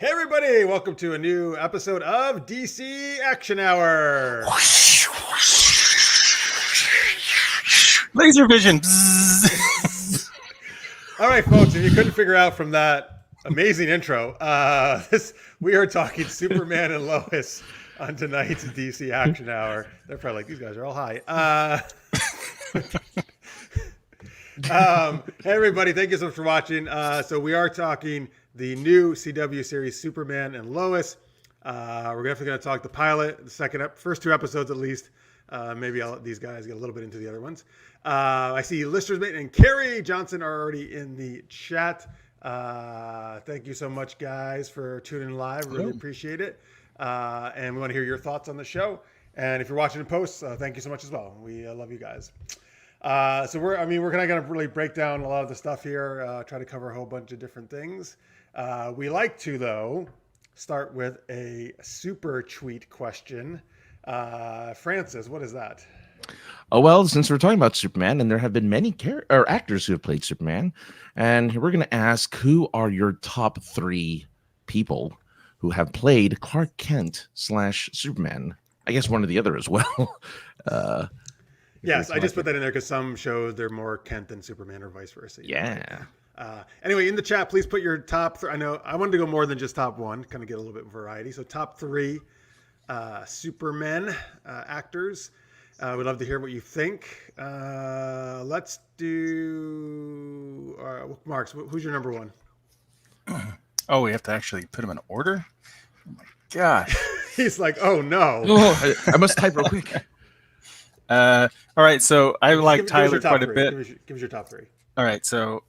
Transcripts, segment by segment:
Hey everybody, welcome to a new episode of DC Action Hour. Laser vision. All right, folks, if you couldn't figure out from that amazing intro, we are talking Superman and Lois on tonight's DC Action Hour. They're probably like, these guys are all high. Hey everybody, thank you so much for watching. So we are talking the new CW series Superman and Lois. We're definitely going to talk the pilot, the first two episodes at least. Maybe I'll let these guys get a little bit into the other ones. I see listeners mate and Carrie Johnson are already in the chat. Thank you so much, guys, for tuning in live. Really appreciate it. And we want to hear your thoughts on the show. And if you're watching in post, thank you so much as well. We love you guys. So we're kind of really break down a lot of the stuff here, try to cover a whole bunch of different things. We like to, though, start with a super tweet question. Francis, what is that? Oh, well, since we're talking about Superman, and there have been many actors who have played Superman, and we're going to ask, who are your top three people who have played Clark Kent / Superman? I guess one or the other as well. Yes, I just put that in there because some shows they're more Kent than Superman or vice versa. Yeah. Anyway, in the chat, please put your top three. I know I wanted to go more than just top one, kind of get a little bit of variety. So top three Superman actors. We'd love to hear what you think. Let's do Marx. Who's your number one? Oh, we have to actually put them in order? Oh my gosh. He's like, oh no. Oh, I must type real quick. All right, so I like Tyler quite a bit. Give us your top three. All right, so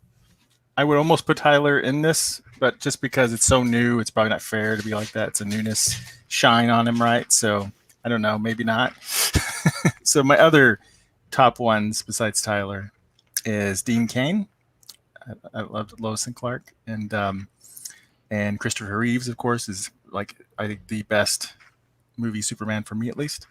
I would almost put Tyler in this, but just because it's so new, it's probably not fair to be like that. It's a newness shine on him, right? So I don't know, maybe not. So my other top ones besides Tyler is Dean Cain. I loved Lois and Clark, and Christopher Reeves, of course, is like I think the best movie Superman for me at least.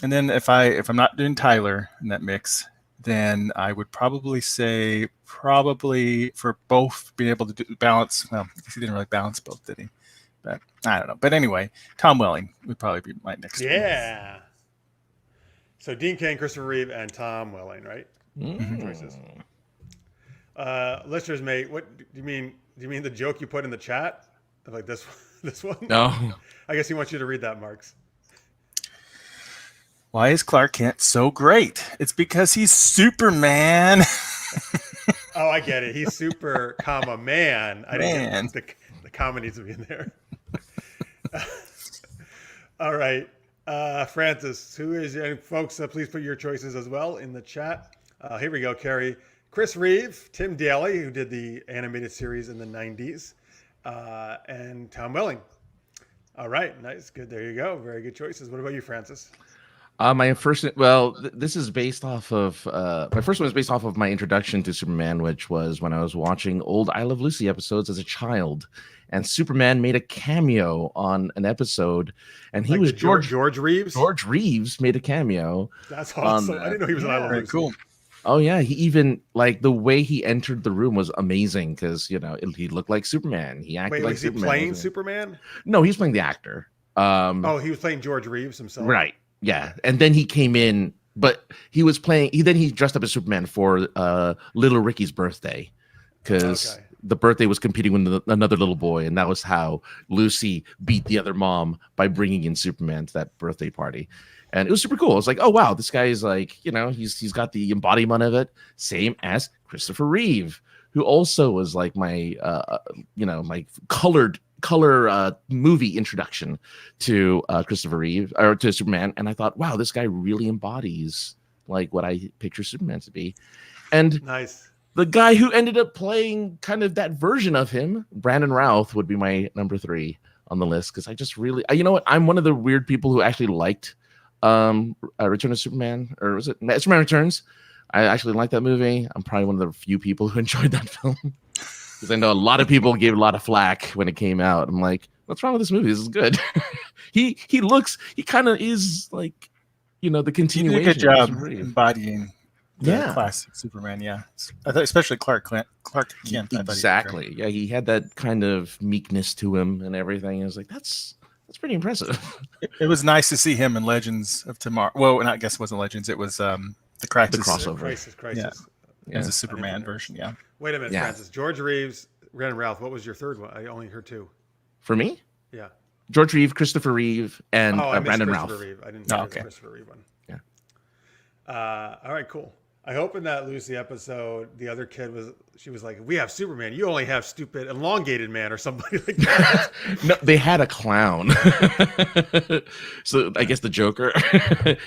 And then if I'm not doing Tyler in that mix, then I would probably say for both being able to balance. Well, I guess he didn't really balance both, did he? But I don't know. But anyway, Tom Welling would probably be my next. Yeah. One. So Dean Cain, Christopher Reeve, and Tom Welling, right? Mm-hmm. Choices. Listeners, mate, what do you mean? Do you mean the joke you put in the chat? Like this one? No. I guess he wants you to read that, Marx. Why is Clark Kent so great? It's because he's Superman. Oh, I get it. He's super, man. I didn't get the comma needs to be in there. All right. Francis, who is, and folks, please put your choices as well in the chat. Here we go, Carrie. Chris Reeve, Tim Daly, who did the animated series in the 90s, and Tom Welling. All right. Nice. Good. There you go. Very good choices. What about you, Francis? My first, this is based off of my first one is based off of my introduction to Superman, which was when I was watching old I Love Lucy episodes as a child, and Superman made a cameo on an episode, and he was George Reeves. George Reeves made a cameo. That's awesome. I didn't know he was an I Love Lucy. Cool. Oh yeah, he even like the way he entered the room was amazing because he looked like Superman. He acted like Superman. Was he playing Superman? No, he's playing the actor. He was playing George Reeves himself. Right. Yeah, and then he came in, but he was playing. He dressed up as Superman for little Ricky's birthday, because the birthday was competing with another little boy, and that was how Lucy beat the other mom by bringing in Superman to that birthday party, and it was super cool. It's like, oh wow, this guy is like, he's got the embodiment of it, same as Christopher Reeve, who also was like my my color movie introduction to Christopher Reeve or to Superman, and I thought, wow, this guy really embodies like what I picture Superman to be. And nice. The guy who ended up playing kind of that version of him, Brandon Routh, would be my number 3 on the list, because I just really, you know what, I'm one of the weird people who actually liked Return of Superman, or was it Superman Returns? I actually like that movie. I'm probably one of the few people who enjoyed that film. Because I know a lot of people gave a lot of flack when it came out. I'm like, what's wrong with this movie? This is good. he kind of is like, the continuation. You did a good job embodying Yeah. classic Superman. Yeah, I thought especially Clark Kent. I thought he was Exactly. Yeah, he had that kind of meekness to him and everything. I was like, that's pretty impressive. It was nice to see him in Legends of Tomorrow. Well, I guess it wasn't Legends. It was the Crisis. The crossover. Crisis. Yeah. It was a Superman version. Yeah. Wait a minute, Yeah. Francis. George Reeves, Ren and Ralph. What was your third one? I only heard two. For me, Yeah. George Reeve, Christopher Reeve, and I missed Brandon Christopher Ralph. Reeve. I didn't hear okay. the Christopher Reeve one. Yeah. All right, cool. I hope in that Lucy episode, the other kid was like, "We have Superman. You only have stupid elongated man," or somebody like that. No, they had a clown. So I guess the Joker.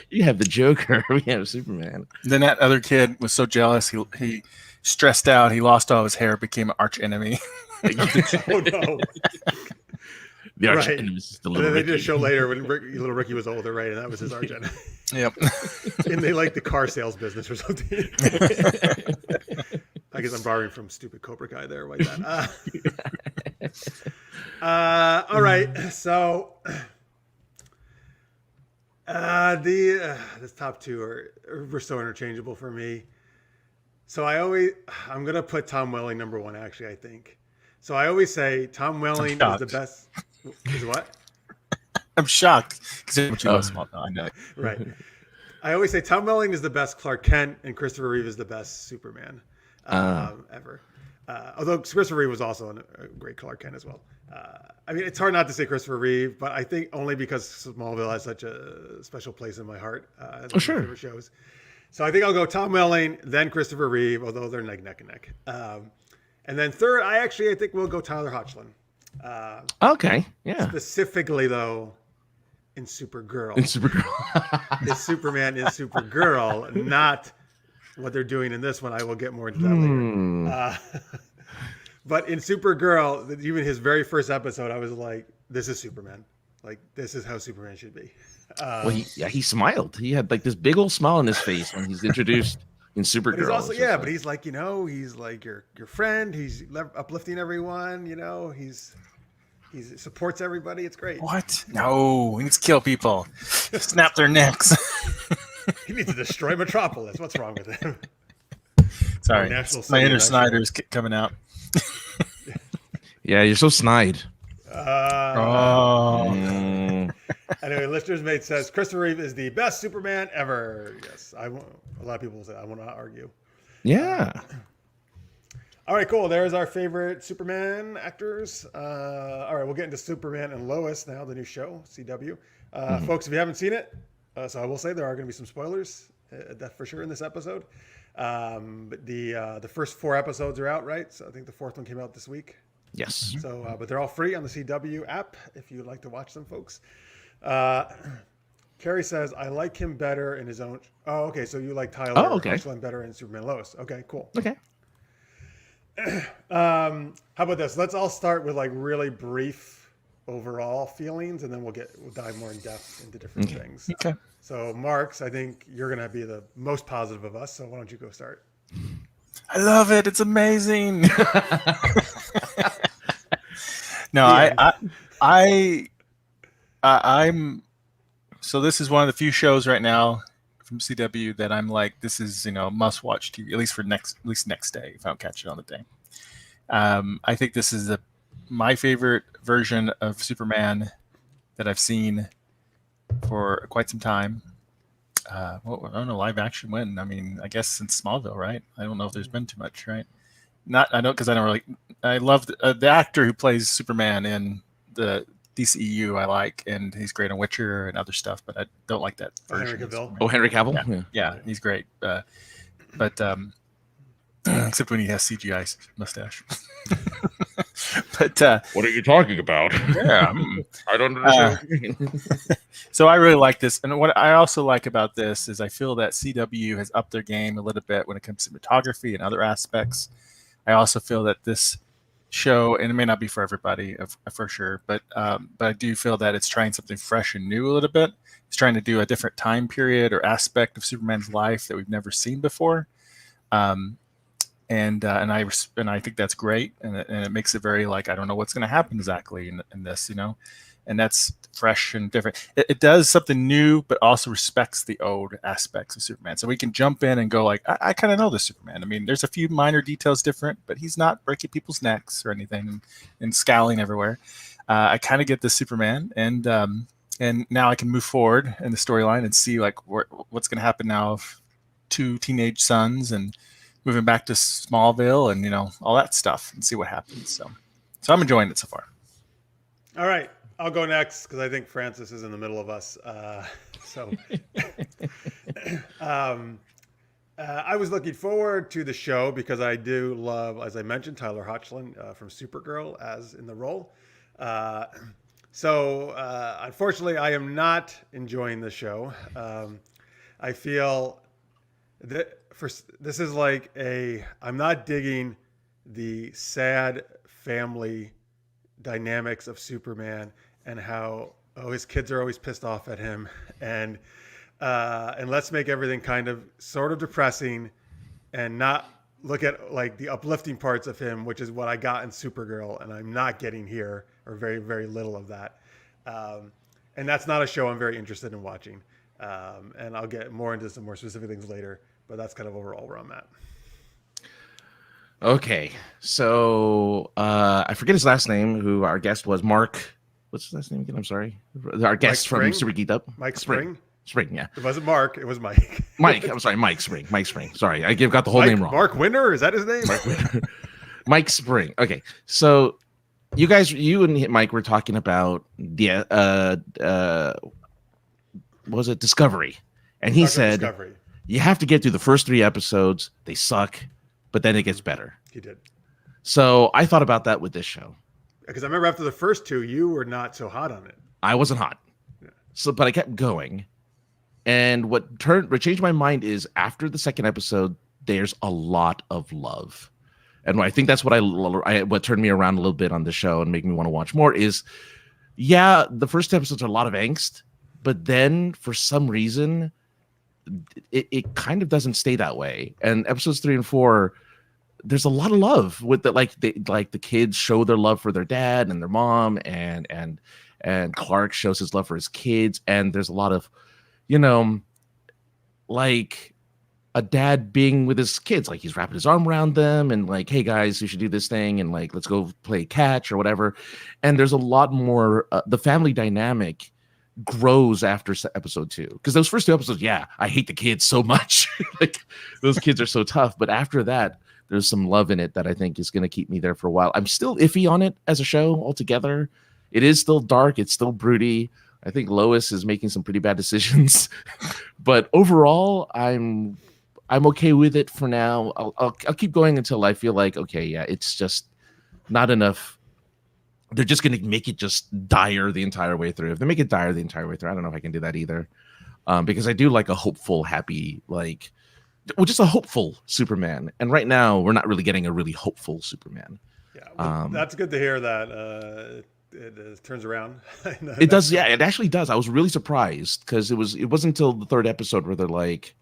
You have the Joker. We have Superman. Then that other kid was so jealous. He stressed out. He lost all his hair. Became an arch enemy. Oh no. The arch Right. enemy is the And little then they Ricky. did a show later when little Ricky was older, right? And that was his arch enemy. Yep. And they like the car sales business or something. I guess I'm borrowing from stupid Cobra Kai there like that. All right, so this top two were so interchangeable for me. So I'm gonna put Tom Welling number one. Actually, I think. So I always say Tom Welling is the best. Is what? I'm shocked because I know. Right. I always say Tom Welling is the best Clark Kent and Christopher Reeve is the best Superman ever. Although Christopher Reeve was also a great Clark Kent as well. I mean, it's hard not to say Christopher Reeve, but I think only because Smallville has such a special place in my heart. Sure. Favorite shows. So I think I'll go Tom Welling, then Christopher Reeve, although they're neck and neck. And then third, I think we'll go Tyler Hoechlin. Okay. Yeah. Specifically, though, in Supergirl. In Supergirl. Is Superman in Supergirl, not what they're doing in this one. I will get more into that later. But in Supergirl, even his very first episode, I was like, this is Superman. Like, this is how Superman should be. Well, he smiled. He had like this big old smile on his face when he's introduced in Supergirl. But he's also, but he's like, he's like your friend. He's uplifting everyone. He supports everybody. It's great. What? No, he needs to kill people. Snap their necks. He needs to destroy Metropolis. What's wrong with him? Sorry, my inner Snyder Snyder's coming out. Yeah, you're so snide. Anyway, Listener's Mate says Christopher Reeve is the best Superman ever. Yes, a lot of people will say I will not argue. Yeah. All right, cool. There's our favorite Superman actors. All right, we'll get into Superman and Lois now, the new show, CW. Folks, if you haven't seen it, so I will say there are going to be some spoilers, that for sure in this episode. But the first 4 episodes are out, right? So I think the 4th one came out this week. Yes. So, but they're all free on the CW app if you'd like to watch them, folks. Carrie says, I like him better in his own. Oh, okay. So you like Tyler Hoechlin better in Superman and Lois. Okay, cool. Okay. How about this? Let's all start with like really brief overall feelings, and then we'll dive more in depth into different things. Okay. So, Marx, I think you're going to be the most positive of us. So why don't you go start? I love it. It's amazing. No, I'm. So this is one of the few shows right now from CW that I'm like, this is must watch TV at least next day if I don't catch it on the day. I think this is my favorite version of Superman that I've seen for quite some time. I don't know, live action when? I mean, I guess since Smallville, right? I don't know if there's been too much, right? I love the actor who plays Superman in the DCEU. I like, and he's great on Witcher and other stuff, but I don't like that version. Henry Cavill. Oh, Henry Cavill? Yeah, he's great. But except when he has CGI mustache. But what are you talking about? Yeah, I don't understand. So I really like this, and what I also like about this is I feel that CW has upped their game a little bit when it comes to cinematography and other aspects. I also feel that this show, and it may not be for everybody, for sure, but I do feel that it's trying something fresh and new a little bit. It's trying to do a different time period or aspect of Superman's life that we've never seen before. And and I think that's great, and it makes it very like I don't know what's going to happen exactly in this, and that's fresh and different. It does something new, but also respects the old aspects of Superman. So we can jump in and go like, I kind of know this Superman. I mean, there's a few minor details different, but he's not breaking people's necks or anything and scowling everywhere. I kind of get this Superman, and now I can move forward in the storyline and see like what's going to happen now. Two teenage sons and moving back to Smallville and all that stuff and see what happens. So I'm enjoying it so far. All right, I'll go next because I think Francis is in the middle of us. I was looking forward to the show because I do love, as I mentioned, Tyler Hoechlin from Supergirl as in the role. Unfortunately, I am not enjoying the show. I feel that this is like I'm not digging the sad family dynamics of Superman and how his kids are always pissed off at him and let's make everything kind of sort of depressing and not look at like the uplifting parts of him, which is what I got in Supergirl, and I'm not getting here, or very, very little of that. And that's not a show I'm very interested in watching. And I'll get more into some more specific things later, but that's kind of overall where I'm at. Okay, so I forget his last name. Who our guest was? Mark. What's his last name again? I'm sorry. Our guest from Super Geeked Up. Mike Spring. Spring, yeah. It wasn't Mark. It was Mike. Mike. I'm sorry, Mike Spring. Mike Spring. Sorry, I got the whole name wrong. Mark Winter. Is that his name? Mark Winter. Mike Spring. Okay, so you and Mike were talking about the what was it, Discovery, and he said Discovery. You have to get through the first 3 episodes. They suck, but then it gets better. He did. So I thought about that with this show. Because I remember after the first 2, you were not so hot on it. I wasn't hot. Yeah. But I kept going. And what changed my mind is after the second episode, there's a lot of love. And I think that's what turned me around a little bit on the show and made me want to watch more is, yeah, the first episodes are a lot of angst, but then for some reason, it kind of doesn't stay that way. And episodes 3 and 4, there's a lot of love with the kids show their love for their dad and their mom, and Clark shows his love for his kids, and there's a lot of, like a dad being with his kids, like he's wrapping his arm around them and like, hey guys, you should do this thing and like let's go play catch or whatever. And there's a lot more. The family dynamic grows after episode 2, because those first 2 episodes, yeah, I hate the kids so much. Like those kids are so tough, but after that there's some love in it that I think is going to keep me there for a while. I'm still iffy on it as a show altogether. It is still dark, it's still broody. I think Lois is making some pretty bad decisions, but overall I'm okay with it for now. I'll keep going until I feel like, okay, yeah, it's just not enough. They're just going to make it just dire the entire way through. If they make it dire the entire way through, I don't know if I can do that either. Because I do like a hopeful, happy, just a hopeful Superman. And right now, we're not really getting a really hopeful Superman. Yeah, well, that's good to hear that it turns around. It does, yeah, it actually does. I was really surprised because it wasn't until the 3rd episode where they're like,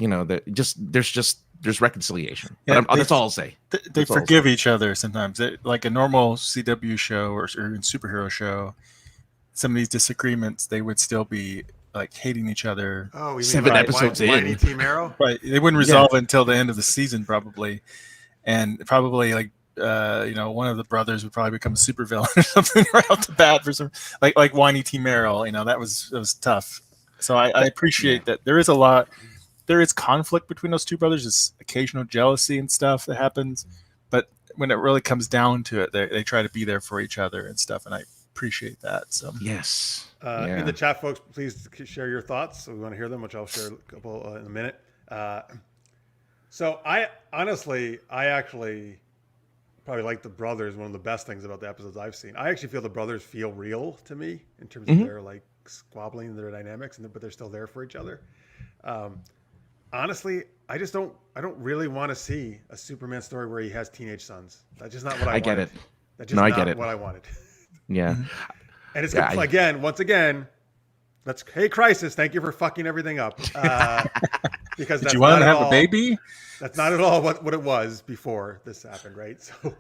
there's reconciliation. Yeah, that's all I'll say. They forgive each other sometimes. Like a normal CW show or in superhero show, some of these disagreements, they would still be like hating each other. Oh, we 7 episodes in. Whiny Team Arrow? Right. They wouldn't resolve until the end of the season probably. And probably like one of the brothers would probably become a supervillain or something right off the bat for some like whiny Team Arrow. That was tough. So I appreciate that there is a lot. There is conflict between those 2 brothers. There's occasional jealousy and stuff that happens, but when it really comes down to it, they try to be there for each other and stuff, and I appreciate that. So yes, in the chat, folks, please share your thoughts. So we want to hear them, which I'll share a couple in a minute. So I actually probably like the brothers. One of the best things about the episodes I've seen. I actually feel the brothers feel real to me in terms of their like squabbling, their dynamics, but they're still there for each other. Honestly, I don't really want to see a Superman story where he has teenage sons. That's just not what I wanted. I get it. That's just not what I wanted. Yeah. And it's good. Once again, That's hey Crisis. Thank you for fucking everything up. Because Did you want him to have a baby? That's not at all what it was before this happened, right? So,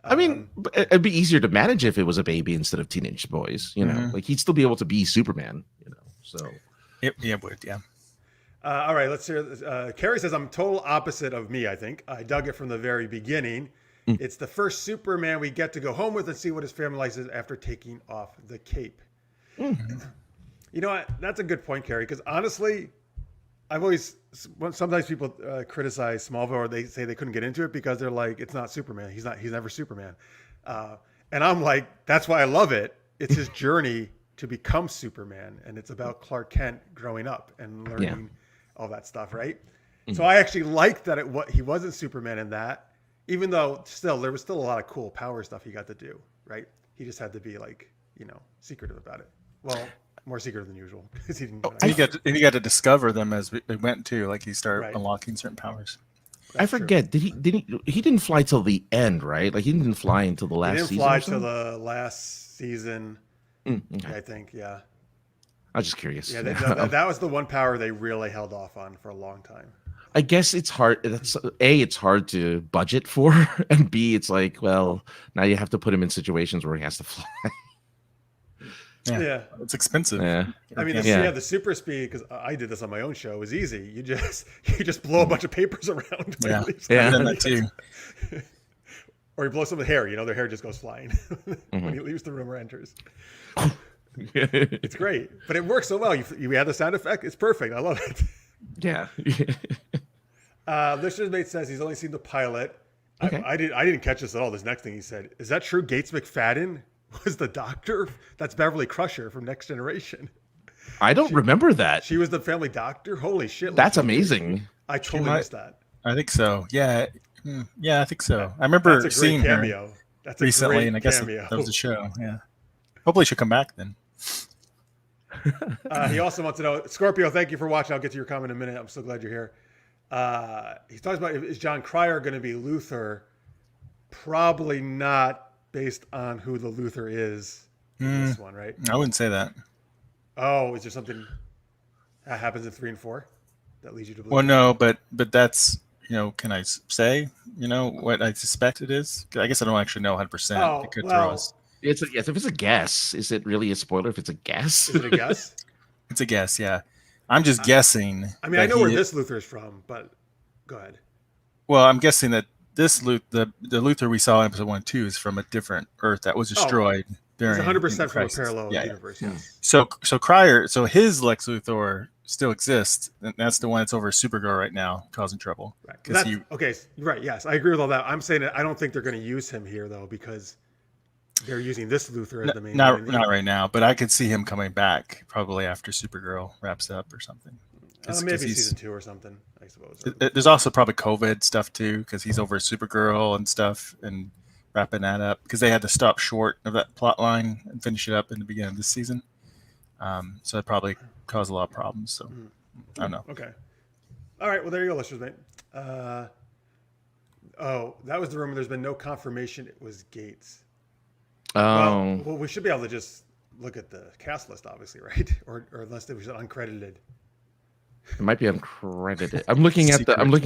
I mean, it'd be easier to manage if it was a baby instead of teenage boys. You know, like he'd still be able to be Superman. You know, so it would, yeah. All right, let's hear this. Carrie says, I'm total opposite of me, I think. I dug it from the very beginning. It's the first Superman we get to go home with and see what his family life is after taking off the cape. You know what? That's a good point, Carrie, because honestly, sometimes people criticize Smallville or they say they couldn't get into it because they're like, it's not Superman. He's never Superman. And I'm like, that's why I love it. It's his journey to become Superman. And it's about Clark Kent growing up and learning all that stuff, right? So I actually liked that he wasn't Superman in that, even though there was still a lot of cool power stuff he got to do, right? He just had to be like, secretive about it. Well, more secretive than usual because he didn't. He got to discover them as we went too. Like he started unlocking certain powers. I forget. True. He didn't fly till the end, right? Like he didn't fly until the last season. He didn't fly till the last season. I think. Yeah. I was just curious. Yeah, that was the one power they really held off on for a long time. I guess it's hard. It's hard to budget for, and B, it's like, well, now you have to put him in situations where he has to fly. Yeah, it's expensive. Yeah, I mean, the super speed, because I did this on my own show, was easy. You just blow a bunch of papers around. Yeah, I've done that too. Or you blow someone's hair. Their hair just goes flying when he leaves the room or enters. It's great, but it works so well. You add the sound effect; it's perfect. I love it. Yeah. Listener's mate says he's only seen the pilot. Okay. I didn't catch this at all. This next thing he said, is that true? Gates McFadden was the doctor? That's Beverly Crusher from Next Generation. I don't remember that. She was the family doctor? Holy shit. That's amazing. I totally missed that. I think so. Yeah. Yeah, I think so. I remember seeing cameo. her That's recently, and I guess that was a show. Yeah. Hopefully she'll come back then. He also wants to know, Scorpio, thank you for watching. I'll get to your comment in a minute. I'm so glad you're here. He talks about, is John Cryer going to be Luthor? Probably not, based on who the Luthor is in this one, right? I wouldn't say that. Oh, is there something that happens in 3 and 4 that leads you to believe? Well, no, but that's, can I say, what I suspect it is? I guess I don't actually know 100%. Oh, it could well, throw us. If it's a guess, is it really a spoiler if it's a guess? Is it a guess? It's a guess, yeah. I'm just guessing. I mean, I know where this Luthor is from, but go ahead. Well, I'm guessing that this the Luthor we saw in episode 1 and 2 is from a different Earth that was destroyed during. It's 100% from a Crisis. parallel universe. Yes. So Cryer, his Lex Luthor still exists, and that's the one that's over Supergirl right now, causing trouble. Right. Okay. Right. Yes, I agree with all that. I'm saying that I don't think they're going to use him here though, because they're using this Luthor as the main. Not right now, but I could see him coming back probably after Supergirl wraps up or something. Maybe season 2 or something, I suppose. There's also probably COVID stuff too, because he's over Supergirl and stuff and wrapping that up, because they had to stop short of that plot line and finish it up in the beginning of this season. So it probably caused a lot of problems. So I don't know. Okay. All right. Well, there you go, listeners, mate. That was the rumor. There's been no confirmation it was Gates. Oh. Well, we should be able to just look at the cast list, obviously, right? Or unless it was uncredited. It might be uncredited. I'm looking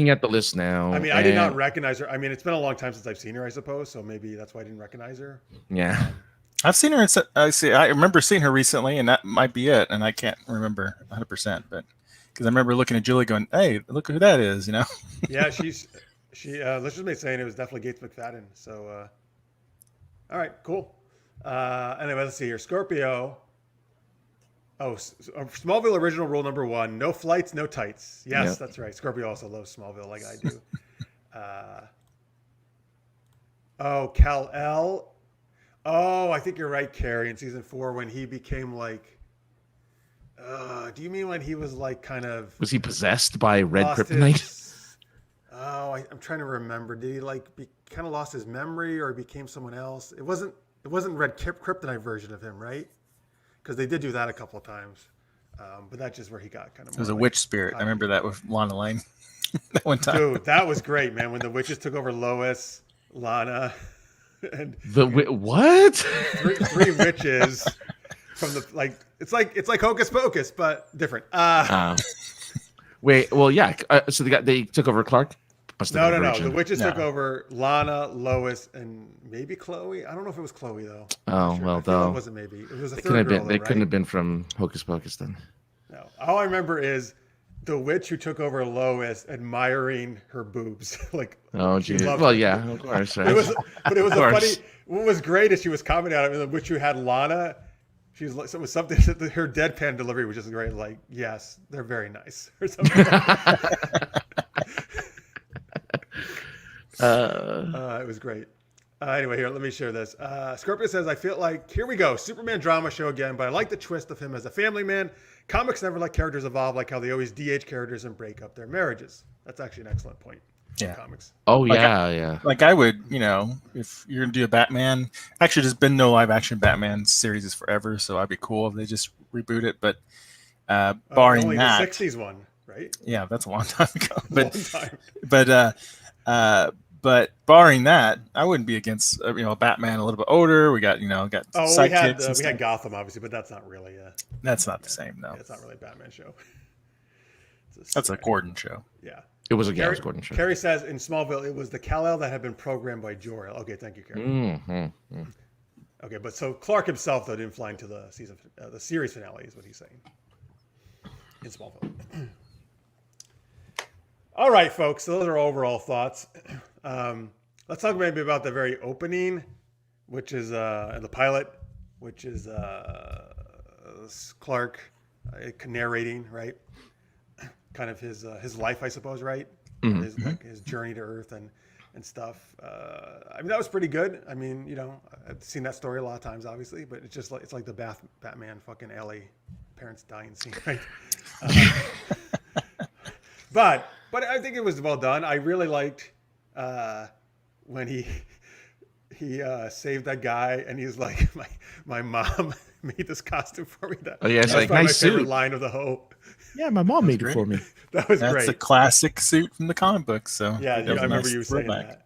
at the list now. I mean, I did not recognize her. I mean, it's been a long time since I've seen her, I suppose. So maybe that's why I didn't recognize her. Yeah. I've seen her. I remember seeing her recently, and that might be it. And I can't remember 100%, but because I remember looking at Julie, going, "Hey, look who that is," Yeah, let's just make saying it was definitely Gates McFadden. So, all right, cool. Anyway, let's see here. Scorpio. Oh, Smallville original rule number 1: no flights, no tights. Yes, That's right. Scorpio also loves Smallville like I do. Kal-El. Oh, I think you're right, Carrie. In season 4, when he became like, do you mean when he was like kind of? Was he possessed by red kryptonite? I'm trying to remember. Did he kind of lost his memory, or became someone else? It wasn't red kryptonite version of him, right? Because they did do that a couple of times, but that's just where he got kind of. It was a witch spirit. I remember that with Lana Lane. That one time, dude, that was great, man. When the witches took over Lois, Lana, and what? Three witches from the it's like Hocus Pocus, but different. Wait, well, yeah. So they took over Clark. No. The witches took over Lana, Lois, and maybe Chloe. I don't know if it was Chloe though. Oh sure. well, though it wasn't. Maybe it was a they third girl. They couldn't have been from Hocus Pocus then. No, all I remember is the witch who took over Lois admiring her boobs. Like, oh geez. Well, yeah, of course. Right? It was a funny. What was great is she was commenting on it. The witch who had Lana. She was like, so it was something. Her deadpan delivery was just great. Like, yes, they're very nice, or something. It was great. Anyway, here, let me share this. Scorpio says, I feel like, here we go, Superman drama show again, but I like the twist of him as a family man. Comics never let characters evolve, like how they always DH characters and break up their marriages. That's actually an excellent point. Yeah. Comics. Oh, yeah. Like I would, if you're going to do a Batman, actually there's been no live action Batman series forever, so I'd be cool if they just reboot it. But barring only that. The 60s one, right? Yeah, that's a long time ago. But barring that, I wouldn't be against a Batman a little bit older. We got sidekicks. We had Gotham obviously, but that's not really that's not the same though. Yeah, it's not really a Batman show. That's a Gordon show. Yeah. It was a Gordon show. Carrie says in Smallville it was the Kal-El that had been programmed by Jor-El. Okay, thank you, Carrie. Mm-hmm. Okay, but so Clark himself though didn't fly into the series finale is what he's saying in Smallville. All right, folks. So those are overall thoughts. Let's talk maybe about the very opening, which is the pilot, which is Clark narrating, right? Kind of his life, I suppose, right? Mm-hmm. His journey to Earth and stuff. I mean, that was pretty good. I mean, I've seen that story a lot of times, obviously, but it's like the Batman fucking Ellie parents dying scene, right? But I think it was well done. I really liked when he saved that guy, and he's like, my mom made this costume for me. It's like nice my suit. Favorite line of the whole. Yeah, my mom made it for me. That was great. That's a classic suit from the comic book. So yeah, I remember you saying that.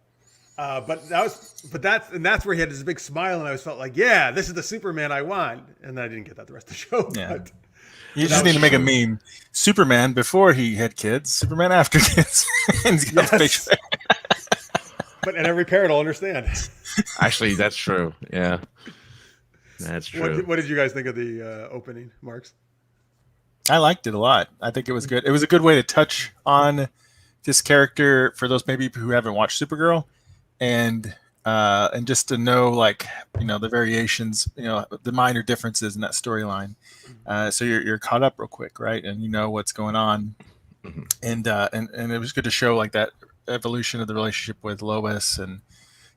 That's where he had this big smile, and I always felt like, yeah, this is the Superman I want, and I didn't get that the rest of the show. Yeah. But, you just need to make a meme. Superman before he had kids, Superman after kids. And he's got the face there. And every parent will understand. Actually, that's true. Yeah, that's true. What did you guys think of the opening, Marx? I liked it a lot. I think it was good. It was a good way to touch on this character for those maybe who haven't watched Supergirl, and just to know the variations, the minor differences in that storyline. So you're caught up real quick, right? And you know what's going on, and it was good to show like that evolution of the relationship with Lois and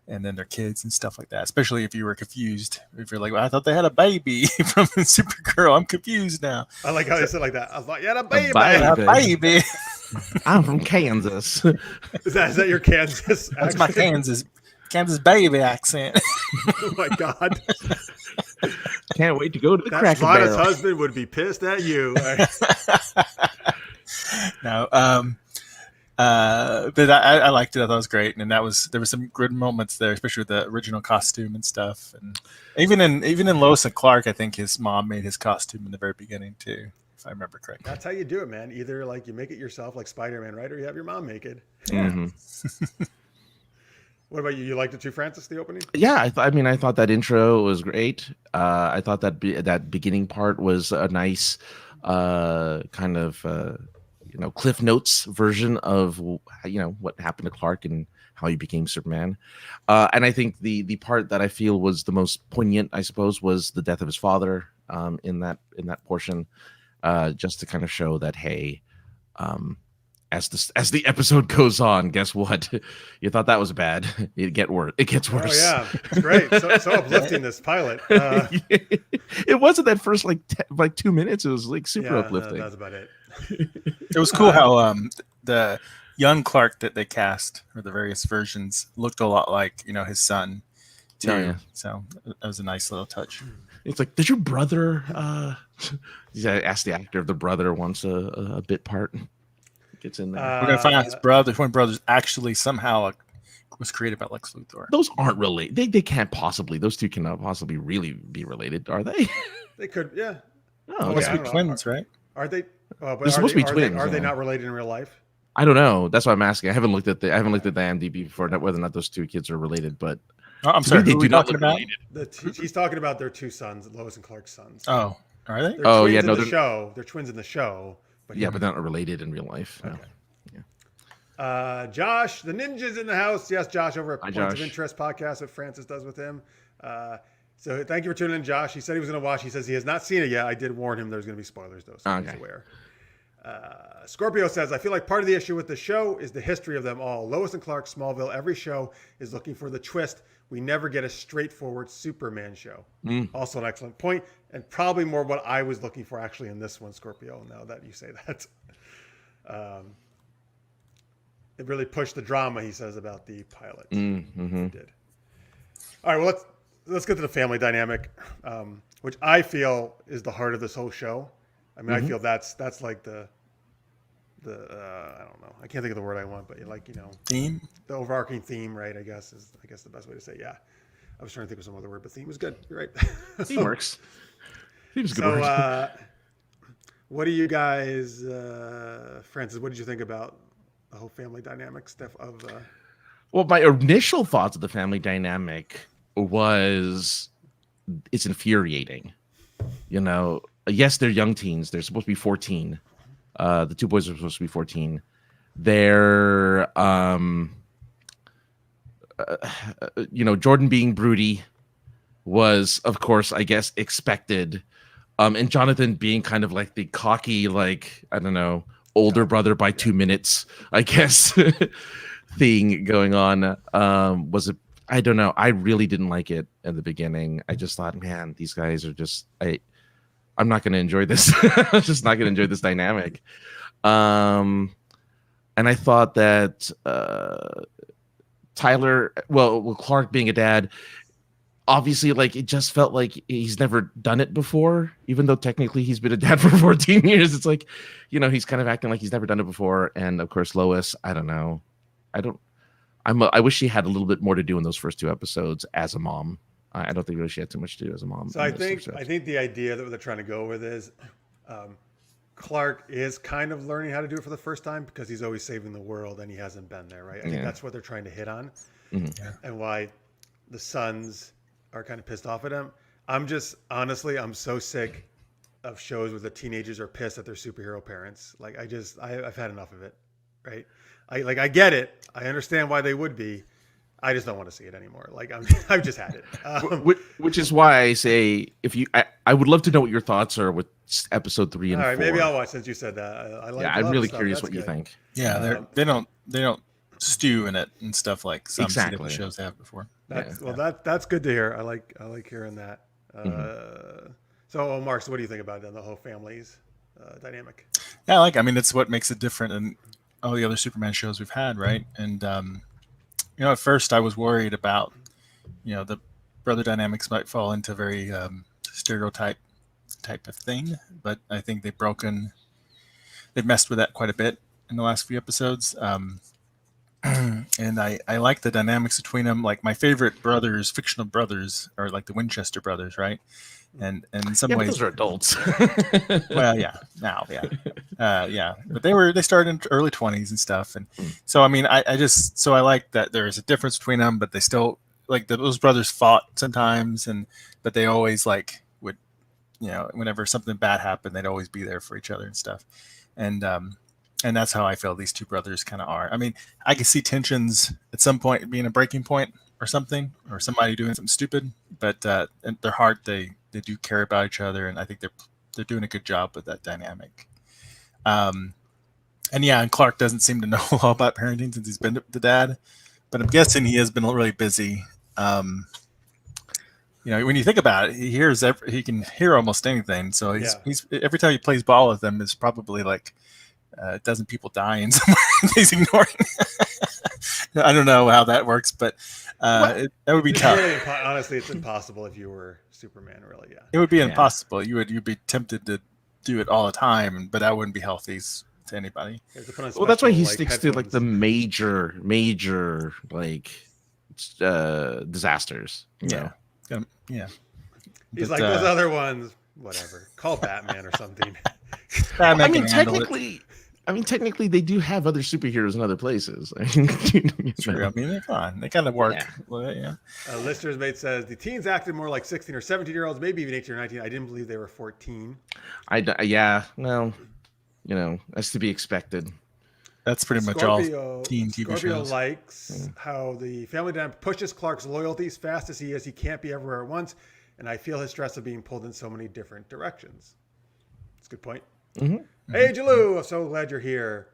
then their kids and stuff like that. Especially if you were confused, if you're like, well, I thought they had a baby from Supergirl. I'm confused now. I like how they said like that. I thought you had a baby. A baby. I'm from Kansas. Is that your Kansas accent? That's my Kansas baby accent. Oh my God. Can't wait to go to the Cracker Lana's Barrel. husband would be pissed at you. No, but I liked it. I thought it was great, and there were some good moments there, especially with the original costume and stuff. And even in Lois and Clark, I think his mom made his costume in the very beginning too, if I remember correctly. That's how you do it, man. Either like you make it yourself, like Spider-Man, right, or you have your mom make it. Mm-hmm. What about you? You liked it too, Francis? The opening? Yeah, I thought that intro was great. I thought that beginning part was a nice kind of Cliff Notes version of what happened to Clark and how he became Superman. And I think the part that I feel was the most poignant, I suppose, was the death of his father in that portion, just to kind of show that, hey, as the episode goes on, guess what? You thought that was bad. It gets worse. Oh yeah, it's great. So uplifting, this pilot. It wasn't that first like 2 minutes. It was like super uplifting. That's about it. It was cool how the young Clark that they cast, or the various versions, looked a lot like his son too. Oh, yeah. So that was a nice little touch. It's like, did your brother? I asked the actor if the brother wants a bit part. Gets in there. We're gonna find out his brother. One brother's actually somehow was created by Lex Luthor. Those aren't related. They can't possibly. Those two cannot possibly really be related, are they? They could, yeah. Oh, Must yeah, be twins, right? Are they? But They're supposed to be twins. Are they yeah. not related in real life? I don't know. That's why I'm asking. I haven't looked at the IMDb before whether or not those two kids are related. But I'm sorry. they Who are we do not talking look about? related. He's talking about their two sons, Lois and Clark's sons. Oh, are they? They're Oh, twins yeah, in no, the they're- show. They're twins in the show. But Yeah, but they're not related in real life. No. Okay. Josh, the ninja's in the house. Yes, Josh over at Hi, Points of Josh. Interest podcast that Francis does with him. So thank you for tuning in, Josh. He said he was going to watch. He says he has not seen it yet. I did warn him there's going to be spoilers, though, so he's Okay. aware. Scorpio says, I feel like part of the issue with the show is the history of them all. Lois and Clark, Smallville, every show is looking for the twist. We never get a straightforward Superman show. Also an excellent point, and probably more what I was looking for actually in this one, Scorpio, now that you say that. It really pushed the drama, he says, about the pilot. It did. All right, well, let's get to the family dynamic, which I feel is the heart of this whole show. I mean, I feel that's like the I don't know. I can't think of the word I want, but like, Theme? the overarching theme, right? I guess the best way to say it. Yeah. I was trying to think of some other word, but theme was good. You're right. Theme works. Theme's a good So, word. what do you guys, Francis? What did you think about the whole family dynamic stuff of? Well, my initial thoughts of the family dynamic was it's infuriating. Yes, they're young teens. They're supposed to be 14. The two boys are supposed to be 14. They're, Jordan being broody was, of course, I guess, expected. And Jonathan being kind of like the cocky, like, I don't know, older brother by 2 minutes, I guess, thing going on. I don't know. I really didn't like it in the beginning. I just thought, man, these guys are just, I'm not going to enjoy this. I'm just not going to enjoy this dynamic. And I thought that Tyler, Clark being a dad, obviously, like, it just felt like he's never done it before, even though technically he's been a dad for 14 years. It's like, he's kind of acting like he's never done it before. And of course, Lois, I don't know. I wish she had a little bit more to do in those first 2 episodes as a mom. I don't think really she had too much to do as a mom. So I think the idea that they're trying to go with is Clark is kind of learning how to do it for the first time because he's always saving the world and he hasn't been there, right? I think that's what they're trying to hit on, and why the sons are kind of pissed off at him. I'm so sick of shows where the teenagers are pissed at their superhero parents. Like I've had enough of it, right? I get it. I understand why they would be. I just don't want to see it anymore. Like I've just had it. Which is why I say, I would love to know what your thoughts are with episode 3 and 4. All right, maybe I'll watch since you said that. I'm really curious what you think. Yeah, they don't stew in it and stuff like some Exactly. CW shows have before. That's good to hear. I like hearing that. So Omar, what do you think about the whole family's dynamic? Yeah, I mean, it's what makes it different than all the other Superman shows we've had, right? And at first I was worried about, the brother dynamics might fall into very stereotype type of thing, but I think they've messed with that quite a bit in the last few episodes. And I like the dynamics between them. Like my favorite fictional brothers, are like the Winchester brothers, right? And in some ways, those are adults. well, yeah, now, yeah, but they started in early 20s and stuff, and so I mean, I like that there is a difference between them, but they still those brothers fought sometimes, but they always would, whenever something bad happened, they'd always be there for each other and stuff, and that's how I feel these two brothers kind of are. I mean, I can see tensions at some point being a breaking point or something, or somebody doing something stupid, but in their heart they do care about each other, and I think they're doing a good job with that dynamic. And Clark doesn't seem to know all about parenting since he's been the dad, but I'm guessing he has been really busy. When you think about it, he can hear almost anything. So he's every time he plays ball with them is probably like a dozen people dying somewhere. He's ignoring. I don't know how that works, but that would be tough. Really, honestly, it's impossible if you were Superman. Really, it would be impossible. You'd be tempted to do it all the time, but that wouldn't be healthy to anybody. You have to put on Well, that's why he special, sticks to like headphones. the major like disasters. You know? Yeah. He's But, like those other ones. Whatever. Call Batman or something. Batman I mean, can handle it. technically, they do have other superheroes in other places. True. I mean, come on, they kind of work. Yeah. Well, yeah. Listener's mate says the teens acted more like 16 or 17-year-olds, maybe even 18 or 19. I didn't believe they were 14. Yeah. Well, that's to be expected. That's pretty much all teen TV Scorpio shows. likes how the family dynamic pushes Clark's loyalty as fast as he is. He can't be everywhere at once, and I feel his stress of being pulled in so many different directions. That's a good point. Mm-hmm. Hey, Jalou, I'm so glad you're here.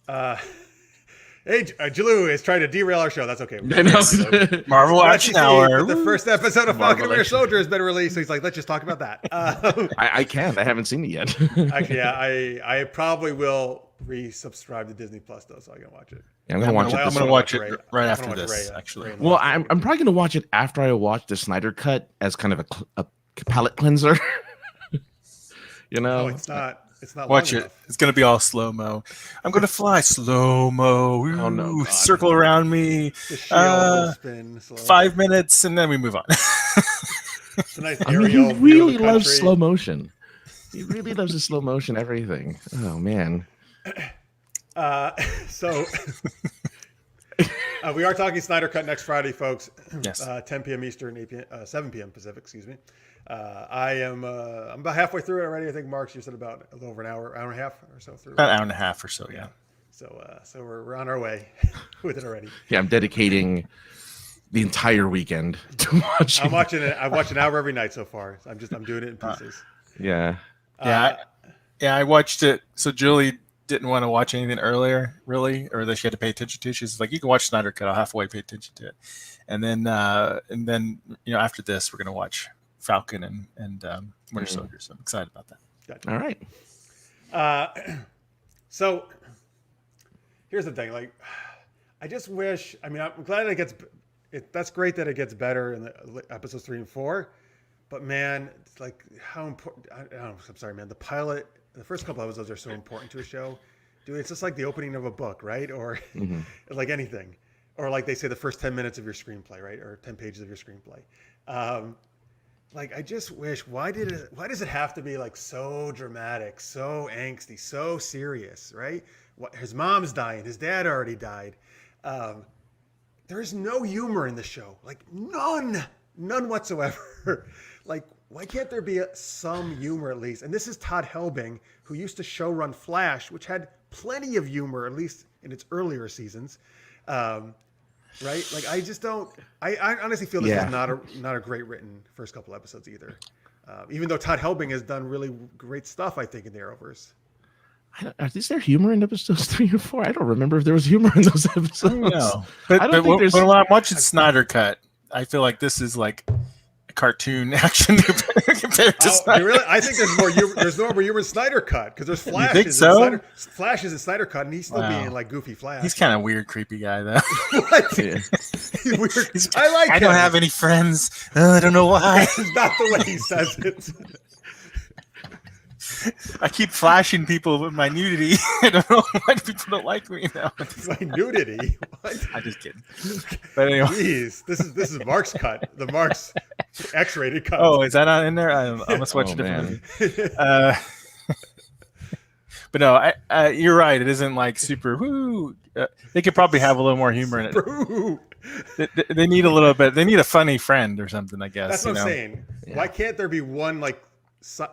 Hey, Jalou is trying to derail our show. That's okay. Marvel Action Hour. The first episode of Falcon and Winter Action. Soldier has been released, so he's like, let's just talk about that. I can't. I haven't seen it yet. Actually, yeah, I probably will resubscribe to Disney Plus though, so I can watch it. Yeah, I'm gonna watch it. I'm gonna watch it right after this. Actually, Well, I'm probably gonna watch it after I watch the Snyder Cut as kind of a palate cleanser. No, it's not. It's not. watch long it. enough. It's gonna be all slow mo. I'm gonna fly slow mo. Oh, no, God. Circle around me. The shield will spin slow. 5 minutes, and then we move on. It's a nice I mean, aerial he view really of the loves country. slow motion. He really loves the slow motion everything. Oh man. So we are talking Snyder Cut next Friday, folks. Yes. 10 p.m. Eastern, 8 p.m., 7 p.m. Pacific. Excuse me. I'm about halfway through it already. I think Marx, you said about a little over an hour and a half or so through. About an hour and a half or so. Yeah. So we're on our way with it already. Yeah, I'm dedicating the entire weekend to watching. I'm watching it. I watch an hour every night so far. I'm doing it in pieces. Yeah. I watched it. So Julie didn't want to watch anything earlier, really, or that she had to pay attention to. She's like, "You can watch Snyder Cut. I'll halfway pay attention to it." And then after this, we're gonna watch Falcon and Winter Soldier. So I'm excited about that. Gotcha. All right. So here's the thing. Like, I just wish. I mean, I'm glad that's great that it gets better in the episodes 3 and 4. But man, it's like how important. I'm sorry, man. The pilot, the first couple episodes are so important to a show. Dude, it's just like the opening of a book, right? Or like anything. Or like they say, the first 10 minutes of your screenplay, right? Or 10 pages of your screenplay. Like, I just wish, why does it have to be like so dramatic, so angsty, so serious, right? His mom's dying. His dad already died. There's no humor in the show. Like none whatsoever. Like, why can't there be some humor at least? And this is Todd Helbing, who used to showrun Flash, which had plenty of humor, at least in its earlier seasons. Right? Like, I just don't. I honestly feel this is not a great written first couple episodes either. Even though Todd Helbing has done really great stuff, I think, in the Arrowverse. Is there humor in episodes 3 or 4? I don't remember if there was humor in those episodes. No, but when I'm watching Snyder Cut, I feel like this is like a cartoon action compared to Snyder. Really? I think there's more humor. There's more humor in Snyder Cut because there's Flash. You think so? Flash is in Snyder Cut, and he's still being like goofy Flash. He's kind of weird, creepy guy though. What? Yeah. He's weird. I like. I don't have any friends. I don't know why. That's not the way he says it. I keep flashing people with my nudity. I don't know why people don't like me now. My nudity. What? I'm just kidding. But anyway. Jeez, this is Mark's cut. The Mark's X-rated cut. Oh, is that not in there? I must watch a different movie. But no, you're right. It isn't like super. Woo. They could probably have a little more humor in it. They need a little bit. They need a funny friend or something, I guess. That's what I'm saying. Yeah. Why can't there be one like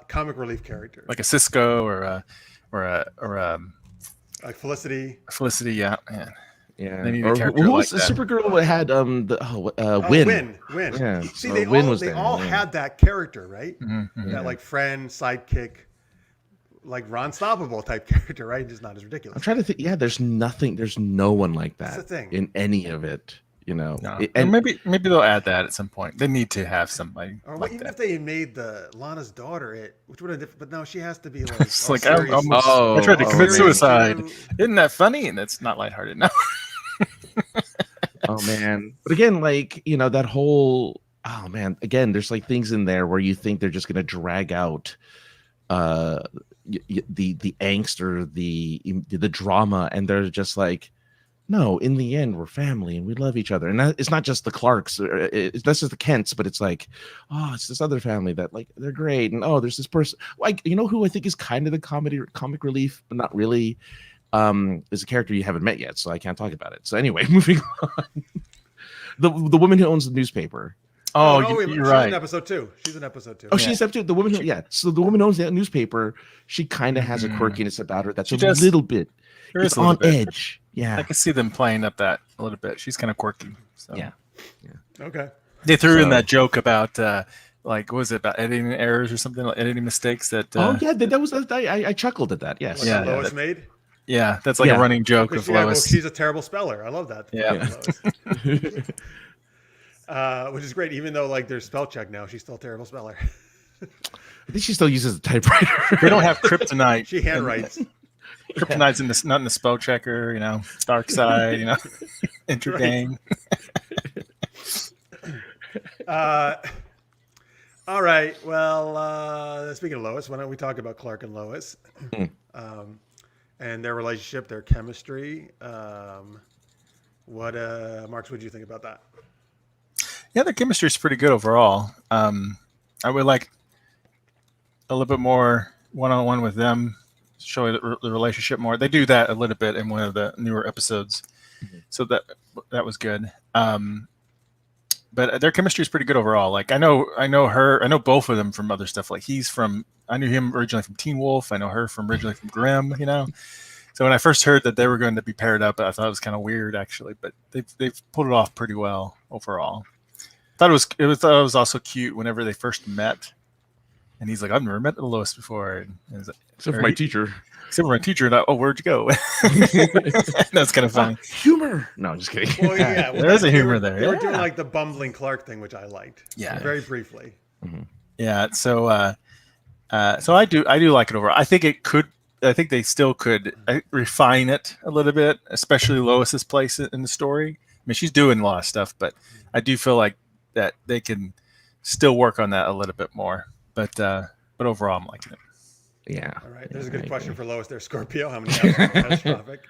comic relief character, like a Cisco or a like Felicity? Felicity, yeah. Yeah. They need a character who like was the that. Supergirl that had Win? Win. Yeah. See, Win was they there, all yeah. had that character, right? Mm-hmm. That like friend, sidekick, like Ron Stoppable type character, right? Just not as ridiculous. I'm trying to think. Yeah, there's no one like That's that the thing. in any of it. You know, No. And maybe they'll add that at some point. They need to have somebody or like even that. if they made the Lana's daughter it, which would have different, but no, she has to be like. It's like serious. I tried to commit man. suicide. Isn't that funny? And that's not lighthearted. No. Oh man. But again, like, you know, that whole again, there's like things in there where you think they're just gonna drag out the angst or the drama, and they're just like, no, in the end we're family and we love each other. And it's not just the Clarks, that's just the Kents, but it's like, oh, it's this other family that like they're great, and oh, there's this person, like, you know who I think is kind of the comic relief, but not really, is a character you haven't met yet, so I can't talk about it. So anyway, moving on. The woman who owns the newspaper. Oh, you're you're right. right. She's in episode 2. She's in episode 2. Oh, she's episode 2. The woman who, yeah. So the woman who owns that newspaper, she kind of has a quirkiness about her that's little bit. It's on edge. Yeah, I can see them playing up that a little bit. She's kind of quirky. So. Yeah. Okay. They threw in that joke about like, what was it, about editing errors or something, like editing mistakes that. Oh yeah, that was. I chuckled at that. Yes. Like Lois made. Yeah, that's like a running joke of Lois. Well, she's a terrible speller. I love that. Yeah. Which is great, even though like there's spell check now, she's still a terrible speller. I think she still uses a typewriter. They don't have kryptonite. She handwrites. Kryptonite's in not in the spell checker, you know, dark side, you know, intergang. All right. Well, speaking of Lois, why don't we talk about Clark and Lois and their relationship, their chemistry? Marx, what did you think about that? Yeah, their chemistry is pretty good overall. I would like a little bit more one-on-one with them, show the relationship more. They do that a little bit in one of the newer episodes, so that was good. But their chemistry is pretty good overall. Like I know both of them from other stuff. Like I knew him originally from Teen Wolf. I know her originally from Grimm. You know, so when I first heard that they were going to be paired up, I thought it was kind of weird actually. But they've pulled it off pretty well overall. I thought it was also cute whenever they first met, and he's like, "I've never met Lois before," and like, except for my teacher. Except for my teacher, and where'd you go? That's kind of funny. Humor. No, I'm just kidding. Well, yeah, there is a humor there. They were doing like the bumbling Clark thing, which I liked. Yeah, very briefly. Mm-hmm. Yeah, so I do like it overall. I think they still could refine it a little bit, especially Lois's place in the story. I mean, she's doing a lot of stuff, but I do feel like that they can still work on that a little bit more. But overall, I'm liking it. Yeah. All right. There's a good question for Lois there, Scorpio. How many hours catastrophic?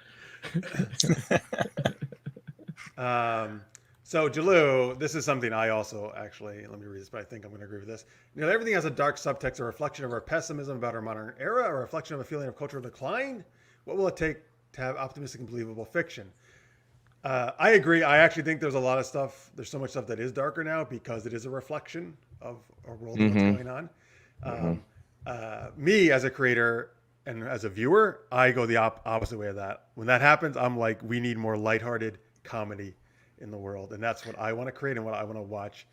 So Jalou, this is something I also actually, let me read this, but I think I'm going to agree with this. You know, everything has a dark subtext, a reflection of our pessimism about our modern era, a reflection of a feeling of cultural decline. What will it take to have optimistic and believable fiction? I agree. I actually think there's a lot of stuff. There's so much stuff that is darker now because it is a reflection of our world and what's going on. Me as a creator and as a viewer, I go the opposite way of that. When that happens, I'm like, we need more lighthearted comedy in the world. And that's what I want to create and what I want to watch.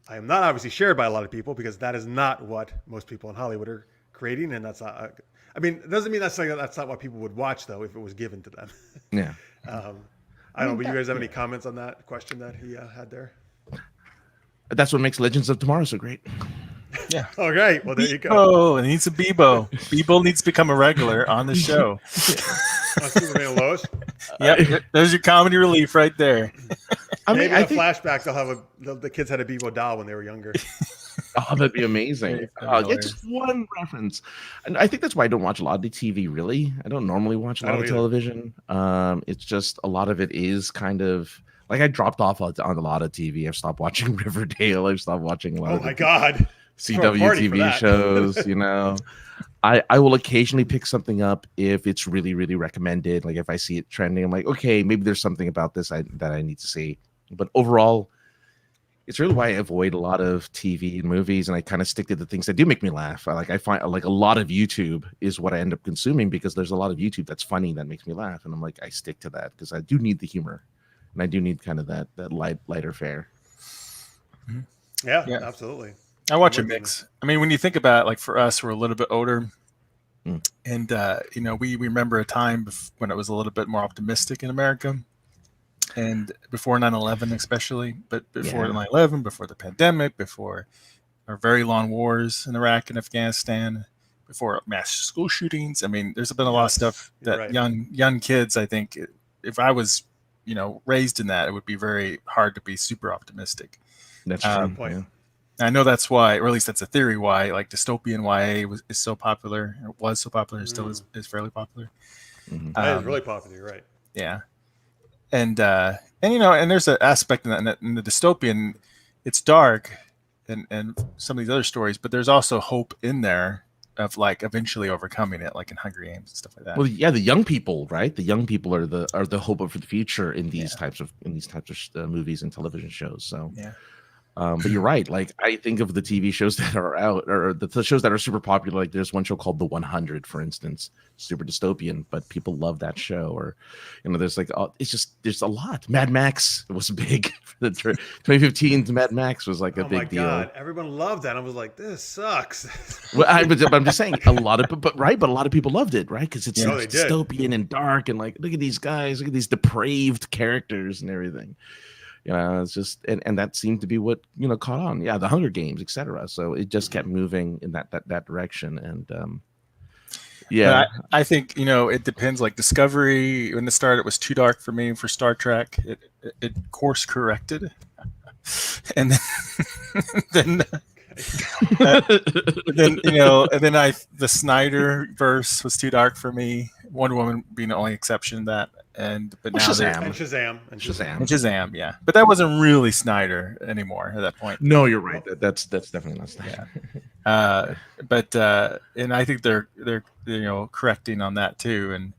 I am not obviously shared by a lot of people because that is not what most people in Hollywood are creating. And that's not, I mean, it doesn't mean that's not what people would watch though, if it was given to them. Yeah. I don't know, but you guys have any comments on that question that he had there? That's what makes Legends of Tomorrow so great. Yeah. Okay. Well, there you go. Oh, it needs a Bebo. Bebo needs to become a regular on the show. On Superman and Lois. Yep. There's your comedy relief right there. Maybe in a flashback they'll have the kids had a Bebo doll when they were younger. Oh, that'd be amazing. Yeah, just one reference. And I think that's why I don't watch a lot of the TV, really. I don't normally watch a lot of television. It's just a lot of it is kind of like I dropped off on a lot of TV. I've stopped watching Riverdale. I've stopped watching a lot of God. CW TV shows, you know. I will occasionally pick something up if it's really, really recommended. Like if I see it trending, I'm like, okay, maybe there's something about this that I need to see. But overall, it's really why I avoid a lot of TV and movies, and I kind of stick to the things that do make me laugh. I find like a lot of YouTube is what I end up consuming because there's a lot of YouTube that's funny that makes me laugh, and I'm like, I stick to that because I do need the humor, and I do need kind of that lighter fare. Yeah, absolutely. I watch a mix. I mean, when you think about it, like for us, we're a little bit older, and you know, we remember a time when it was a little bit more optimistic in America. And before 9/11 especially, but before 9/11, before the pandemic, before our very long wars in Iraq and Afghanistan, before mass school shootings. I mean, there's been a lot of stuff that young kids, I think, if I was, you know, raised in that, it would be very hard to be super optimistic. That's true. And I know that's why, or at least that's a theory why, like dystopian YA is so popular, or was so popular, still is fairly popular. That is really popular, you're right. Yeah, and and there's an aspect in that in the dystopian, it's dark, and some of these other stories, but there's also hope in there of like eventually overcoming it, like in Hunger Games and stuff like that. Well, yeah, the young people, right? The young people are the hope for the future in these types of movies and television shows. So yeah. But you're right. Like I think of the TV shows that are out, or the shows that are super popular. Like there's one show called The 100, for instance, super dystopian, but people love that show. Or, there's like there's a lot. Mad Max was big. The 2015 Mad Max was like a big deal. Oh my God, everyone loved that. I was like, this sucks. Well, I'm just saying a lot of, but a lot of people loved it, right? Because it's dystopian and dark, and like look at these guys, look at these depraved characters and everything. It's just and that seemed to be what caught on. Yeah, the Hunger Games, etc. So it just kept moving in that direction. And I think it depends. Like Discovery, when it started, it was too dark for me. For Star Trek, it course corrected, and then the Snyder verse was too dark for me. Wonder Woman being the only exception to that. But now Shazam, yeah. But that wasn't really Snyder anymore at that point. No, you're right. That's definitely not Snyder. Yeah. And I think they're correcting on that too. And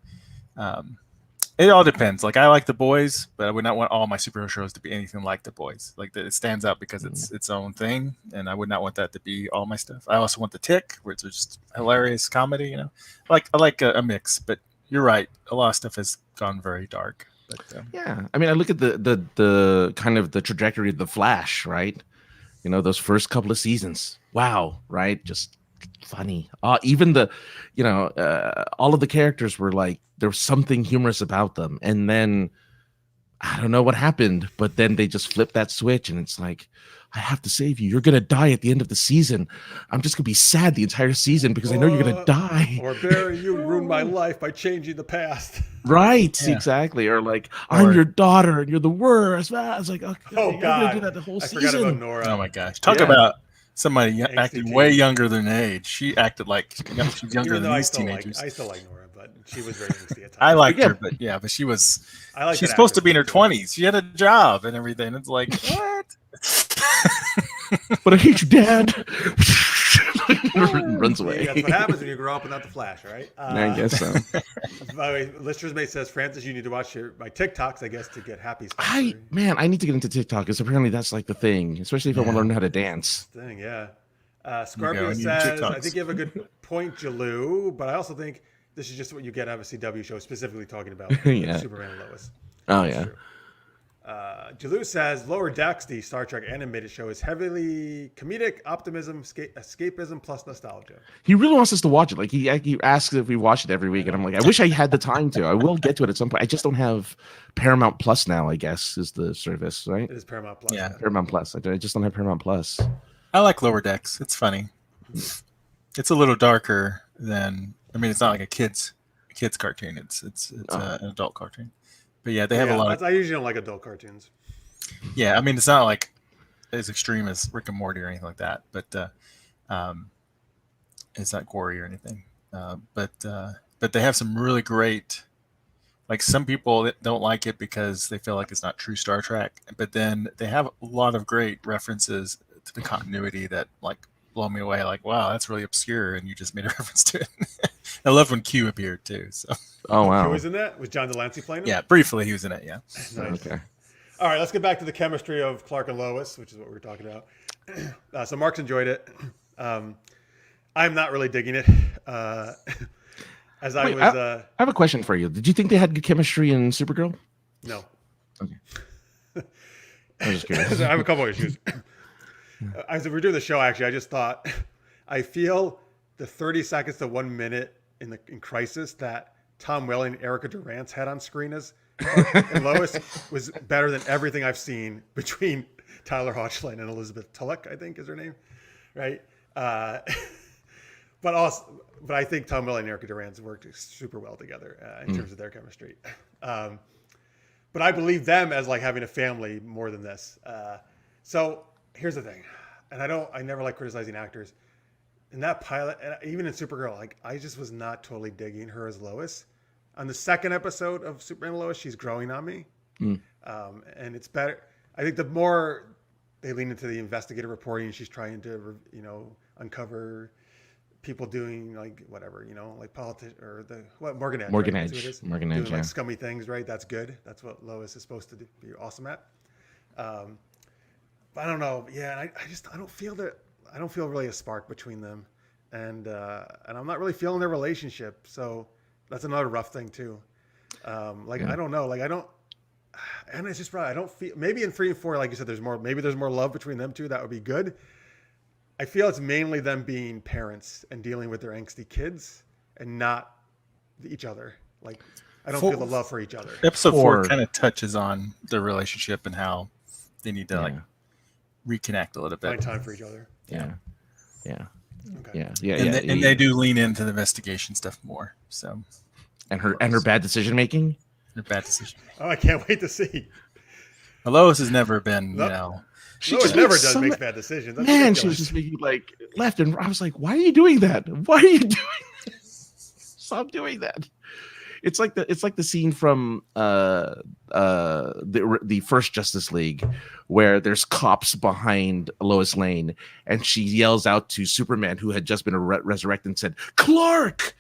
it all depends. Like I like The Boys, but I would not want all my superhero shows to be anything like The Boys. Like it stands out because it's its own thing, and I would not want that to be all my stuff. I also want The Tick, which is just hilarious comedy. I like a mix, but. You're right. A lot of stuff has gone very dark. But, yeah, I mean, I look at the kind of the trajectory of The Flash, right? Those first couple of seasons. Wow, right? Just funny. Even all of the characters were like there was something humorous about them, and then I don't know what happened, but then they just flipped that switch, and it's like. I have to save you. You're going to die at the end of the season. I'm just going to be sad the entire season because I know you're going to die. Or Barry, you ruined my life by changing the past. Right, exactly. Or like, I'm your daughter and you're the worst. I was like, okay, oh, God. You're going to do that the whole season. I forgot about Nora. Oh, my gosh. Talk about somebody acting way younger than age. She acted like she's younger than these teenagers. I still like Nora, but she was very angsty at times. I liked her, but she was. She's supposed to be in her 20s. She had a job and everything. It's like, what? But I hate you, Dad. Runs away. That's what happens when you grow up without the Flash, right? I guess so. By the way, listeners may says, Francis, you need to watch my TikToks, I guess, to get happy. I need to get into TikTok because apparently that's like the thing, especially if I want to learn how to dance. Scorpio says, I think you have a good point, Jalou, but I also think this is just what you get out of a CW show, specifically talking about Superman and Lois. Oh, yeah. Jalou says Lower Decks, the Star Trek animated show, is heavily comedic, optimism, escapism plus nostalgia. He really wants us to watch it. Like he asks if we watch it every week, and I'm like, I wish I had the time to. I will get to it at some point. I just don't have Paramount Plus now. I guess is the service, right? It is Paramount Plus. Yeah, Paramount Plus. I just don't have Paramount Plus. I like Lower Decks. It's funny. It's a little darker than. I mean, it's not like a kids cartoon. It's an adult cartoon. But yeah, they have a lot. I usually don't like adult cartoons. Yeah, I mean, it's not like as extreme as Rick and Morty or anything like that, but it's not gory or anything. But they have some really great. Like some people don't like it because they feel like it's not true Star Trek, but then they have a lot of great references to the continuity that like blow me away. Like, wow, that's really obscure, and you just made a reference to it. I love when Q appeared too. So. Oh wow! Q was in that? Was John Delancey playing him? Yeah, briefly he was in it. Yeah. Nice. Okay. All right, let's get back to the chemistry of Clark and Lois, which is what we were talking about. So Mark's enjoyed it. I'm not really digging it. I have a question for you. Did you think they had good chemistry in Supergirl? No. Okay. I was just curious. I have a couple of issues. As we were doing the show, actually, I just thought, I feel the 30 seconds to 1 minute in Crisis that Tom Welling and Erica Durance had on screen as and Lois was better than everything I've seen between Tyler Hoechlin and Elizabeth Tulloch, I think is her name, right? But I think Tom Welling and Erica Durance worked super well together in terms of their chemistry. But I believe them as like having a family more than this. So here's the thing. I never like criticizing actors. In that pilot, and even in Supergirl, like I just was not totally digging her as Lois. On the second episode of Superman and Lois, she's growing on me, and it's better. I think the more they lean into the investigative reporting, she's trying to, uncover people doing like whatever, like politics or Morgan Edge. Morgan right? Edge. Doing Yeah. like scummy things, right? That's good. That's what Lois is supposed to be awesome at. But I don't know. Yeah, I don't feel that. I don't feel really a spark between them, and I'm not really feeling their relationship. So that's another rough thing too. I don't know. Like I don't, and it's just probably I don't feel. Maybe in 3 and 4, like you said, there's more. Maybe there's more love between them two. That would be good. I feel it's mainly them being parents and dealing with their angsty kids, and not each other. Like I don't feel the love for each other. Episode 4 kind of touches on their relationship and how they need to reconnect a little bit. Find time for each other. Yeah. Okay. Yeah. And they do lean into the investigation stuff more. So, and her bad decision making. Her bad decision. Oh, I can't wait to see. Lois has never been, She Lois just never makes does so make ma- bad decisions. That's Man, she ridiculous. was just making like left and I was like, why are you doing that? Why are you doing this? Stop doing that. It's like the scene from the first Justice League where there's cops behind Lois Lane and she yells out to Superman, who had just been resurrected, and said, "Clark!"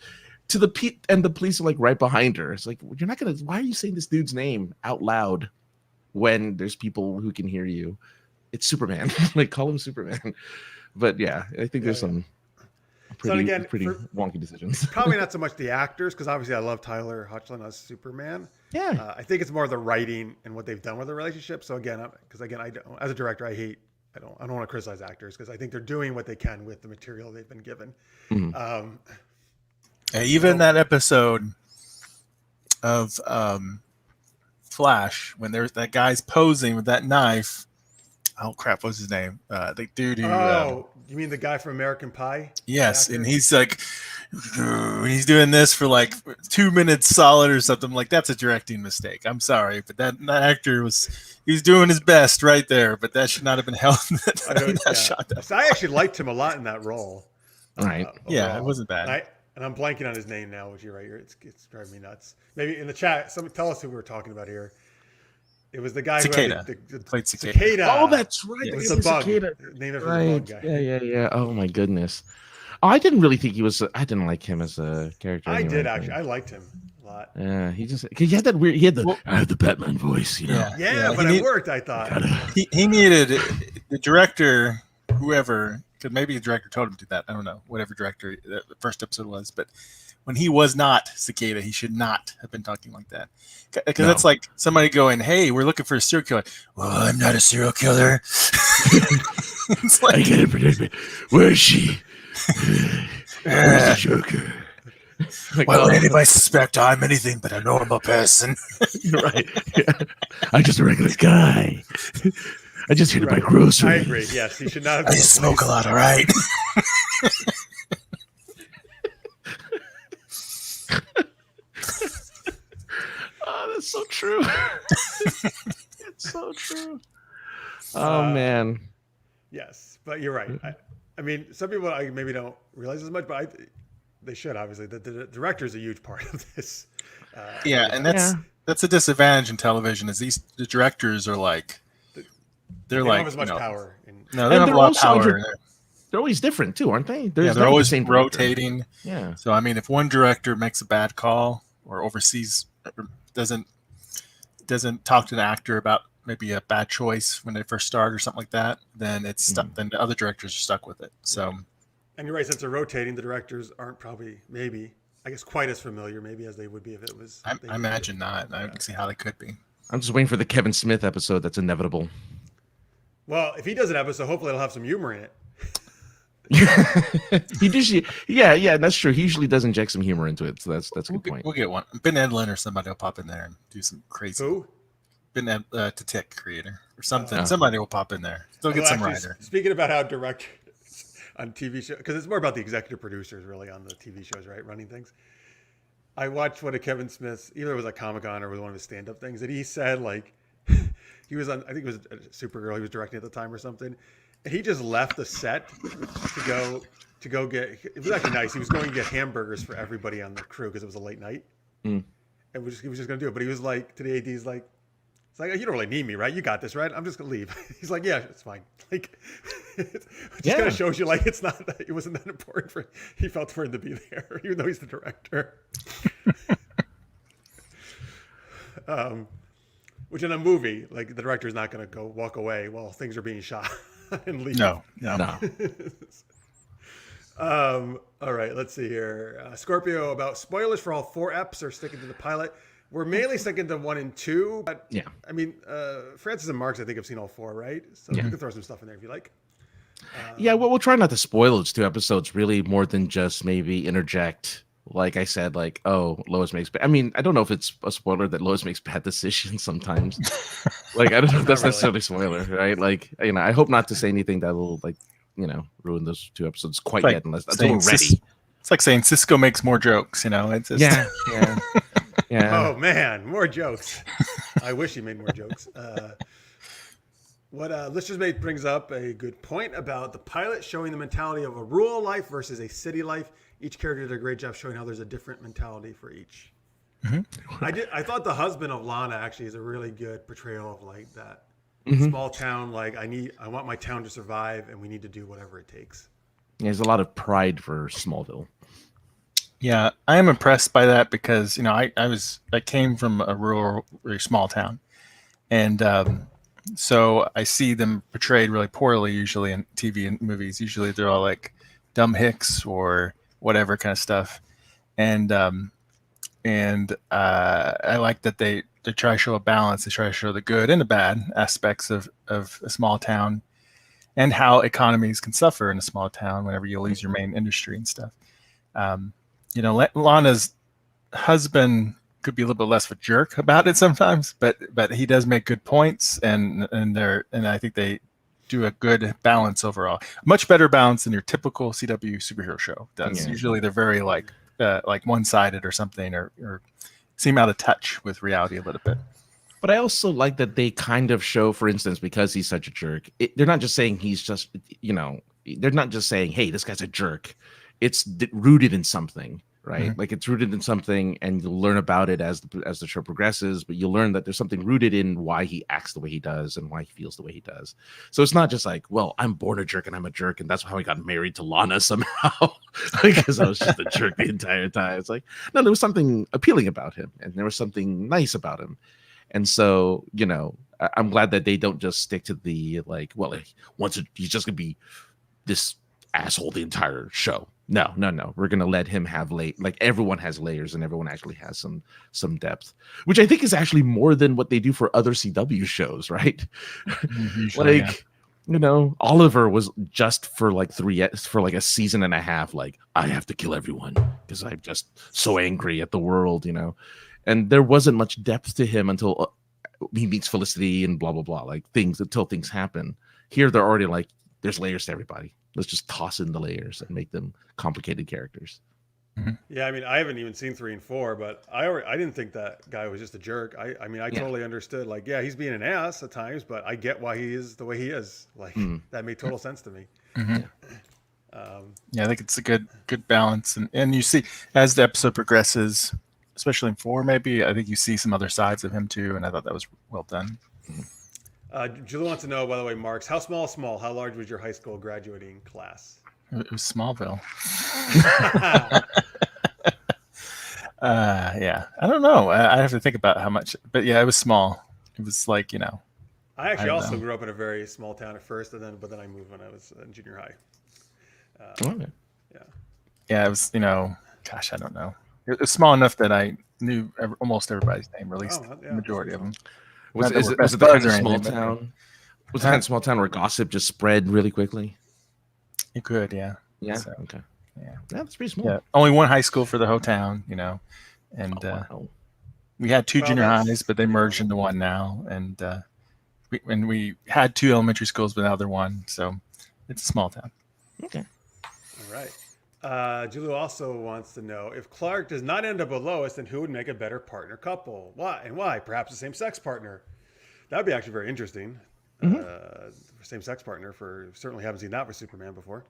to the and the police are like right behind her. It's like, you're not gonna. Why are you saying this dude's name out loud when there's people who can hear you? It's Superman. Like, call him Superman. But yeah, I think there's some pretty wonky decisions. Probably not so much the actors, because obviously I love Tyler Hoechlin as Superman. Yeah. I think it's more the writing and what they've done with the relationship. So again, I don't, as a director, I don't want to criticize actors because I think they're doing what they can with the material they've been given. Mm-hmm. Even that episode of Flash, when there's that guy's posing with that knife. Oh crap! What's his name? The dude who. You mean the guy from American Pie? Yes, and he's like, he's doing this for like 2 minutes solid or something. Like, that's a directing mistake. I'm sorry, but that actor he's doing his best right there, but that should not have been held. Shot that. So I actually liked him a lot in that role. Right. Yeah, it wasn't bad. And I'm blanking on his name now, which you're right. It's driving me nuts. Maybe in the chat, tell us who we were talking about here. It was the guy Cicada. who played Cicada. Oh, that's right. It was the bug. Name it for the bug guy. Yeah. Oh my goodness. Oh, I didn't really think he was. I didn't like him as a character. I did actually. I liked him a lot. Yeah, he had that weird. He had I had the Batman voice, you know. Yeah, but it worked. I thought he needed the director, whoever, because maybe the director told him to do that. I don't know. Whatever director the first episode was, but when he was not Cicada, he should not have been talking like that. Because that's like somebody going, "Hey, we're looking for a serial killer." Well, I'm not a serial killer. It's like, I can't predict me. Where is she? Where's the Joker? Like, well, anybody suspect I'm anything but a normal person? You're right. Yeah. I'm just a regular guy. I just here to buy groceries. I agree. Yes, he should not have. I just smoke a lot, all right? Oh, that's so true. It's so true. Oh man. Yes, but you're right. I mean, some people maybe don't realize as much, but they should obviously. The director is a huge part of this. And that's a disadvantage in television. Is the directors are like they don't have as much power. No, they don't have a lot of power. They're always different too, aren't they? They're always rotating. Yeah. So I mean, if one director makes a bad call or oversees, or doesn't talk to an actor about maybe a bad choice when they first start or something like that, then it's stuck. Then the other directors are stuck with it. So. And you're right. Since they're rotating, the directors aren't probably quite as familiar as they would be if it was. I imagine not. I can see how they could be. I'm just waiting for the Kevin Smith episode. That's inevitable. Well, if he does an episode, hopefully it'll have some humor in it. He usually, yeah, that's true. He usually does inject some humor into it, so that's a good point. We'll get one. Ben Edlund or somebody will pop in there and do some crazy. Who? Ben Tick creator or something. Somebody will pop in there. They'll get some writer. Speaking about how directors on TV shows, because it's more about the executive producers really on the TV shows, right, running things. I watched one of Kevin Smith's, either it was a Comic-Con or was one of his stand-up things, that he said, like, he was on, I think it was Supergirl he was directing at the time or something, he just left the set to go get. It was actually nice. He was going to get hamburgers for everybody on the crew because it was a late night, and he was just going to do it. But he was like, to the AD, he's like, it's like, you don't really need me, right? You got this, right? I'm just gonna leave. He's like, yeah, it's fine. Like, it just kind of shows you, like, it wasn't that important he felt for him to be there, even though he's the director. Which in a movie, like, the director is not gonna go walk away while things are being shot and leave. No. All right, let's see here. Scorpio, about spoilers for all 4 eps or sticking to the pilot. We're mainly sticking to 1 and 2, but yeah. I mean, Francis and Marx, I think, have seen all 4, right? So you can throw some stuff in there if you like. Yeah, well, we'll try not to spoil those 2 episodes really more than just maybe interject. Like I said, like, oh, Lois makes I mean, I don't know if it's a spoiler that Lois makes bad decisions sometimes. Like, I don't know if that's necessarily a spoiler, right? Like, you know, I hope not to say anything that will, like, you know, ruin those 2 episodes quite yet until we're ready. It's like saying Cisco makes more jokes, you know? It's just... Yeah. Oh man, more jokes. I wish he made more jokes. What Lister's Mate brings up a good point about the pilot showing the mentality of a rural life versus a city life. Each character did a great job showing how there's a different mentality for each. I thought the husband of Lana actually is a really good portrayal of like that small town. Like, I want my town to survive, and we need to do whatever it takes. Yeah, there's a lot of pride for Smallville. Yeah, I am impressed by that because, you know, I came from a rural, very small town, and so I see them portrayed really poorly usually in TV and movies. Usually they're all like dumb hicks or whatever kind of stuff, and I like that they try to show a balance. They try to show the good and the bad aspects of a small town, and how economies can suffer in a small town whenever you lose your main industry and stuff. You know, Lana's husband could be a little bit less of a jerk about it sometimes, but he does make good points, and I think they do a good balance overall. Much better balance than your typical CW superhero show does. Yeah. Usually they're very like one-sided or something, or seem out of touch with reality a little bit. But I also like that they kind of show, for instance, because he's such a jerk, they're not just saying he's just, you know, they're not just saying, hey, this guy's a jerk. It's rooted in something, right? Mm-hmm. Like, it's rooted in something, and you'll learn about it as the show progresses, but you'll learn that there's something rooted in why he acts the way he does and why he feels the way he does. So it's not just like, well, I'm born a jerk and I'm a jerk, and that's how I got married to Lana somehow, because I was just a jerk the entire time. It's like, no, there was something appealing about him, and there was something nice about him. And so, you know, I'm glad that they don't just stick to the, like, well, he's just going to be this asshole the entire show. No. We're going to let him have like everyone has layers, and everyone actually has some depth, which I think is actually more than what they do for other CW shows, right? Usually, like, yeah. You know, Oliver was just for like a season and a half. Like, I have to kill everyone because I'm just so angry at the world, you know, and there wasn't much depth to him until he meets Felicity and blah, blah, blah, like until things happen. Here, they're already like, there's layers to everybody. Let's just toss in the layers and make them complicated characters. Mm-hmm. Yeah, I mean, I haven't even seen 3 and 4, but I didn't think that guy was just a jerk. I mean, I totally understood. Like, yeah, he's being an ass at times, but I get why he is the way he is. Like, that made total sense to me. Mm-hmm. Yeah, I think it's a good balance, and you see as the episode progresses, especially in 4, maybe I think you see some other sides of him too, and I thought that was well done. Julie wants to know, by the way, Marx, how small? How large was your high school graduating class? It was Smallville. Yeah, I don't know. I have to think about how much, but yeah, it was small. It was like, you know. I actually also grew up in a very small town at first, but then I moved when I was in junior high. Okay. Yeah, it was, you know, gosh, I don't know. It was small enough that I knew almost everybody's name, or at least the majority of them. Was it the kind of small town? Was it the kind of small town where gossip just spread really quickly? It could, yeah. Yeah. So, okay. Yeah, that's pretty small. Yeah, only one high school for the whole town, you know, and we had 2 junior highs, but they merged into one now, and we had 2 elementary schools, but now they're one, so it's a small town. Okay. All right. Julie also wants to know, if Clark does not end up with Lois, then who would make a better partner couple? Why? And why? Perhaps the same sex partner. That would be actually very interesting. same-sex partner. For certainly haven't seen that for Superman before.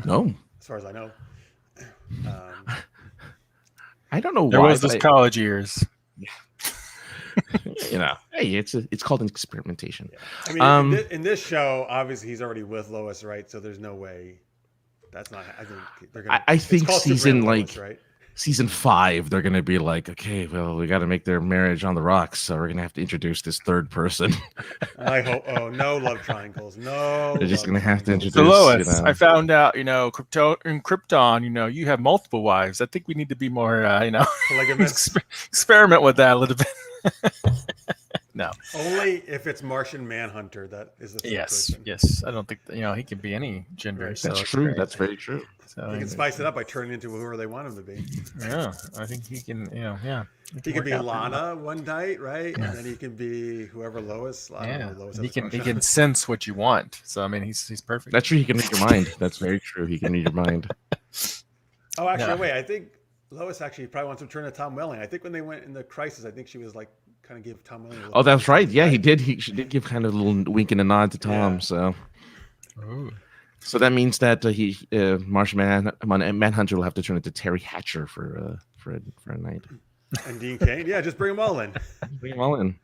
No, As far as I know. I don't know There why. was those college years. Hey, it's called an experimentation. Yeah. I mean, in this show, obviously he's already with Lois, right? So there's no way. That's not. I think they're gonna. I think season Lois, right? Season 5, they're gonna be like, okay, well, we got to make their marriage on the rocks, so we're gonna have to introduce this third person. I hope. Oh, no love triangles. No. They're just gonna have to introduce. So Lois, I found out, Krypton, you have multiple wives. I think we need to be more, experiment with that a little bit. No. Only if it's Martian Manhunter that is the third person. Yes. I don't think he can be any gender. Right. So That's true. That's very true. So he can spice it up by turning into whoever they want him to be. Yeah, I think he can. He can be Lana one night, right? And then he can be whoever Lois. Lois he can sense what you want. So I mean, he's perfect. That's true. He can read your mind. That's very true. He can read your mind. Oh, actually, wait. I think Lois actually probably wants to turn to Tom Welling. I think when they went in the Crisis, I think she was like kind of give Tom Welling. Oh, that's right. Yeah, he did. She did give kind of a little wink and a nod to Tom. Yeah. So. Ooh. So that means that Martian Manhunter will have to turn into Terry Hatcher for a night. And Dean Cain, yeah, just bring them all in. Bring them all in.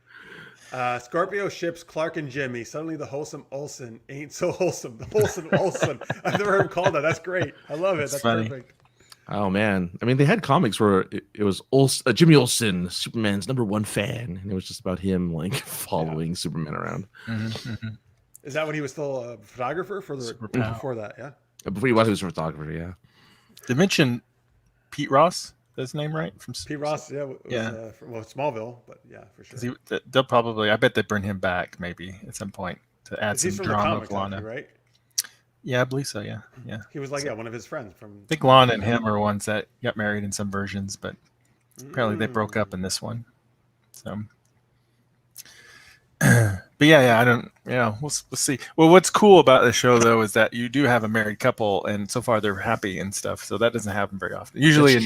Scorpio ships Clark and Jimmy. Suddenly, the wholesome Olsen ain't so wholesome. The wholesome Olsen. I've never heard him called that. That's great. I love it. That's funny. Perfect. Oh man, I mean, they had comics where it was Jimmy Olsen, Superman's #1 fan, and it was just about him like following Superman around. Mm-hmm. Is that when he was still a photographer before that? Yeah. Before he was a photographer, yeah. They mentioned Pete Ross. That's his name, right? From Pete Ross, yeah. From Smallville, but yeah, for sure. They'll probably. I bet they bring him back maybe at some point to add some drama with Lana, right? Yeah, I believe so. Yeah. He was like one of his friends from. I think Lana and him are ones that got married in some versions, but apparently they broke up in this one. So. But yeah, I don't. We'll see. Well, what's cool about the show though is that you do have a married couple, and so far they're happy and stuff. So that doesn't happen very often. Usually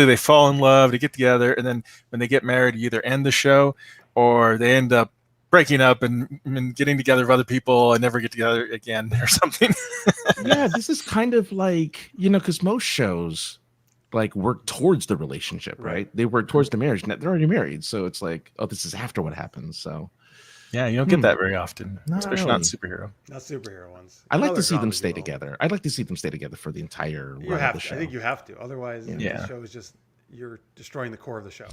they fall in love, they get together, and then when they get married, you either end the show or they end up breaking up and getting together with other people and never get together again or something. Yeah, this is kind of like because most shows like work towards the relationship, right? They work towards the marriage. They're already married, so it's like, oh, this is after what happens. So. Yeah, you don't get that very often, especially not superhero. Not superhero ones. I like to see them stay together. I'd like to see them stay together for the entire run of the show. I think you have to. Otherwise, the show is just, you're destroying the core of the show.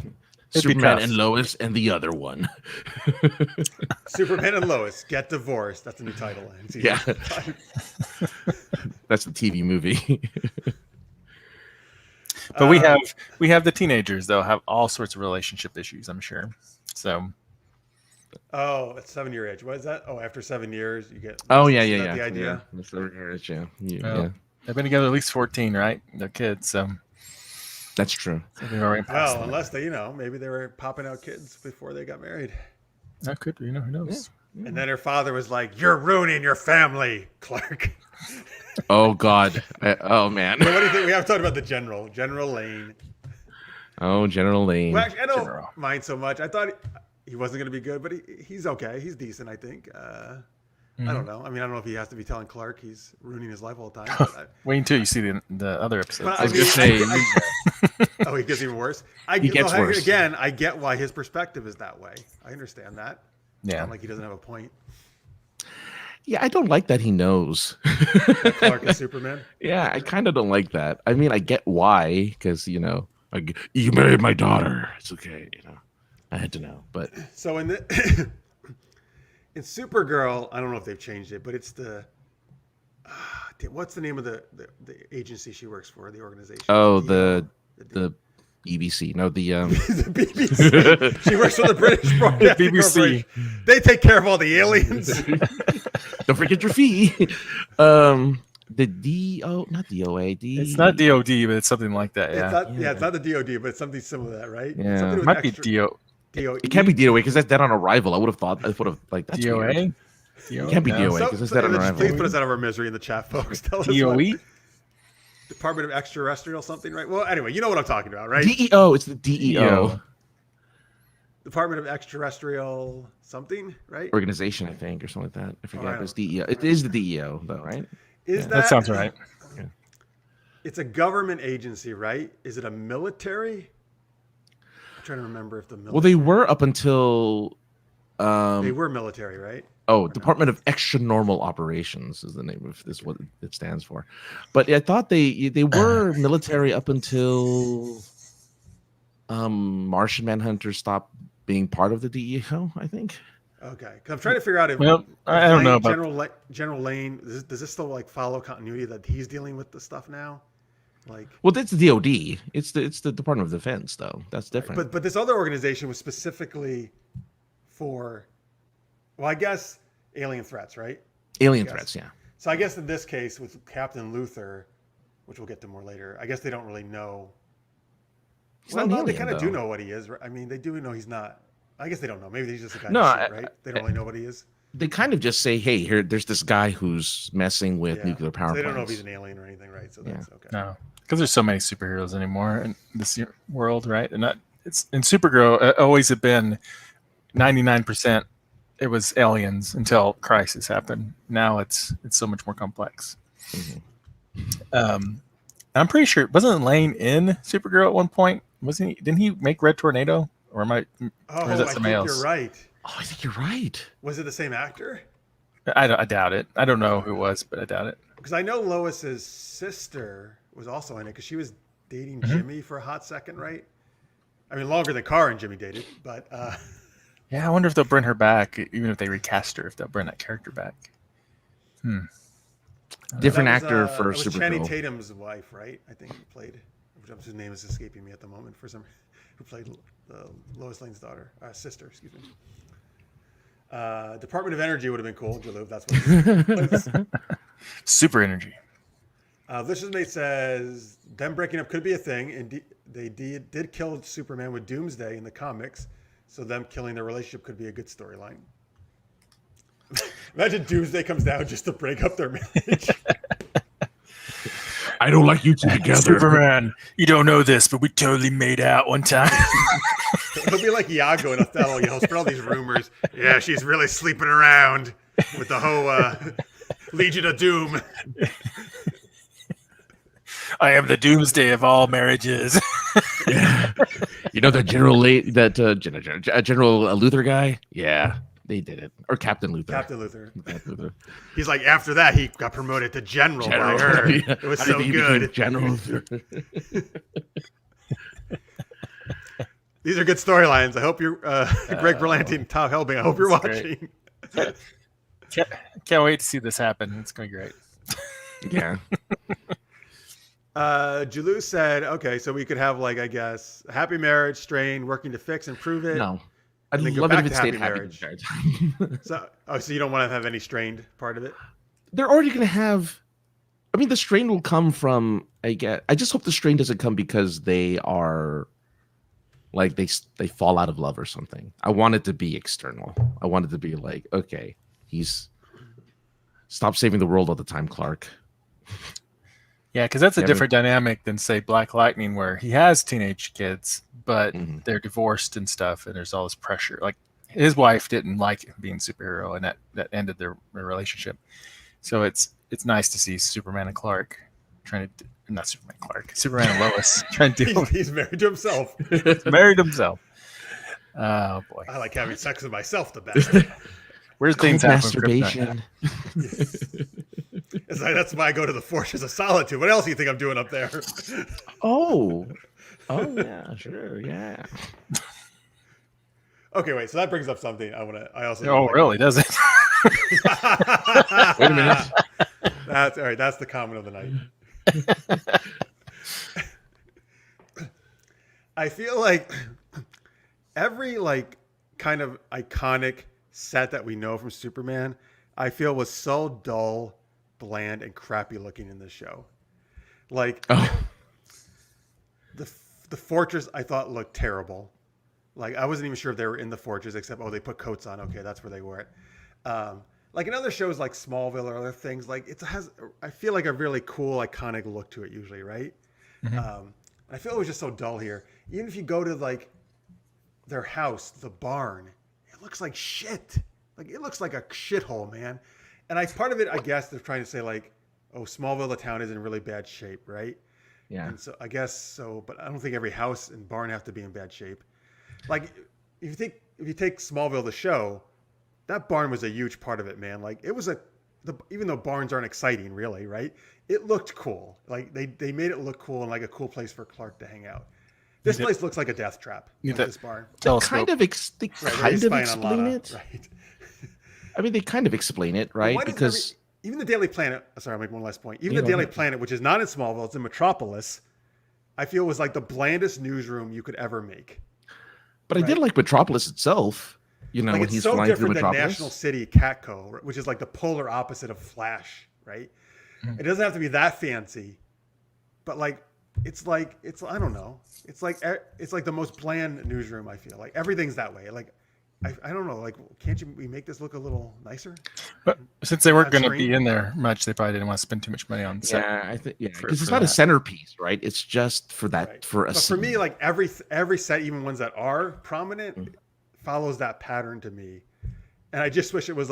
Superman and Lois and the other one. Superman and Lois get divorced. That's a new title. Yeah. That's the TV movie. But we have the teenagers, though, have all sorts of relationship issues, I'm sure. So... Oh, at 7-year age. What is that? Oh, after 7 years, you get. Oh, yeah. The idea. Yeah. 7-year age, yeah. They've been together at least 14, right? They're kids, so. That's true. Well, unless they, maybe they were popping out kids before they got married. That could, who knows? Yeah. And then her father was like, "You're ruining your family, Clark." Oh God. Oh man. What do you think? We have talked about the General Lane. Oh, General Lane. Well, actually, I don't mind so much. I thought he wasn't going to be good, but he's okay. He's decent, I think. I don't know. I mean, I don't know if he has to be telling Clark he's ruining his life all the time. Wait until you see the other episodes. I was going to say. Oh, he gets even worse? He gets worse. Again, I get why his perspective is that way. I understand that. Yeah. Like he doesn't have a point. Yeah, I don't like that he knows. Clark is Superman? Yeah, I kind of don't like that. I mean, I get why, because, you married my daughter. It's okay, I had to know, but so in Supergirl, I don't know if they've changed it, but it's the what's the name of the agency she works for, the organization? Oh, the BBC. No, the the BBC. She works for the British Broadcasting BBC. They take care of all the aliens. Don't forget your fee. The not DOA. It's not DOD, but it's something like that. Yeah. It's not the DOD, but it's something similar to that, right? Yeah, it might be DOA. It can't be DOA because that's Dead on Arrival. I would have thought. That's DOA. Weird. It can't be DOA because it's Dead on Arrival. Please put us out of our misery in the chat, folks. Tell us DOE. Department of Extraterrestrial something, right? Well, anyway, you know what I'm talking about, right? DEO. It's the DEO. Department of Extraterrestrial something, right? Organization, I think, or something like that. I forget. don't It's DEO. It is the DEO, though, right? Is Yeah. That sounds right. It's a government agency, right? Is it a military? I'm trying to remember if the military. Well, they were up until. They were military, right? Department of Extra Normal Operations is the name of this. What it stands for, but I thought they were military up until Martian Manhunter stopped being part of the DEO. I think. Okay, because I'm trying to figure out if I don't know about General Lane. Does this still like follow continuity that he's dealing with the stuff now? Like, well, that's the DoD. It's the Department of Defense, though. That's different. But this other organization was specifically for, well, I guess alien threats, right? Alien threats, yeah. So I guess in this case with Captain Luther, which we'll get to more later, I guess they don't really know. They kind of do know what he is. I mean, they do know he's not. I guess they don't know. Maybe he's just a guy. Right? They don't really know what he is. They kind of just say, "Hey, there's this guy who's messing with nuclear power They plants." don't know if he's an alien or anything, right? So that's okay. No, because there's so many superheroes anymore in this world, right? And it's in Supergirl always had been 99%. It was aliens until Crisis happened. Now it's so much more complex. I'm pretty sure wasn't Lane in Supergirl at one point? Wasn't he? Didn't he make Red Tornado? Or am I? Or is that somebody else? You're right. Oh, I think you're right. Was it the same actor? I doubt it. I don't know who it was, but I doubt it. Because I know Lois's sister was also in it because she was dating Jimmy for a hot second, right? I mean, longer than Kara and Jimmy dated, but. Yeah, I wonder if they'll bring her back, even if they recast her, if they'll bring that character back. Different actor for Supergirl. Supergirl. Channing Tatum's wife, right? I think he played. His name is escaping me at the moment for some. Who played Lois Lane's daughter, sister? Excuse me. Department of Energy would have been cool, Jalou. That's what. It is. Super energy. Vicious Mate says them breaking up could be a thing, and they did kill Superman with Doomsday in the comics, so them killing their relationship could be a good storyline. Imagine Doomsday comes down just to break up their marriage. I don't like you two together. Superman, you don't know this, but we totally made out one time. It'll be like Iago in Othello. He'll spread all these rumors. Yeah, she's really sleeping around with the whole Legion of Doom. I am the doomsday of all marriages. Yeah. You know that General Luther guy? Yeah, they did it. Or Captain Luther. Captain Luther. He's like, after that, he got promoted to General. I heard. Yeah. It was so good. General. These are good storylines. I hope you're Greg Berlanti and Tom Helbing. I hope you're watching. Can't wait to see this happen. It's going to be great. Yeah. Jalou said, okay, so we could have, like, I guess, a happy marriage, strain, working to fix, improve it. No. I'd then go love it back if it to stayed happy happy marriage. marriage. So you don't want to have any strained part of it? They're already going to have. I mean, the strain will come from. I just hope the strain doesn't come because they are. Like they fall out of love or something. I want it to be external. I want it to be like, okay, he's stop saving the world all the time, Clark. Yeah, because that's a different dynamic than, say, Black Lightning, where he has teenage kids, but they're divorced and stuff, and there's all this pressure. Like, his wife didn't like being superhero, and that ended their relationship. So it's nice to see Superman and Clark trying to, not Superman and Clark, Superman and Lois trying to deal with. He's married to himself. He's married himself. Oh, boy. I like having sex with myself the best. Where's things happen? Masturbation. It's like, that's why I go to the Fortress of Solitude. What else do you think I'm doing up there? Oh yeah, sure, yeah. Okay, wait. So that brings up something I also. Oh, really? Does it? Wait a minute. That's all right. That's the comment of the night. I feel like every kind of iconic set that we know from Superman, I feel was so dull, bland, and crappy looking in this show. Like the fortress, I thought looked terrible. Like I wasn't even sure if they were in the fortress, except they put coats on. Okay, that's where they were. Like in other shows like Smallville or other things, like it has, I feel like a really cool, iconic look to it usually, right? I feel it was just so dull here. Even if you go to like their house, the barn, it looks like shit. Like it looks like a shithole, man. And part of it, I guess, they're trying to say like, oh, Smallville, the town, is in really bad shape, right? Yeah. And so I guess so, but I don't think every house and barn have to be in bad shape. Like if you take Smallville, the show, that barn was a huge part of it, man. Like it was even though barns aren't exciting, really, right? It looked cool. Like they made it look cool and like a cool place for Clark to hang out. This place looks like a death trap. Like this barn. They kind of explain it. Right. I mean, they kind of explain it, right? Because even the Daily Planet. Sorry, I'll make one last point. Even the Daily Planet, which is not in Smallville, it's in Metropolis. I feel was like the blandest newsroom you could ever make. But I did like Metropolis itself. You know, like when it's he's so flying through different than Metropolis. National City Catco, which is like the polar opposite of Flash, right? It doesn't have to be that fancy, but like it's I don't know. It's like the most bland newsroom. I feel like everything's that way. Like I don't know. Like can't we make this look a little nicer? But since they weren't going to be in there much, they probably didn't want to spend too much money on set. Yeah, I think because it's not a centerpiece, right? It's just for that Right. for a. But scene. for me, like every set, even ones that are prominent, follows that pattern to me, and I just wish it was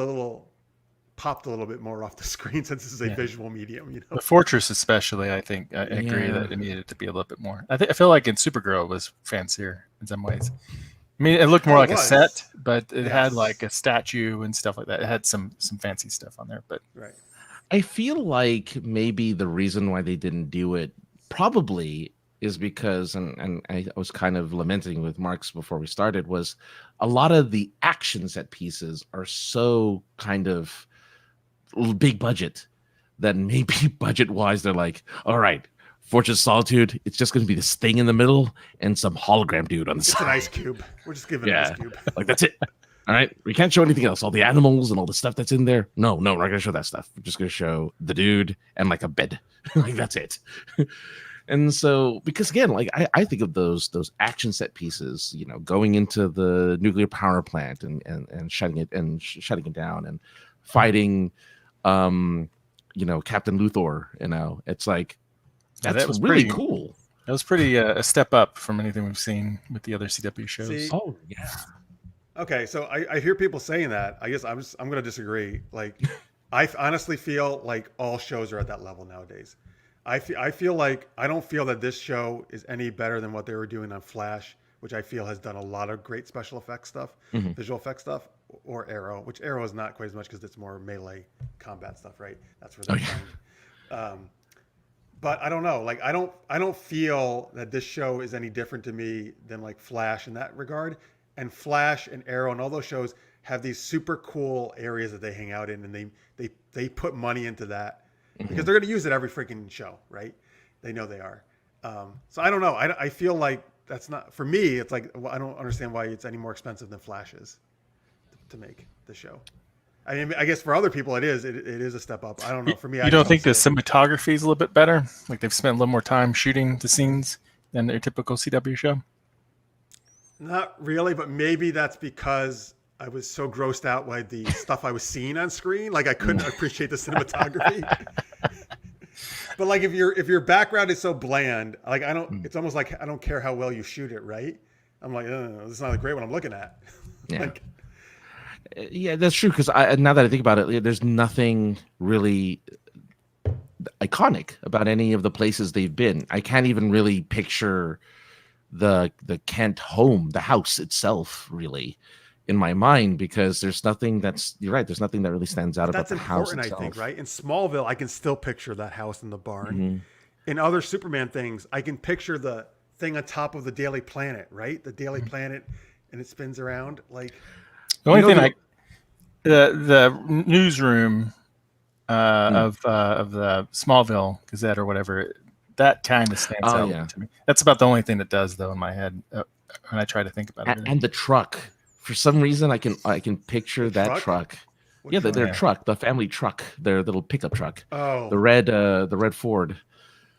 popped a little bit more off the screen since this is a visual medium. You know, The Fortress, especially, I think I agree that it needed to be a little bit more. I feel like in Supergirl it was fancier in some ways. I mean, it looked more like a set, but it had like a statue and stuff like that. It had some fancy stuff on there, but right. I feel like maybe the reason why they didn't do it probably is because, and I was kind of lamenting with Marx before we started, was a lot of the action set pieces are so kind of big budget that maybe budget wise they're like, all right, Fortress of Solitude, it's just going to be this thing in the middle and some hologram dude on the side. It's an ice cube. We're just giving an ice cube. Like that's it. All right, we can't show anything else. All the animals and all the stuff that's in there. No, we're not going to show that stuff. We're just going to show the dude and like a bed. Like that's it. And so, because again, like I think of those action set pieces, you know, going into the nuclear power plant and shutting it down and fighting, you know, Captain Luthor. You know, it's like that's that was really pretty cool. That was pretty a step up from anything we've seen with the other CW shows. See, Oh yeah. okay, so I hear people saying that. I guess I'm going to disagree. Like, I honestly feel like all shows are at that level nowadays. I feel like I don't feel that this show is any better than what they were doing on Flash, which I feel has done a lot of great special effects stuff, visual effects stuff, or Arrow, which Arrow is not quite as much because it's more melee combat stuff, right? That's where they're going. But I don't know. Like I don't feel that this show is any different to me than like Flash in that regard. And Flash and Arrow and all those shows have these super cool areas that they hang out in, and they put money into that because they're going to use it every freaking show, right? They know they are. So I don't know. I feel like that's not for me. It's like I don't understand why it's any more expensive than Flash is to make the show. I mean, I guess for other people it is. It is a step up. I don't know. For me, you don't think the cinematography is a little bit better? Like they've spent a little more time shooting the scenes than their typical CW show? Not really, but maybe that's because I was so grossed out by the stuff I was seeing on screen. Like I couldn't appreciate the cinematography. But like if your background is so bland, like I don't. It's almost like I don't care how well you shoot it, right? I'm like, this is not great what I'm looking at. Yeah. Like, Yeah, that's true. Because now that I think about it, there's nothing really iconic about any of the places they've been. I can't even really picture the Kent home, the house itself, really, in my mind, because there's nothing you're right. There's nothing that really stands out about that's the house important, itself. I think, right? In Smallville, I can still picture that house in the barn. In other Superman things, I can picture the thing on top of the Daily Planet, right? The Daily Planet, and it spins around like. The only thing the newsroom of the Smallville Gazette or whatever, that kind of stands out to me. That's about the only thing that does, though, in my head when I try to think about it. And the truck, for some reason, I can picture that truck. Yeah, their truck, the family truck, their little pickup truck. Oh, the red Ford.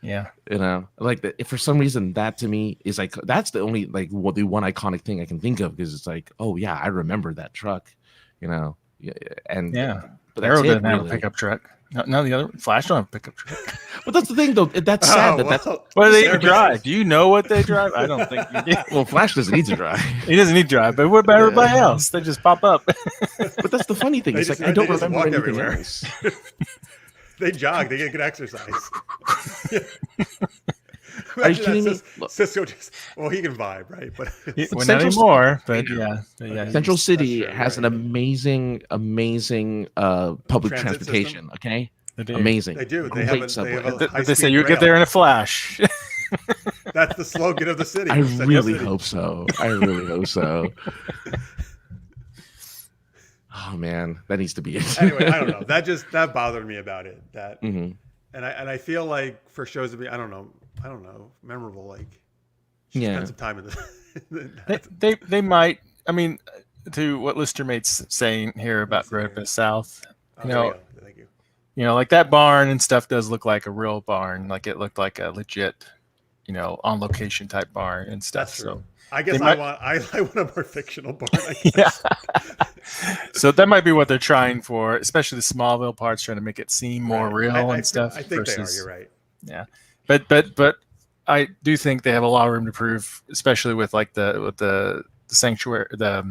Yeah, you know, like for some reason that to me is like that's the only the one iconic thing I can think of, because it's like, oh yeah, I remember that truck, you know, and but Arrow doesn't have a pickup truck. No, the other Flash don't have a pickup truck. But that's the thing, though. That's sad. That's What do they even drive? Do you know what they drive? I don't think you do. well, Flash doesn't need to drive. He doesn't need to drive, but what about everybody else? They just pop up. But that's the funny thing. It's like I don't remember anything else. They jog. They get good exercise. Are you kidding me? Cisco just he can vibe, right? But well, not anymore. But yeah. Central City has an amazing public transportation. System. Okay, They amazing. They do. They Great have subway. a they say you get there in a flash. That's the slogan of the city. I really hope so. Oh man, that needs to be it. Anyway, I don't know. That bothered me about it. That Mm-hmm. and I feel like for shows to be I don't know memorable, like spend some time in the they might. I mean, to what Lister mate's saying here about Growing Up in the South, Thank you. You know, like that barn and stuff does look like a real barn. Like it looked like a legit, on location type barn and stuff. That's true. So I guess I want a more fictional barn. I guess. Yeah. So that might be what they're trying for, especially the Smallville parts, trying to make it seem more real and stuff. I think they are. You're right. Yeah, but I do think they have a lot of room to prove, especially with like the sanctuary, oh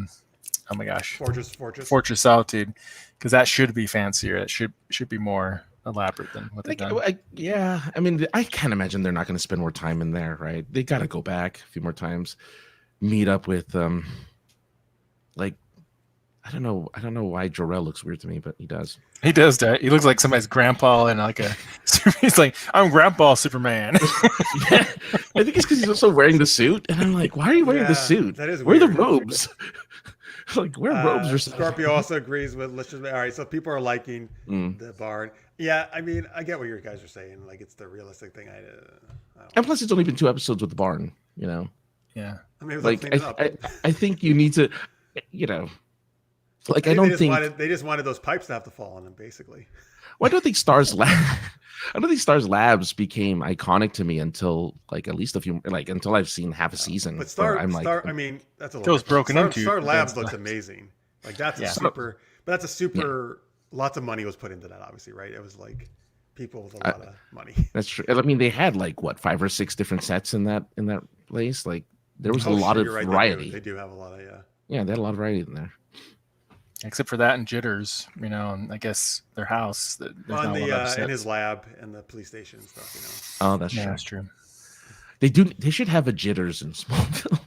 my gosh, Fortress Solitude, because that should be fancier. It should be more elaborate than what they've done. I mean, I can't imagine they're not going to spend more time in there, right? They got to go back a few more times, meet up with like I don't know why Jor-El looks weird to me, but he does. He does that. He looks like somebody's grandpa and like he's like, I'm Grandpa Superman. Yeah. I think it's because he's also wearing the suit, and I'm like, why are you wearing the suit? That is wear weird. the robes. Like wear robes or something. Scorpio also agrees with. All right, so people are liking the barn. Yeah, I mean, I get what you guys are saying. Like it's the realistic thing. And plus, it's only been 2 episodes with the barn. Yeah. I mean, like I think you need to, Like I don't think they just wanted those pipes to have to fall on them, basically. Well, I don't think Stars Labs became iconic to me until like at least until I've seen half a season. But I mean, that's a little broken into. Star Labs looks amazing. Like that's a super. Lots of money was put into that, obviously, right? It was like people with a lot of money. That's true. I mean, they had like 5 or 6 different sets in that place. Like there was a lot of variety. They do have a lot of Yeah, they had a lot of variety in there. Except for that and Jitters, and I guess their house. In his lab and the police station and stuff, Oh, that's true. They should have a Jitters in Smallville.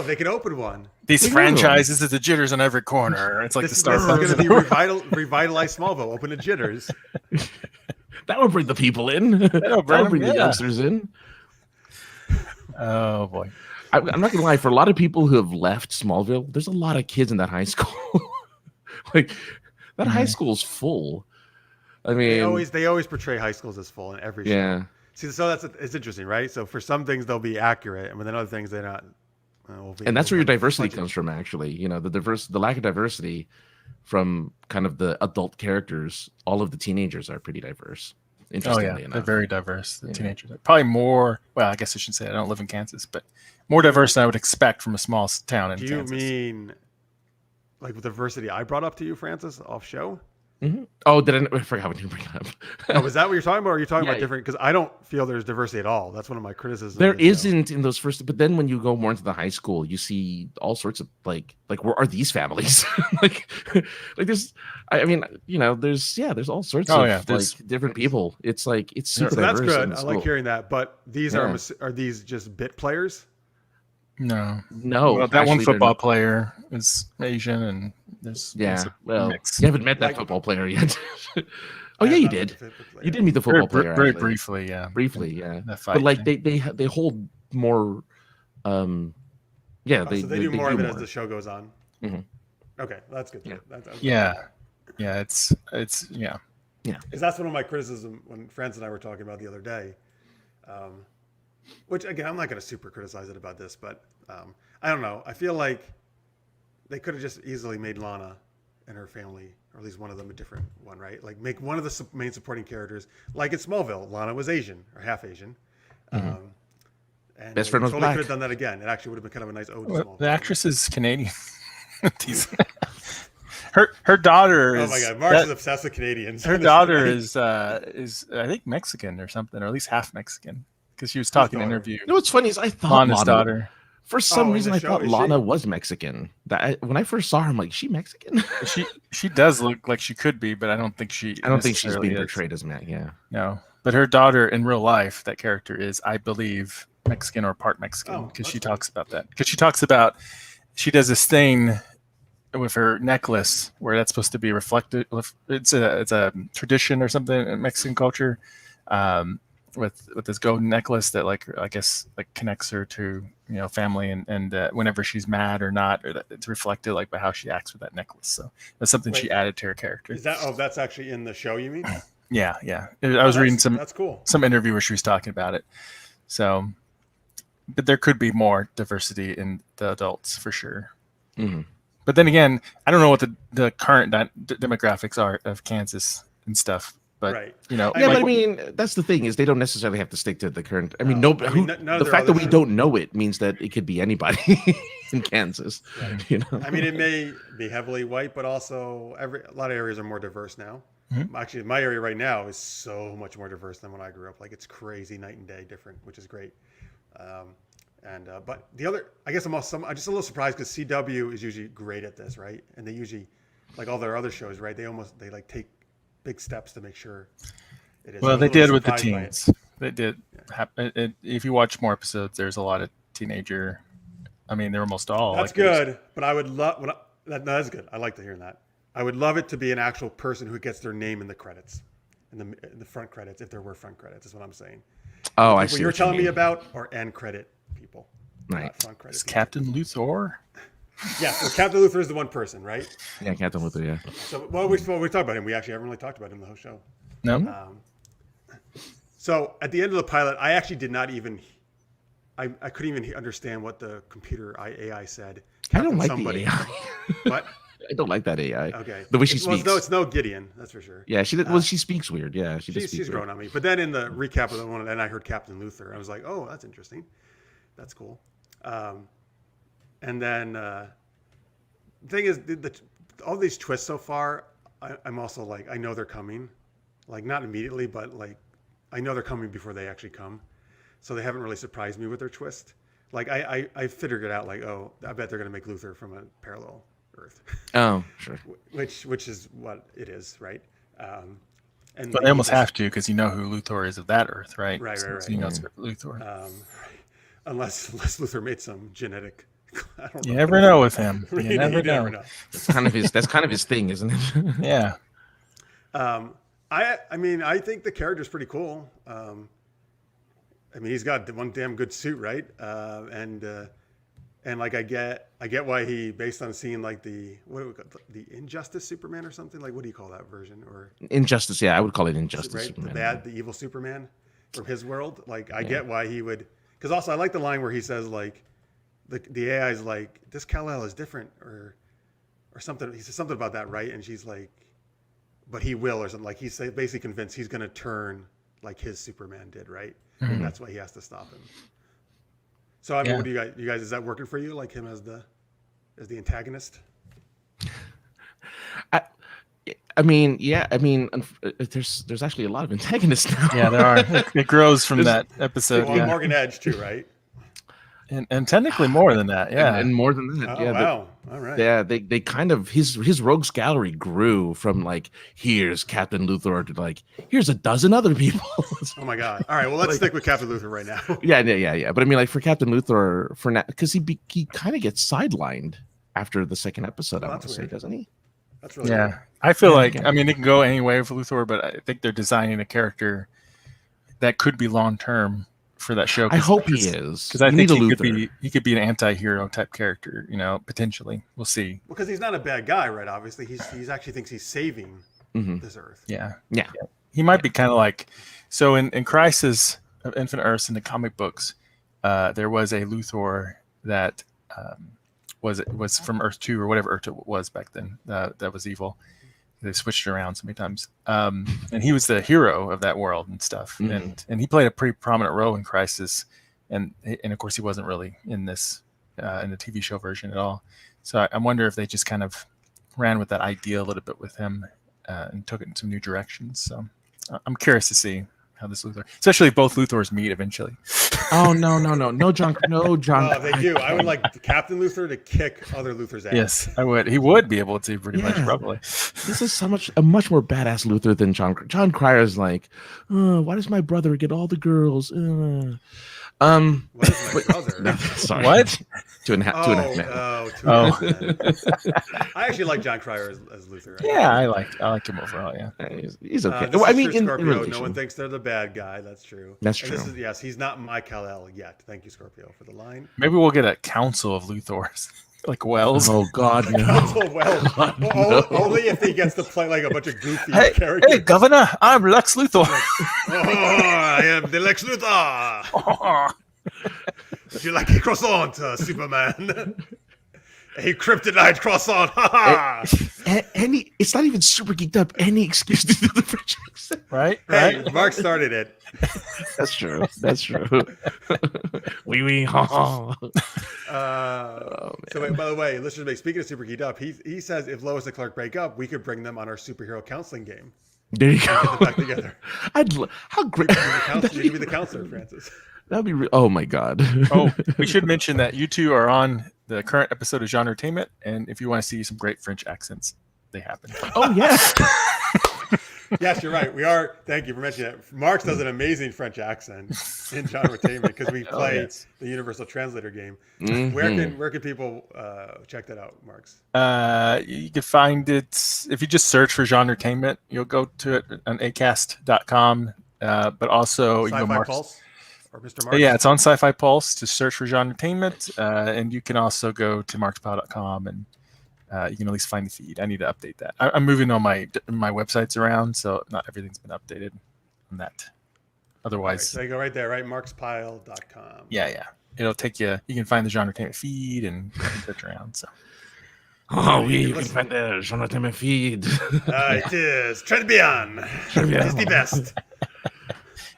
They could open one. These franchises is the Jitters on every corner. It's like the Star. This is going to be revitalize Smallville. Open a Jitters. That would bring the people in. That would bring the youngsters in. Oh boy. I'm not gonna lie. For a lot of people who have left Smallville, there's a lot of kids in that high school. Like that high school is full. I mean, they always portray high schools as full in every show. Yeah. See, so it's interesting, right? So for some things they'll be accurate, and then other things they're not. And that's where your diversity comes from, actually. The lack of diversity from kind of the adult characters. All of the teenagers are pretty diverse. Interestingly enough, they're very diverse. The teenagers are probably more. Well, I guess I shouldn't say I don't live in Kansas, but more diverse than I would expect from a small town in Kansas. Do you mean like with diversity I brought up to you, Francis, off show? Mm-hmm. Oh, I forgot what you bring it up. No, was that what you're talking about? Or are you talking about different? Because I don't feel there's diversity at all. That's one of my criticisms. There isn't in those first, but then when you go more into the high school, you see all sorts of like where are these families? like there's, I mean, there's all sorts of like different people. It's like it's super diverse. That's good. I like hearing that. But these are these just bit players? No. Well, that one football player is Asian, and there's well, mix. You haven't met that football player yet. Oh yeah, you did. You did meet the football player very briefly, yeah. Briefly, yeah. But like they hold more. So they do more of it as the show goes on. Mm-hmm. Okay, that's good. Yeah. It's because that's one of my criticism when Franz and I were talking about the other day. Which again, I'm not going to super criticize it about this, but I don't know. I feel like they could have just easily made Lana and her family, or at least one of them, a different one, right? Like make one of the main supporting characters, like in Smallville, Lana was Asian or half Asian. Mm-hmm. And best friend was totally black. could have done that again. It actually would have been kind of a nice ode to Smallville. The actress is Canadian. Her daughter is. Oh my God, Marx is obsessed with Canadians. Her daughter is I think Mexican or something, or at least half Mexican, because she was talking in an interview. You know what's funny is I thought Lana's Lana, daughter. for some reason I show, thought Lana was Mexican. When I first saw her, I'm like, she Mexican? She does look like she could be, but I don't think she's being portrayed as Mac. Yeah. No, but her daughter in real life, that character is, I believe, Mexican or part Mexican, because she talks about that. Because she talks about she does this thing with her necklace where that's supposed to be reflected. It's a tradition or something in Mexican culture, with this golden necklace that, like, I guess, like, connects her to, you know, family, and whenever she's mad or not, or it's reflected like by how she acts with that necklace. So that's something she added to her character. Is that that's actually in the show, you mean? Yeah. I was reading that's cool. some interview where she was talking about it. So, but there could be more diversity in the adults for sure. Mm-hmm. But then again, I don't know what the current demographics are of Kansas and stuff. But you know, yeah. But I mean, that's the thing, is they don't necessarily have to stick to the current. I mean, the fact that we don't know it means that it could be anybody in Kansas. Right. You know, I mean, it may be heavily white, but also a lot of areas are more diverse now. Mm-hmm. Actually, my area right now is so much more diverse than when I grew up. Like, it's crazy, night and day different, which is great. But the other, I guess I'm just a little surprised, because CW is usually great at this, right? And they usually, like all their other shows, right? They like take big steps to make sure it is. Well, they did with the teens. They did. Yeah. If you watch more episodes, there's a lot of teenager. I mean, they're almost all. That's good, but I would love. That's good. I like to hear that. I would love it to be an actual person who gets their name in the credits, in the front credits, if there were front credits. Is what I'm saying. Oh, I see. What you're telling me about, or end credit people, right? Front credits. Captain Luthor. Yeah, well, Captain Luthor is the one person, right? Yeah, Captain Luthor. Yeah. So, we talked about him. We actually haven't really talked about him in the whole show. No. So at the end of the pilot, I actually did not even. I couldn't even understand what the computer AI said. I don't like the AI. What? I don't like that AI. Okay. The way she speaks. No, it's no Gideon. That's for sure. Yeah, she speaks weird. Yeah, she's growing on me. But then in the recap of the one, and I heard Captain Luthor. I was like, oh, that's interesting. That's cool. And then the thing is, all these twists so far, I'm also like, I know they're coming, like not immediately, but like I know they're coming before they actually come. So they haven't really surprised me with their twist. Like I figured it out. Like, oh, I bet they're gonna make Luthor from a parallel Earth. Oh, sure. Which is what it is, right? But they almost have to, because you know who Luthor is of that Earth, right? Right. So you know it's Luthor. Unless Luthor made some genetic. I don't know. You never know with him. You never know. That's kind of his thing, isn't it? Yeah. I mean, I think the character's pretty cool. I mean, he's got one damn good suit, right? And like I get why he, based on seeing like the Injustice Superman or something, like what do you call that version? Or Injustice, yeah, I would call it Injustice. Right, Superman. the evil Superman from his world. Like I get why he would, because also I like the line where he says like the AI is like, this Kal-El is different or something. He says something about that, right? And she's like, but he will, or something. Like he's basically convinced he's going to turn like his Superman did, right? Mm-hmm. And that's why he has to stop him. So I mean, what do you guys? Is that working for you? Like him as the antagonist? I mean, yeah. I mean, there's actually a lot of antagonists now. Yeah, there are. It grows from that episode. Well, Morgan Edge too, right? And technically more than that, yeah. And more than that, yeah. Wow. All right. Yeah, they kind of, his rogues gallery grew from like, here's Captain Luthor to like, here's a dozen other people. Oh my God. All right, well, let's stick with Captain Luthor right now. Yeah. But I mean, like for Captain Luthor, for now, because he kind of gets sidelined after the second episode, I want to say, doesn't he? That's really weird. I feel like, I mean, it can go any way with Luthor, but I think they're designing a character that could be long-term for that show. I hope he is, because I think he could be an anti-hero type character, you know, potentially. We'll see. Because he's not a bad guy, right? Obviously, he's actually thinks he's saving this Earth. Yeah. He might be kind of like, so in Crisis of Infinite Earths in the comic books, there was a Luthor that was from Earth 2 or whatever Earth it was back then. That was evil. They switched it around so many times, and he was the hero of that world and stuff. And he played a pretty prominent role in Crisis, and of course he wasn't really in this in the TV show version at all. So I wonder if they just kind of ran with that idea a little bit with him and took it in some new directions. So I'm curious to see how this Luthor, especially if both Luthors meet eventually. Oh no, John. Oh, they do. I would like Captain Luthor to kick other Luthor's ass. Yes, I would. He would be able to pretty much probably. This is a much more badass Luthor than John. John Cryer's like, why does my brother get all the girls? What is my brother? No, sorry. What? Two and a half men. I actually like John Cryer as Luthor. Yeah, I like him overall. Yeah, he's okay. This I is mean, true, in Scorpio, relation. no one thinks they're the bad guy. That's true. That's And true. This is, yes, he's not my Kal-El yet. Thank you, Scorpio, for the line. maybe we'll get a council of Luthors, like Wells. Oh God, no. Oh, well, only if he gets to play like a bunch of goofy characters. Hey, Governor, I'm Lex Luthor. I am the Lex Luthor. Would you like a croissant, Superman? A kryptonite croissant. It's not even super geeked up. Any excuse to do the French accent. Right? Hey, Mark started it. That's true. Oui, ha. So, wait, by the way, listeners, speaking of super geeked up, he says if Lois and Clark break up, we could bring them on our superhero counseling game. There you go. Get them back together. How great. You can be the counselor, Francis. That'd be. Oh my God. Oh, we should mention that you two are on the current episode of Genre Entertainment, and if you want to see some great French accents, they happen. Oh yeah. Yes, you're right. We are. Thank you for mentioning that. Marx does an amazing French accent in Genre Entertainment because we play the Universal Translator game. Mm-hmm. Where can people check that out, Marx? You can find it if you just search for Genre Entertainment. You'll go to it on acast.com, but also Sci-Fi you go Pulse or Mr. Marx? Yeah, it's on Sci-Fi Pulse. Just search for Genre Entertainment, and you can also go to marxpyle.com and you can at least find the feed. I need to update that. I'm moving all my websites around, so not everything's been updated on that. Otherwise, so you go right there, right? marxpyle.com. Yeah. It'll take you. You can find the Genre Entertainment feed and search around. So. Oh, you can find the Genre Entertainment feed. It is très bien. It's the best.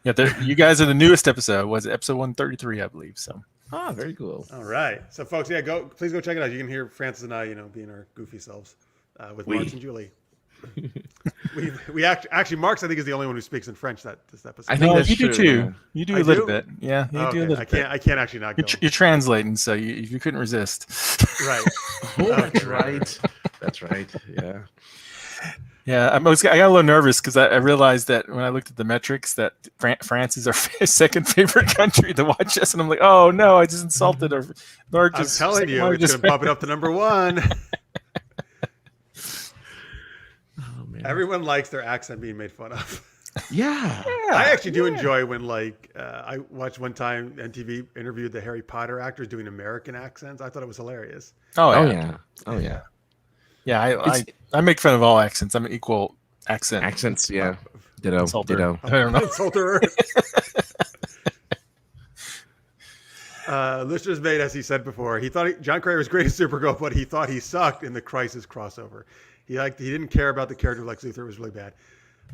Yeah, you guys are the newest episode. Was it episode 133, I believe? So. Ah, very cool. All right, so folks, please go check it out. You can hear Francis and I, being our goofy selves with Marx and Julie. we actually Marx, I think, is the only one who speaks in French this episode. I think that's you true, do too. yeah. You do a little bit. Yeah, you do a little bit. I can't actually not go. You're translating, so you couldn't resist. Right. Oh, that's right. That's right. Yeah. Yeah, I got a little nervous because I realized that when I looked at the metrics that France is our second favorite country to watch us, and I'm like, oh no, I just insulted our largest. I'm telling you, it's going to bump it up to number one. Oh man. Everyone likes their accent being made fun of. Yeah. I actually do enjoy when, I watched one time MTV interviewed the Harry Potter actors doing American accents. I thought it was hilarious. Oh yeah. Yeah, I make fun of all accents. I'm an equal accent. Accents, yeah. Ditto. Insulter. Ditto. I don't know. Insulter. Listeners made, as he said before, he thought John Cryer was great as Supergirl, but he thought he sucked in the Crisis crossover. He didn't care about the character of Lex Luthor. It was really bad.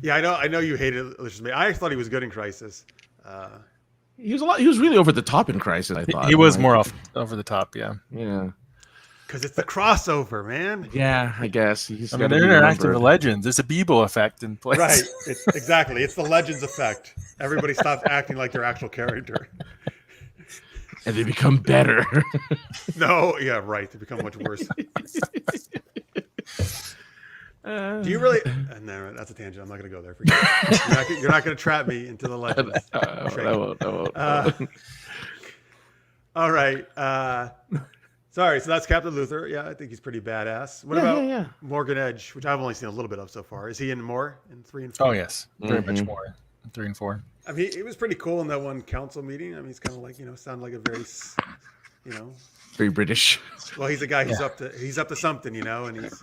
Yeah, I know you hated Listeners made. I thought he was good in Crisis. He was really over the top in Crisis, I thought. He was more over the top, yeah. Yeah. Because it's the crossover, man. Yeah, I guess. They're interactive with Legends. There's a Bebo effect in place. Right. Exactly. It's the Legends effect. Everybody stops acting like their actual character. And they become better. No, yeah, right. They become much worse. Do you really? No, that's a tangent. I'm not going to go there. Forget it. You're not going to trap me into the Legends. I won't. All right. Sorry, so that's Captain Luthor. Yeah, I think he's pretty badass. What about Morgan Edge, which I've only seen a little bit of so far? Is he in more in 3 and 4? Oh, yes. Very much more in 3 and 4. I mean, it was pretty cool in that one council meeting. I mean, he's kind of like, sound like a very, very British. Well, he's a guy who's up to something, and he's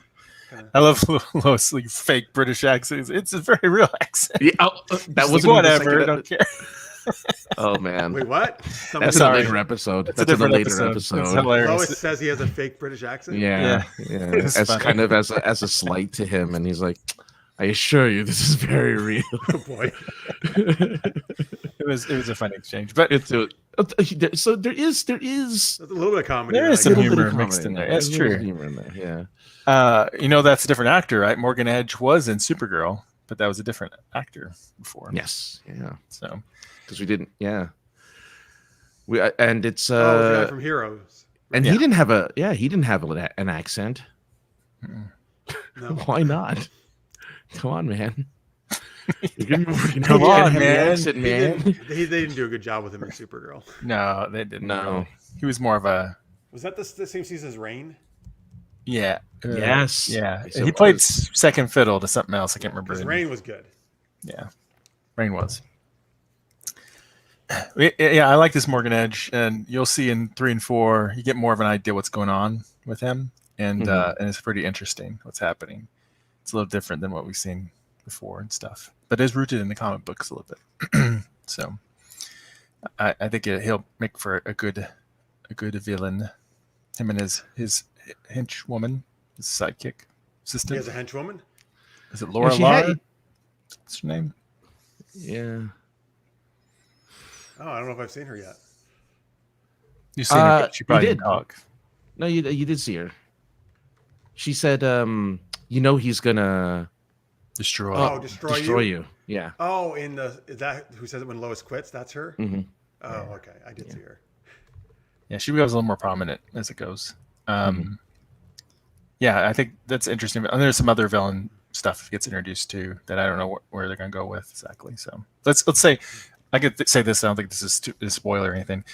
kinda... I love Lois, like fake British accent. It's a very real accent. Yeah, that wasn't whatever. I don't care. Oh man! Wait, what? That's in a later episode. That's a later episode. It's hilarious. Lois says he has a fake British accent. Yeah. As funny. Kind of as a slight to him, and he's like, "I assure you, this is very real." Oh boy. It was a funny exchange, but so there is There's a little bit of comedy. there in is that, some I guess. humor mixed in there. That's There's a little true. humor in there, yeah. That's a different actor, right? Morgan Edge was in Supergirl, but that was a different actor before. Yes, yeah. So Because we didn't, yeah. And it's the guy from Heroes. and Yeah. he didn't have an accent. No. Why not? Come on, man. Come on, Have the man. accent, man. They didn't do a good job with him in Supergirl. no, they didn't. No. really. He was more of a Was that the same season as Rain? yeah. Yes. Yeah. Yes, it He played was. second fiddle to something else. I can't remember. Because Rain was good. Yeah, Rain was. Yeah, I like this Morgan Edge, and you'll see in 3 and 4, you get more of an idea what's going on with him, and and it's pretty interesting what's happening. It's a little different than what we've seen before and stuff, but it is rooted in the comic books a little bit. So I think he'll make for a good villain. Him and his henchwoman, his sidekick, He assistant. has a henchwoman. Is it Laura she Lar? had- What's her name? Yeah. Oh, I don't know if I've seen her yet. You've seen her, but she you probably did. didn't talk. No, you did see her. She said, he's gonna Destroy. Destroy you. Yeah. Oh, is that who says it when Lois quits? That's her. Mm-hmm. Oh, okay. I did see her. Yeah, she becomes a little more prominent as it goes. Yeah, I think that's interesting. And there's some other villain stuff gets introduced to that I don't know where they're going to go with exactly. So let's say I could say this. I don't think this is a spoiler or anything.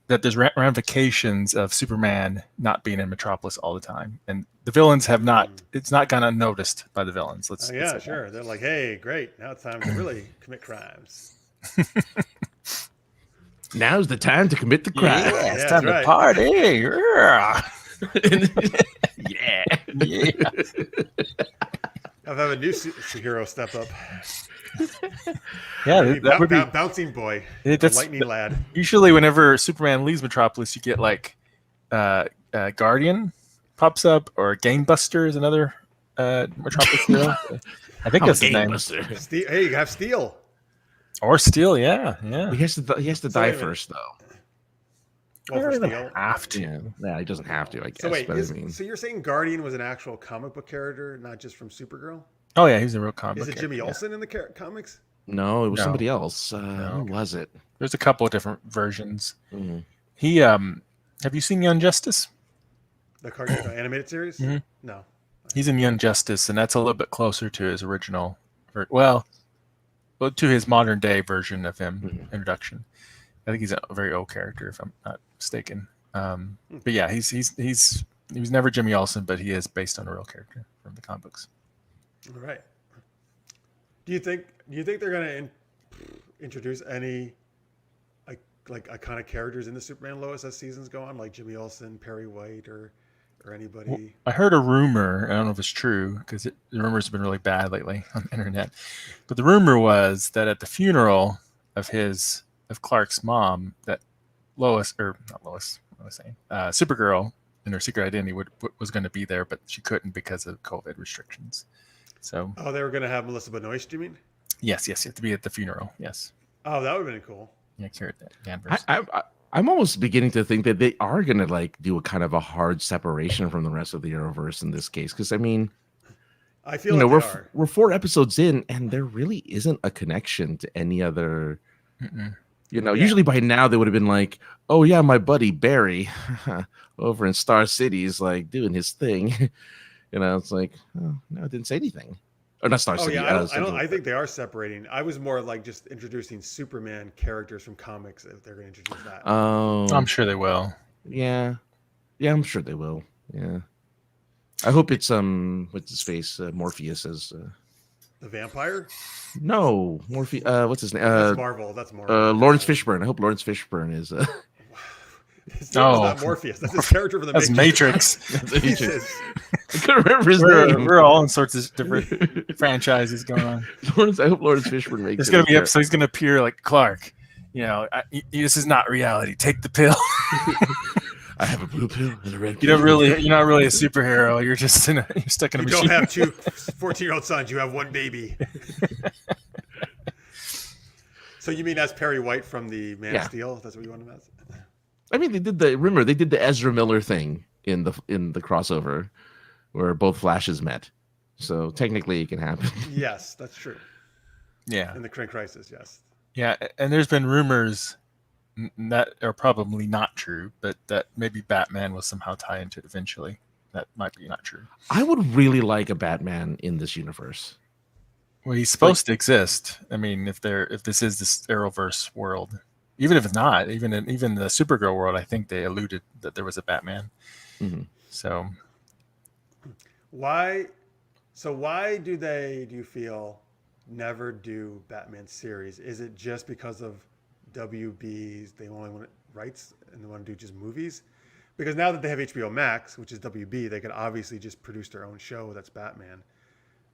That there's ramifications of Superman not being in Metropolis all the time, and the villains have not. It's not gone unnoticed by the villains. Let's Yeah, let's say sure. They're like, hey, great. Now it's time to really commit crimes. Now's the time to commit the crime. Yeah, Yeah, it's that's time to right. party. Yeah. Yeah. Yeah. I'll have a new superhero step up. Yeah, Maybe that would be bouncing boy, that's lightning lad. usually whenever Superman leaves Metropolis, you get like Guardian pops up or Gamebuster is another Metropolis hero. I think that's his name. Hey, you have Steel. Or Steel, yeah. He has to die wait a minute. first, though. Well, for He doesn't Steel. have to. Yeah, he doesn't have to, I guess. So wait, but I mean, so you're saying Guardian was an actual comic book character, not just from Supergirl? Oh yeah, he's a real comic. Is it book Jimmy character, Olsen in the comics? no, it was No. somebody else. Who okay. was it? Yeah. There's a couple of different versions. Mhm. He have you seen Young Justice? The cartoon animated series? Mhm. No. He's in Young Justice, and that's a little bit closer to his original, well, to his modern day version of him introduction. I think he's a very old character, if I'm not mistaken. But yeah, he was never Jimmy Olsen, but he is based on a real character from the comic books. All right. Do you think they're gonna introduce any like iconic characters in the Superman and Lois as seasons go on, like Jimmy Olsen, Perry White, or anybody? I heard a rumor. I don't know if it's true because the rumors have been really bad lately on the internet. But the rumor was that at the funeral of Clark's mom, that Supergirl and her secret identity was going to be there, but she couldn't because of COVID restrictions. So Oh, they were gonna have Melissa Benoist, you mean? yes, you have to be at the funeral. Yes, Oh, that would have been cool. yeah, Carrot Danvers. I'm almost beginning to think that they are going to like do a kind of a hard separation from the rest of the Arrowverse in this case, because I mean, I feel like they are. we're 4 episodes in, and there really isn't a connection to any other. Usually by now they would have been like, oh yeah, my buddy Barry over in Star City is like doing his thing. It's like, oh no, I didn't say anything. Or not Star Oh City. yeah, I think they are separating. I was more like just introducing Superman characters from comics. If they're going to introduce that. Oh, I'm sure they will. yeah, I'm sure they will. Yeah, I hope it's what's his face, Morpheus as. The vampire? No, Morpheus. What's his name? That's Marvel. That's Marvel. Lawrence Fishburne. I hope Lawrence Fishburne is. His name is not Morpheus. That's his character from the That's Matrix. Jesus. I couldn't remember his name. We're all in sorts of different franchises going on. I hope Lawrence Fishburne makes. There's going to be episodes. He's going to appear like Clark. This is not reality. Take the pill. I have a blue pill and a red. You're not really a superhero. You're just you're stuck in a You machine. don't have 2 14-year-old sons. You have 1 baby. So you mean as Perry White from the Man Yeah. of Steel? That's what you want him as? I mean, they did the Ezra Miller thing in the crossover where both Flashes met. So technically it can happen. Yes, that's true. Yeah. In the Kryn Crisis, yes. Yeah, and there's been rumors that are probably not true, but that maybe Batman will somehow tie into it eventually. That might be not true. I would really like a Batman in this universe. Well, he's supposed to exist. I mean, if this is this Arrowverse world, even if it's not, even the Supergirl world, I think they alluded that there was a Batman. Mm-hmm. So why do you feel never do Batman series? Is it just because of WB's they only want rights and they want to do just movies? Because now that they have HBO Max, which is WB, they could obviously just produce their own show that's Batman.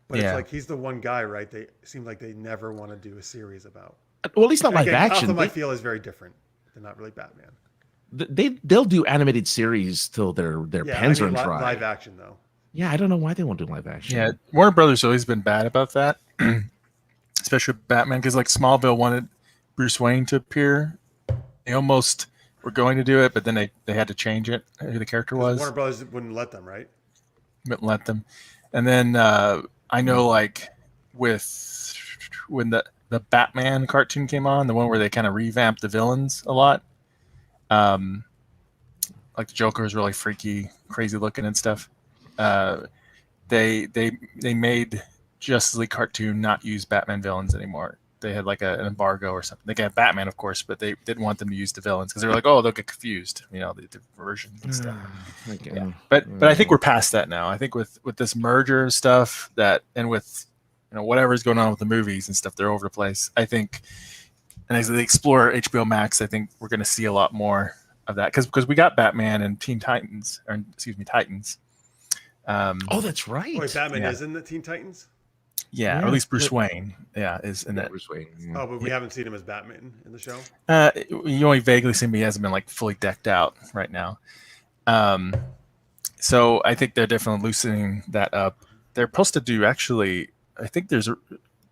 But it's like he's the one guy, right? They seem like they never want to do a series about. Well, at least not live action. Gotham, I feel, is very different. They're not really Batman. They'll do animated series till their pens are dry. Live action though. Yeah, I don't know why they won't do live action. yeah, Warner Brothers always been bad about that, especially with Batman, because like Smallville wanted Bruce Wayne to appear. They almost were going to do it, but then they had to change it. Who the character was? Warner Brothers wouldn't let them, right? Wouldn't let them. And then I know, like when the Batman cartoon came on, the one where they kind of revamped the villains a lot. Like the Joker was really freaky, crazy looking and stuff. They made Justice League cartoon not use Batman villains anymore. They had like an embargo or something. They got Batman, of course, but they didn't want them to use the villains because they were like, oh, they'll get confused, the versions and stuff. Okay. Yeah. But I think we're past that now. I think with this merger stuff and with whatever's going on with the movies and stuff, they're over the place. I think, and as they explore HBO Max, I think we're going to see a lot more of that because we got Batman and Titans. Oh, that's right. Wait, Batman is in the Teen Titans? Yeah, or at least Bruce Wayne. Yeah, is in that. Bruce Wayne. Yeah. Oh, but we haven't seen him as Batman in the show. You only vaguely see him. He hasn't been like fully decked out right now. So I think they're definitely loosening that up. They're supposed to do actually. I think they're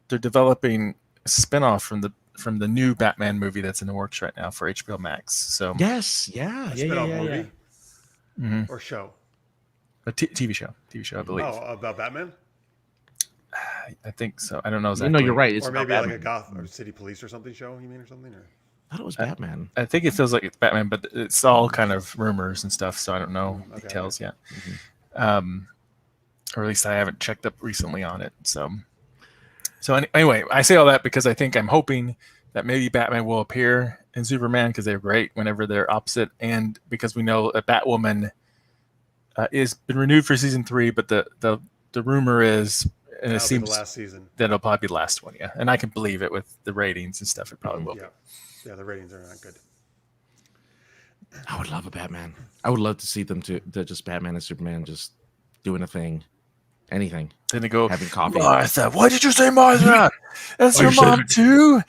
developing a spinoff from the new Batman movie that's in the works right now for HBO Max. So yes, yeah, movie Mm-hmm. or show. A TV show, I believe. Oh, about Batman? I think so. I don't know exactly. No, you're right. It's or maybe about like a Batman. Gotham or City Police or something show. You mean or something? Or I thought it was Batman. I think it feels like it's Batman, but it's all kind of rumors and stuff. So I don't know details yet. Mm-hmm. Or at least I haven't checked up recently on it. So anyway, I say all that because I'm hoping that maybe Batman will appear in Superman because they're great whenever they're opposite, and because we know that Batwoman is been renewed for season 3, but the rumor is, and it seems the last season that it'll probably be the last one, yeah. And I can believe it with the ratings and stuff. It probably will be. Yeah, the ratings are not good. I would love a Batman. I would love to see them to just Batman and Superman just doing a thing, anything. Then they go, having coffee. Martha, why did you say Martha? That's your mom too.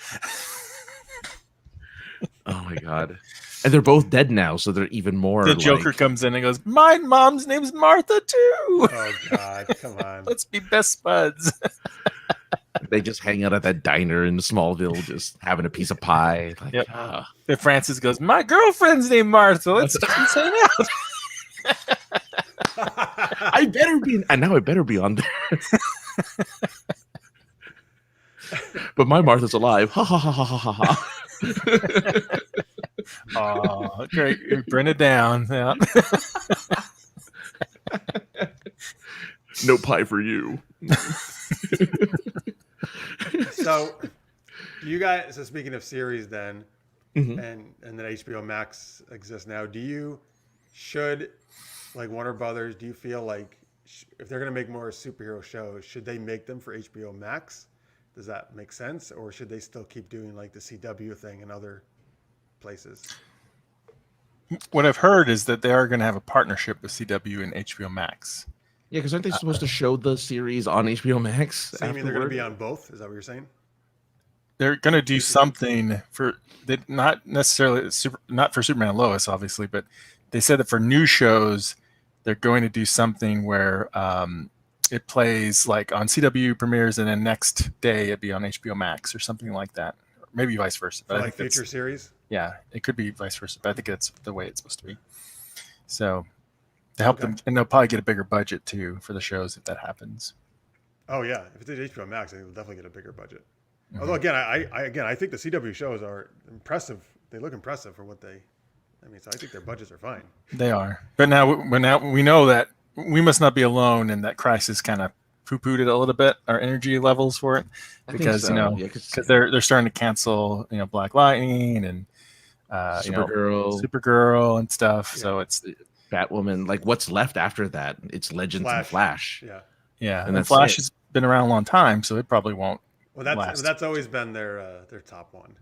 Oh my god! And they're both dead now, so they're even more. The Joker comes in and goes, "My mom's name's Martha too." Oh god, come on! Let's be best buds. They just hang out at that diner in Smallville, just having a piece of pie. Like, yep. Then Francis goes, "My girlfriend's named Martha. Let's hang out." I better be, and now I better be on there. But my Martha's alive. Ha ha ha ha ha ha. Oh, great! Bring it down. Yeah. No pie for you. So, you guys. So speaking of series, then, Mm-hmm. and then HBO Max exists now. Should like Warner Brothers? Do you feel like if they're going to make more superhero shows, should they make them for HBO Max? Does that make sense, or should they still keep doing like the CW thing in other places? What I've heard is that they are going to have a partnership with CW and HBO Max. Yeah, because aren't they supposed to show the series on HBO Max? So you mean they're going to be on both? Is that what you're saying? They're going to do something for not necessarily not for Superman and Lois, obviously, but they said that for new shows, they're going to do something where it plays like on CW premieres and then next day it'd be on HBO Max or something like that. maybe vice versa. But For I like think future series. yeah, it could be vice versa. But I think that's the way it's supposed to be. So to help them, and they'll probably get a bigger budget too for the shows if that happens. Oh yeah, if it's HBO Max, I think they'll definitely get a bigger budget. Although again, I think the CW shows are impressive. They look impressive for what they. I mean, so I think their budgets are fine. They are, but now we know that we must not be alone, and that Crisis kind of poo-pooed it a little bit, our energy levels for it, because because they're starting to cancel Black Lightning and Supergirl and stuff. Yeah. So it's Batwoman. Like what's left after that? It's Legends and Flash. Yeah, and Flash has been around a long time, so it probably won't. Well, that's always been their top one.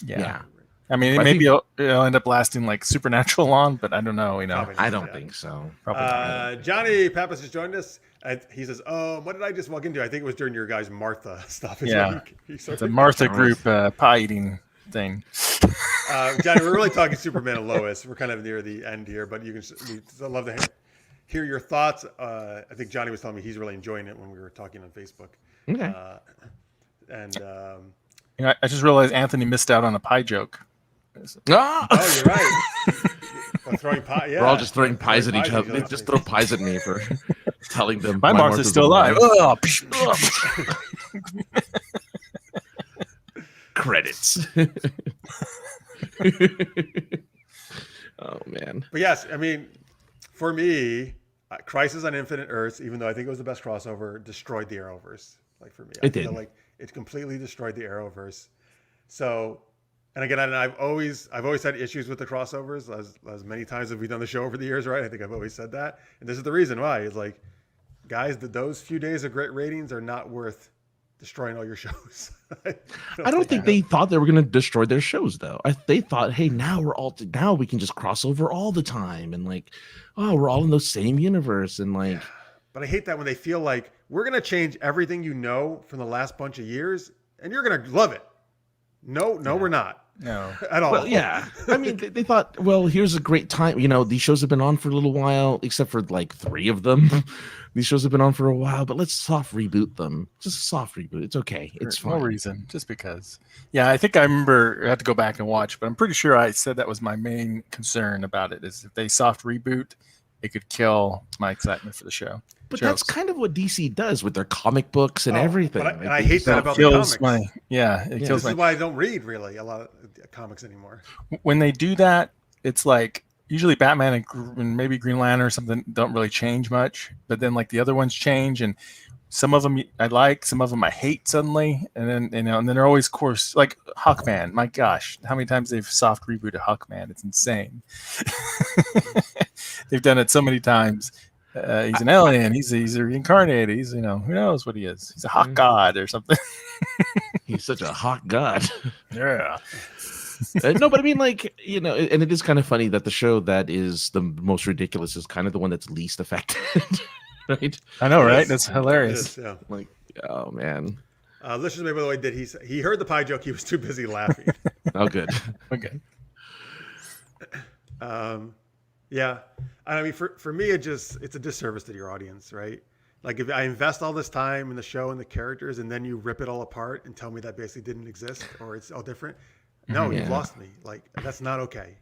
Yeah. I mean, maybe it'll end up lasting like Supernatural long, but I don't know. I don't think so. Johnny Pappas has joined us. He says, what did I just walk into? I think it was during your guys' Martha stuff. It's a Martha group pie eating thing. Johnny, we're really talking Superman and Lois. We're kind of near the end here, but we'd love to hear your thoughts. I think Johnny was telling me he's really enjoying it when we were talking on Facebook. Okay. I just realized Anthony missed out on a pie joke. Oh, you're right. Throwing pie. Yeah. We're all just throwing pies at each other. They just throw pies at me for telling them my Martha's still alive. Credits. Oh man. But yes, I mean, for me, Crisis on Infinite Earths, even though I think it was the best crossover, destroyed the Arrowverse. Like for me, it did. Like it completely destroyed the Arrowverse. So. And again, I've always had issues with the crossovers, as many times as we've done the show over the years, right? I think I've always said that, and this is the reason why. It's like, guys, those few days of great ratings are not worth destroying all your shows. I don't think they thought they were going to destroy their shows, though. They thought, hey, now we can just cross over all the time, and like, we're all in the same universe, and like. Yeah. But I hate that when they feel like we're going to change everything from the last bunch of years, and you're going to love it. No, we're not. No, at all. Well, yeah. I mean, they thought, well, here's a great time. These shows have been on for a little while, except for like 3 of them. These shows have been on for a while, but let's soft reboot them. Just a soft reboot. It's okay. It's fine. No reason, just because. Yeah, I think I remember. I have to go back and watch, but I'm pretty sure I said that was my main concern about it. Is if they soft reboot, it could kill my excitement for the show. But that's kind of what DC does with their comic books and everything. And I hate that about the comics. This is why I don't read really a lot of comics anymore. When they do that, it's like usually Batman and maybe Green Lantern or something don't really change much. But then like the other ones change, and some of them I like, some of them I hate suddenly, and then and then they're always course like Hawkman. My gosh, how many times they've soft rebooted Hawkman? It's insane. They've done it so many times. He's an alien. He's reincarnated. He's who knows what he is. He's a hawk god or something. He's such a hawk god. Yeah. No, but I mean, like and it is kind of funny that the show that is the most ridiculous is kind of the one that's least affected, right? I know, right? That's hilarious. Yeah. Like, oh man. Listeners, by the way, he heard the pie joke? He was too busy laughing. Oh, good. Okay. Yeah. I mean, for me, it's a disservice to your audience, right? Like if I invest all this time in the show and the characters and then you rip it all apart and tell me that basically didn't exist or it's all different. No, you've lost me. Like that's not okay.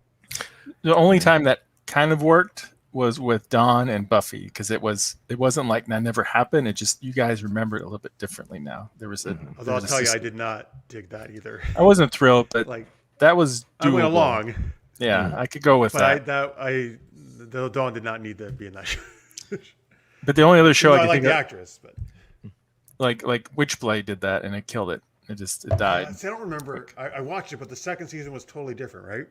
The only time that kind of worked was with Dawn and Buffy because it wasn't like that never happened. It just, you guys remember it a little bit differently now. There was although I'll tell you, I did not dig that either. I wasn't thrilled, but like that was doable. I went along. Yeah, I could go with that. The Dawn did not need to be in that show. But the only other show I like the actress, but like Witchblade did that and it killed it. It died. I don't remember. I watched it, but the second season was totally different, right?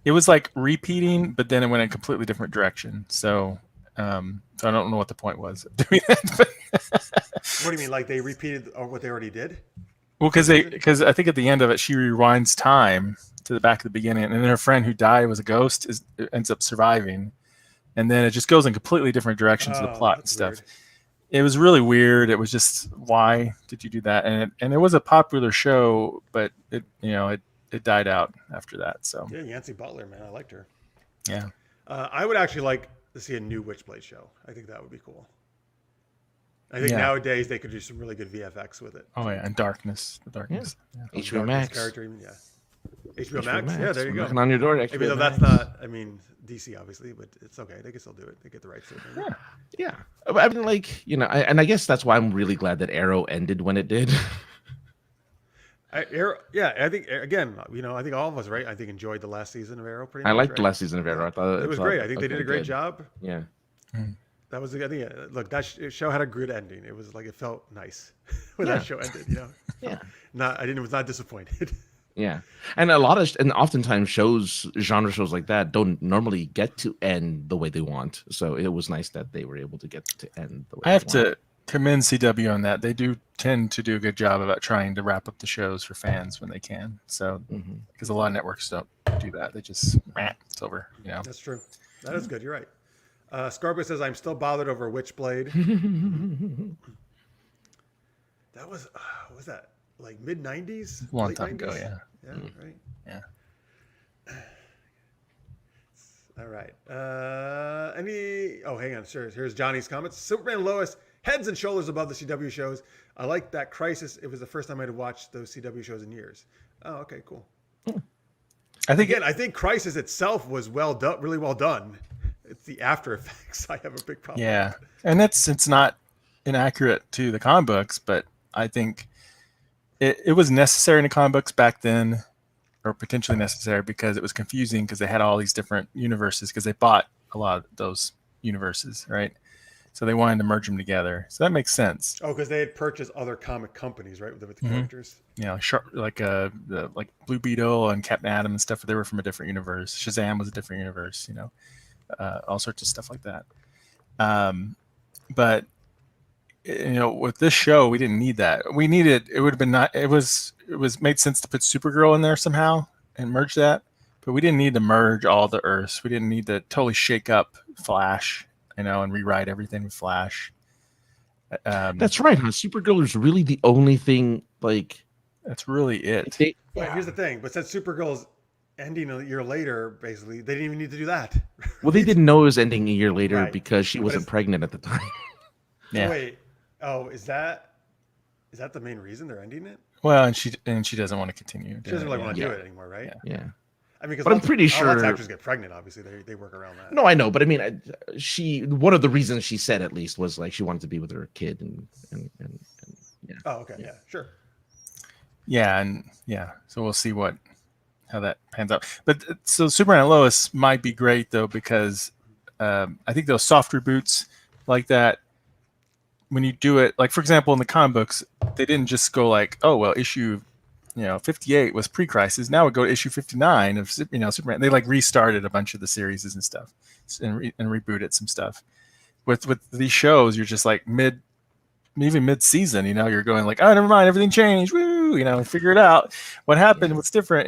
It was like repeating, but then it went in a completely different direction. So I don't know what the point was of doing that. What do you mean? Like they repeated what they already did? Well, because I think at the end of it, she rewinds time to the back of the beginning, and then her friend who died was a ghost ends up surviving, and then it just goes in completely different directions of the plot and stuff. Weird. It was really weird. It was just, why did you do that? And it was a popular show, but it died out after that. So yeah, Yancey Butler, man, I liked her. Yeah, I would actually like to see a new Witchblade show. I think that would be cool. I think nowadays they could do some really good VFX with it. Oh yeah, and darkness, the darkness. Yeah. HBO Max character, even, HBO Max. Yeah, there you go. Knocking on your door. Even though that's not, I mean, DC obviously, but it's okay. They can still do it. They get the rights to it. Yeah. I mean, like, you know, and I guess that's why I'm really glad that Arrow ended when it did. I think again, you know, I think all of us, right? I think enjoyed the last season of Arrow pretty much. I liked the last season of Arrow. I thought it was great. I think they did a great job. Yeah. That was, I think, look, that show had a good ending. It was like, it felt nice when that show ended, you know? Yeah. Was not disappointed. Yeah. And oftentimes genre shows like that don't normally get to end the way they want. So it was nice that they were able to get to end the way I have to commend CW on that. They do tend to do a good job about trying to wrap up the shows for fans when they can. So, because a lot of networks don't do that. They just, it's over, you know? That's true. That is good. You're right. Scarpa says, I'm still bothered over Witchblade. That was, what was that? Like mid-90s? A long time 90s? ago, yeah. Yeah, right? Yeah. All right. Hang on. Sure. Here's Johnny's comments. Superman and Lois, heads and shoulders above the CW shows. I like that Crisis. It was the first time I'd watched those CW shows in years. Oh, okay, cool. I think Crisis itself was well done, really well done. It's the after effects I have a big problem with. And it's not inaccurate to the comic books, but I think it was necessary in the comic books back then, or potentially necessary, because it was confusing because they had all these different universes because they bought a lot of those universes, right? So they wanted to merge them together. So that makes sense. Oh, because they had purchased other comic companies, right, with the characters. Yeah, like Blue Beetle and Captain Atom and stuff. They were from a different universe. Shazam was a different universe, you know, all sorts of stuff like that. But you know, with this show, we didn't need that. We needed, it would have been not, it was made sense to put Supergirl in there somehow and merge that, but we didn't need to merge all the Earths. We didn't need to totally shake up Flash, you know, and rewrite everything with Flash. That's right, huh? Supergirl is really the only thing, like, that's really it. Here's the thing, but since Supergirl's ending a year later, basically, they didn't even need to do that. Well, they didn't know it was ending a year later because she wasn't pregnant at the time. Yeah. Wait. Oh, is that the main reason they're ending it? Well, and she doesn't want to continue. She doesn't really want to do it anymore, right? Yeah. I mean, but I'm pretty sure lots of actors get pregnant. Obviously, they work around that. No, I know, but I mean, one of the reasons she said at least was like she wanted to be with her kid, and yeah. Oh, okay, yeah, sure. Yeah, so we'll see how that pans out. But so Superman and Lois might be great though, because I think those soft reboots like that, when you do it, like for example in the comic books, they didn't just go like, oh well, issue 58 was pre-Crisis. Now we go to issue 59 of Superman. They like restarted a bunch of the series and stuff, and rebooted some stuff. With these shows, you're just like even mid-season, you're going like, oh, never mind, everything changed, woo, figure it out, what happened, what's different,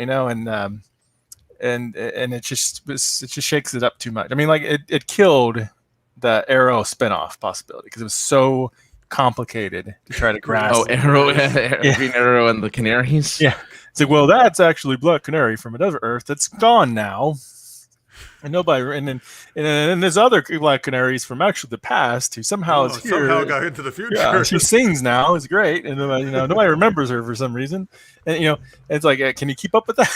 and it just shakes it up too much. I mean, like it killed the Arrow spinoff possibility because it was so complicated to try to grasp. Oh, Arrow and the Canaries. Yeah, it's like, well, that's actually Black Canary from another Earth that's gone now. And nobody, and then there's other Black Canaries from actually the past who somehow is here. Somehow got into the future. Yeah, she sings now. It's great, and nobody remembers her for some reason. And it's like, can you keep up with that?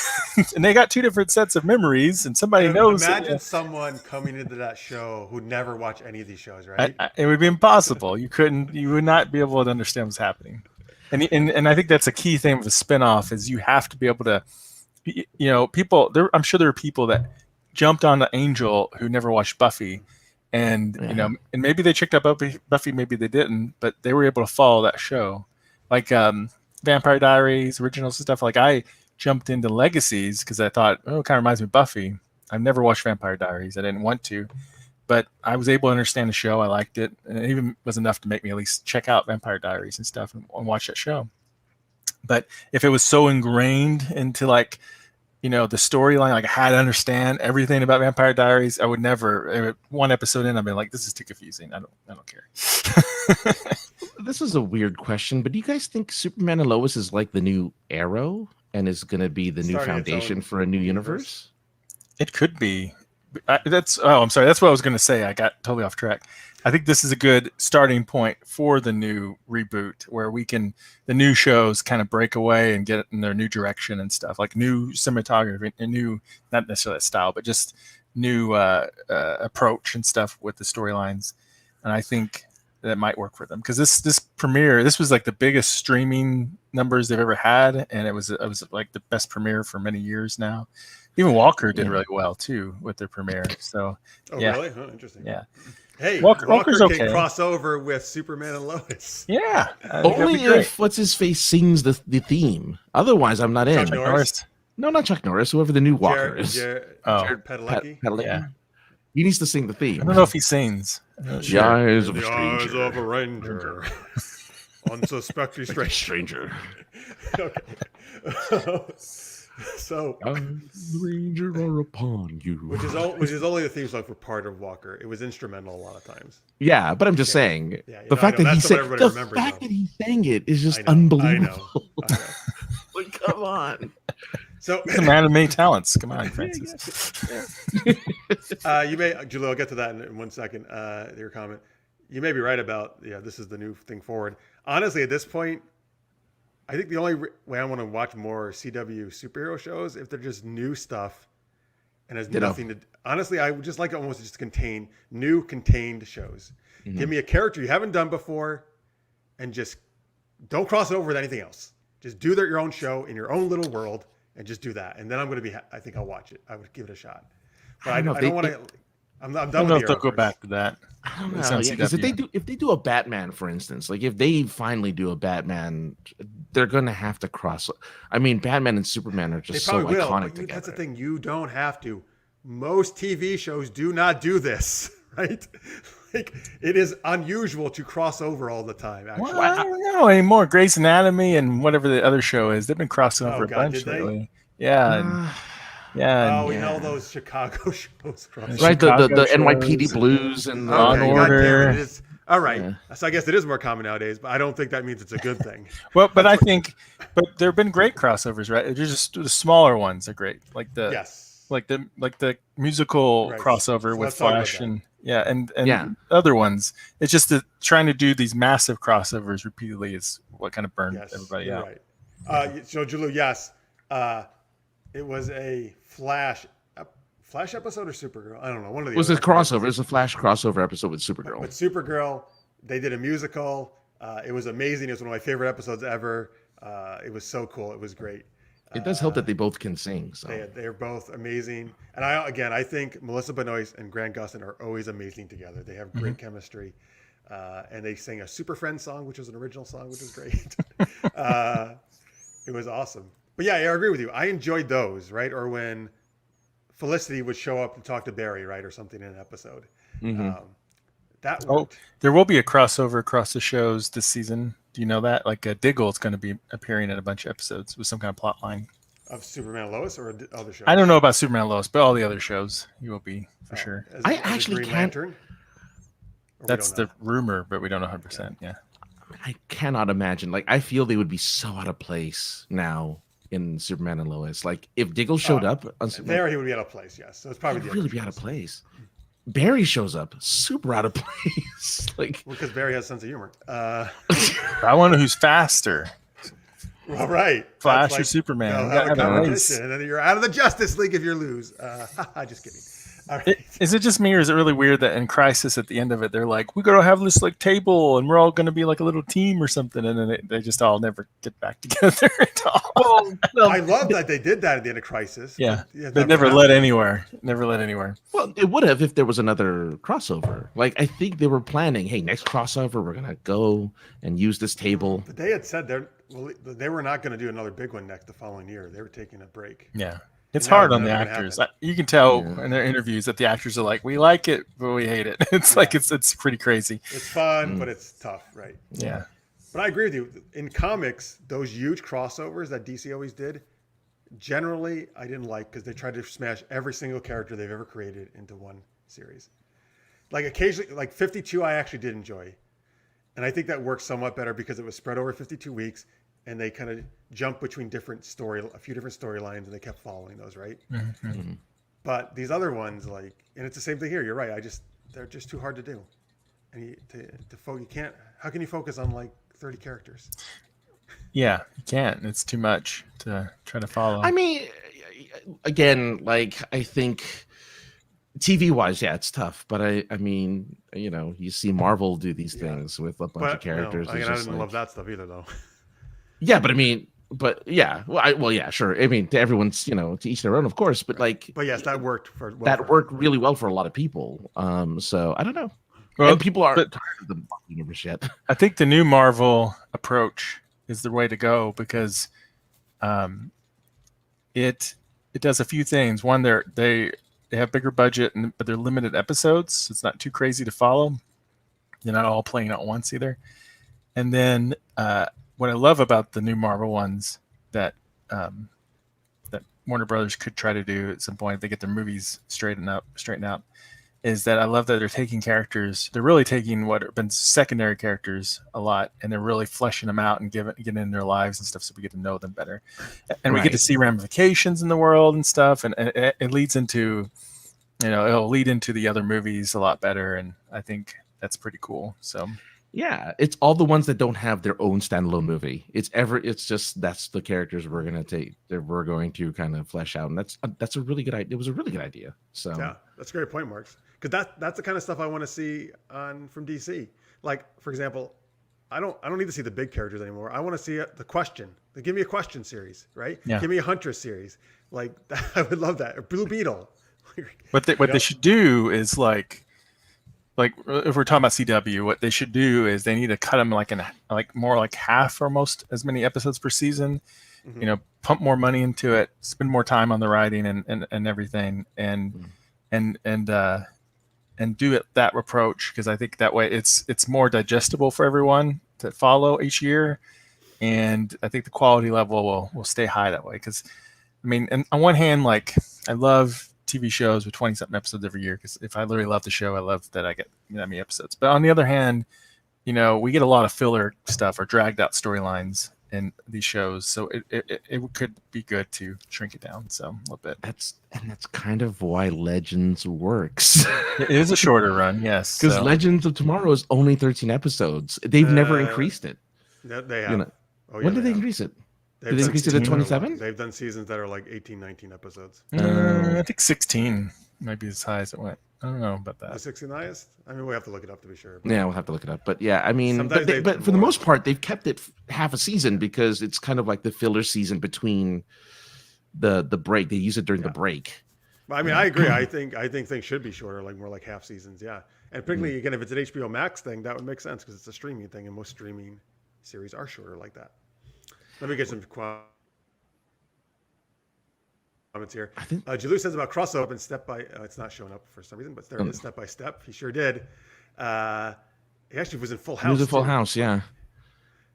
And they got two different sets of memories, and somebody knows. Imagine someone coming into that show who'd never watch any of these shows, right? It would be impossible. You would not be able to understand what's happening. And I think that's a key thing with a spinoff is you have to be able to, people. I'm sure there are people that jumped on the Angel who never watched Buffy, and and maybe they checked out Buffy, maybe they didn't, but they were able to follow that show, like Vampire Diaries, originals and stuff. Like I jumped into Legacies because I thought, oh, it kind of reminds me of Buffy. I've never watched Vampire Diaries. I didn't want to, but I was able to understand the show. I liked it, and it even was enough to make me at least check out Vampire Diaries and stuff and watch that show. But if it was so ingrained into like the storyline, like I had to understand everything about Vampire Diaries, I would never. One episode in, I'd be like, "This is too confusing. I don't care." This is a weird question, but do you guys think Superman and Lois is like the new Arrow and is going to be the new foundation for a new universe? It could be, I'm sorry. That's what I was going to say. I got totally off track. I think this is a good starting point for the new reboot, where the new shows kind of break away and get in their new direction and stuff, like new cinematography, and new, not necessarily style, but just new approach and stuff with the storylines. And I think that might work for them, because this premiere, this was like the biggest streaming numbers they've ever had, and it was like the best premiere for many years now. Even Walker did really well too with their premiere. So, really? Oh, interesting. Yeah. Hey, Walker's can okay. cross over with Superman and Lois. Yeah. Only if what's his face sings the theme. Otherwise, I'm not in. Chuck Norris? No, not Chuck Norris. Whoever the new Walker is. Jared Padalecki. Yeah. He needs to sing the theme. I don't know if he sings. The eyes of a The stranger. eyes of a ranger. Unsuspecting stranger. Okay. So, the ranger are upon you. which is only the theme song for part of Walker. It was instrumental a lot of times. Yeah, but I'm just saying the fact that he sang it is just unbelievable. I know. Like, come on. So, He's a man of many talents. Come on, Francis. Julie, I'll get to that in 1 second. Your comment. You may be right about this is the new thing forward. Honestly, at this point, I think the only way I want to watch more CW superhero shows if they're just new stuff and has nothing to. Honestly, I would just like almost just contained shows. Mm-hmm. Give me a character you haven't done before, and just don't cross over with anything else. Just do your own show in your own little world, and just do that. And then I'm going to be. I think I'll watch it. I would give it a shot. But I don't want to. I'm done. I don't know if they'll go back to that. I don't know. Because if they do a Batman, for instance, like if they finally do a Batman, they're gonna have to cross. I mean, Batman and Superman are just so iconic together. That's the thing. You don't have to. Most TV shows do not do this, right? Like, it is unusual to cross over all the time. Actually, well, I don't know anymore. Grey's Anatomy and whatever the other show is, they've been crossing over a bunch lately. Yeah. Yeah. Oh, we know those Chicago shows. Right, the NYPD Blues and Law and Order. All right. Yeah. So I guess it is more common nowadays, but I don't think that means it's a good thing. But there have been great crossovers, right? They're just the smaller ones are great, like the musical crossover with Flash and other ones. It's just that trying to do these massive crossovers repeatedly is what kind of burned everybody out. Right. So Julu, yes. It was a Flash episode or Supergirl? I don't know. One of the. It was a crossover. It was a Flash crossover episode with Supergirl. With Supergirl, they did a musical. It was amazing. It was one of my favorite episodes ever. It was so cool. It was great. It does help that they both can sing. So they're both amazing. And I think Melissa Benoist and Grant Gustin are always amazing together. They have great chemistry. And they sang a Super Friends song, which was an original song, which was great. It was awesome. But yeah, I agree with you. I enjoyed those, right? Or when Felicity would show up and talk to Barry, right? Or something in an episode. Mm-hmm. That worked. There will be a crossover across the shows this season. Do you know that? Like Diggle is going to be appearing in a bunch of episodes with some kind of plot line. Of Superman and Lois or other shows? I don't know about Superman and Lois, but all the other shows you will be for sure. I actually can't. That's the rumor, but we don't know 100%. Yeah. I cannot imagine. Like, I feel they would be so out of place now in Superman and Lois. Like, if Diggle showed up on Superman, there he would be out of place. Yes, so it's probably really be out of place. Barry shows up, super out of place. Like, because Barry has a sense of humor. I wonder who's faster. Well, right, Flash or Superman? Have a competition, and then you're out of the Justice League if you lose. Just kidding. Is it just me, or is it really weird that in Crisis at the end of it they're like, we're gonna have this like table and we're all gonna be like a little team or something, and then they just all never get back together at all? Well, I love that they did that at the end of Crisis. Yeah, they never led anywhere. Never led anywhere. Well, it would have if there was another crossover. Like, I think they were planning, hey, next crossover we're gonna go and use this table. But they had said they were not going to do another big one the following year. They were taking a break. Yeah. It's hard on the actors. You can tell in their interviews that the actors are like, we like it, but we hate it. It's like it's pretty crazy. It's fun, but it's tough, right? Yeah. But I agree with you. In comics, those huge crossovers that DC always did, generally I didn't like because they tried to smash every single character they've ever created into one series. Like occasionally, like 52, I actually did enjoy. And I think that worked somewhat better because it was spread over 52 weeks. And they kind of jumped between a few different storylines, and they kept following those, right? Mm-hmm. But these other ones, and it's the same thing here. You're right. They're just too hard to do. And you can't. How can you focus on 30 characters? Yeah, you can't. It's too much to try to follow. I mean, again, I think TV wise, yeah, it's tough. But I mean, you see Marvel do these things with a bunch of characters. I didn't love that stuff either, though. Yeah, but I mean, yeah, well, yeah, sure. I mean, to everyone's, to each their own, of course. But but yes, that worked worked really well for a lot of people. So I don't know. Well, and people aren't tired of the universe yet. I think the new Marvel approach is the way to go because it does a few things. One, they have bigger budget, but they're limited episodes. So it's not too crazy to follow. They're not all playing at once either. And then what I love about the new Marvel ones that Warner Brothers could try to do at some point if they get their movies straightened out, is that I love that they're taking characters. They're really taking what have been secondary characters a lot, and they're really fleshing them out and getting in their lives and stuff, so we get to know them better, and we get to see ramifications in the world and stuff, and it leads into, it'll lead into the other movies a lot better, and I think that's pretty cool. So. Yeah, it's all the ones that don't have their own standalone movie. It's just that's the characters we're gonna take that we're going to kind of flesh out, and that's a really good idea. It was a really good idea. So yeah, that's a great point, Marks. Because that's the kind of stuff I want to see from DC. For example, I don't need to see the big characters anymore. I want to see the question. Give me a question series, right? Yeah. Give me a Huntress series. I would love that. Or Blue Beetle. What they should do is if we're talking about CW, what they should do is they need to cut them more like half or most as many episodes per season. Mm-hmm. Pump more money into it, spend more time on the writing and everything, and do it that approach, because I think that way it's more digestible for everyone to follow each year, and I think the quality level will stay high that way. Because and on one hand, I love TV shows with 20-something episodes every year, because if I literally love the show, I love that I get that many episodes. But on the other hand, we get a lot of filler stuff or dragged out storylines in these shows, so it could be good to shrink it down a little bit. That's kind of why Legends works. It is a shorter run, yes, because Legends of Tomorrow is only 13 episodes. They've never increased it. They have. When did they increase it? Did they increase it to 27? They've done seasons that are 18, 19 episodes. I think 16 might be as high as it went. I don't know about that. The 16 highest? We have to look it up to be sure. Yeah, we'll have to look it up. But yeah, but for the most part, they've kept it half a season, because it's kind of like the filler season between the break. They use it during the break. I agree. I think things should be shorter, more like half seasons. Yeah, and particularly again, if it's an HBO Max thing, that would make sense, because it's a streaming thing, and most streaming series are shorter like that. Let me get some comments here. Jalou says about crossover and Step by. It's not showing up for some reason, but there it is. Step by Step. He sure did. He actually was in Full House. He was in Full House, yeah.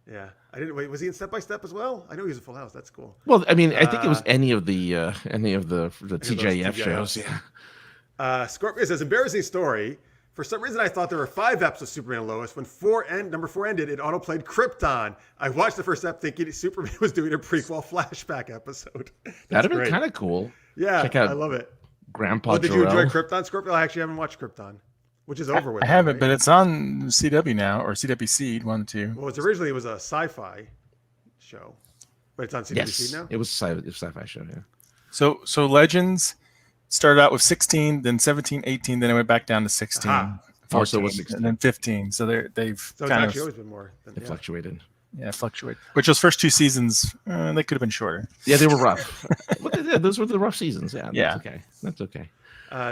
Yeah, I didn't. Wait, was he in Step by Step as well? I know he was in Full House. That's cool. Well, I think it was any of the TJF shows. Yeah. Scorpio says embarrassing story. For some reason, I thought there were 5 eps of Superman and Lois. When number 4 ended, it autoplayed Krypton. I watched the first ep thinking Superman was doing a prequel flashback episode. That'd have been kind of cool. Yeah, I love it. Grandpa did you enjoy Krypton, Scorpio? I actually haven't watched Krypton, which is over with. I haven't, but it's on CW now, or CW Seed 1 2. Well, originally it was a sci-fi show, but it's on CW Seed now? It was a sci-fi show, yeah. So Legends started out with 16, then 17, 18, then it went back down to 16. Also was 16. And then 15. So they've so kind of always been more. It fluctuated. Yeah, fluctuated. Which those first 2 seasons, they could have been shorter. Yeah, they were rough. Those were the rough seasons. Yeah, that's okay.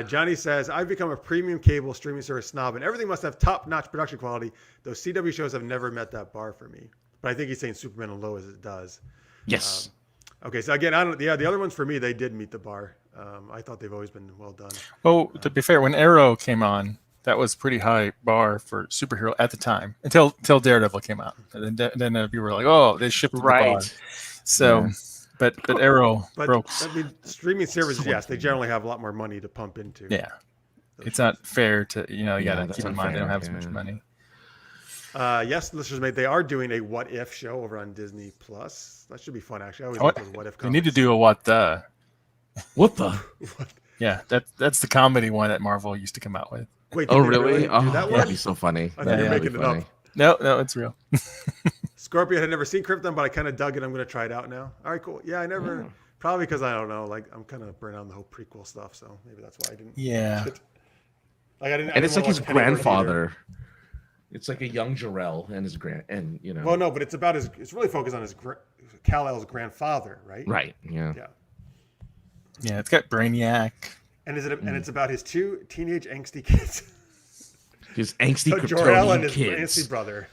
Johnny says, I've become a premium cable streaming service snob, and everything must have top-notch production quality. Those CW shows have never met that bar for me. But I think he's saying Superman and Lois it does. Yes. Okay, so again, the other ones for me, they did meet the bar. I thought they've always been well done. Oh, to be fair, when Arrow came on, that was pretty high bar for superhero at the time until Daredevil came out, and then people were like, "Oh, they shifted the bar." So, but Arrow broke. Streaming services, yes, they generally have a lot more money to pump into. Yeah, it's not fair to you got to keep in mind they don't have as much money. Yes, listeners, mate, they are doing a What If show over on Disney Plus. That should be fun, actually. I always like those What If. They need to do a What the. What the? Yeah, that's the comedy one that Marvel used to come out with. Wait, Oh, did they really? do Oh, that one? that'd be so funny. I thought you were That'd be making it funny. up. No, it's real. Scorpion had never seen Krypton, but I kind of dug it. I'm going to try it out now. All right, cool. Yeah, I never. Yeah. Probably because I don't know. Like I'm kind of burnt on the whole prequel stuff, so maybe that's why I didn't. Yeah. Like I didn't. And it's like his Pennyworth either. grandfather. It's like a young Jarrell and his and you know. Well, no, but it's about his. It's really focused on his Kal-El's grandfather, right? Right. Yeah. Yeah. Yeah, it's got Brainiac. And and it's about his two teenage angsty kids. His angsty So Jor-El and Kryptonian his kids. angsty brother.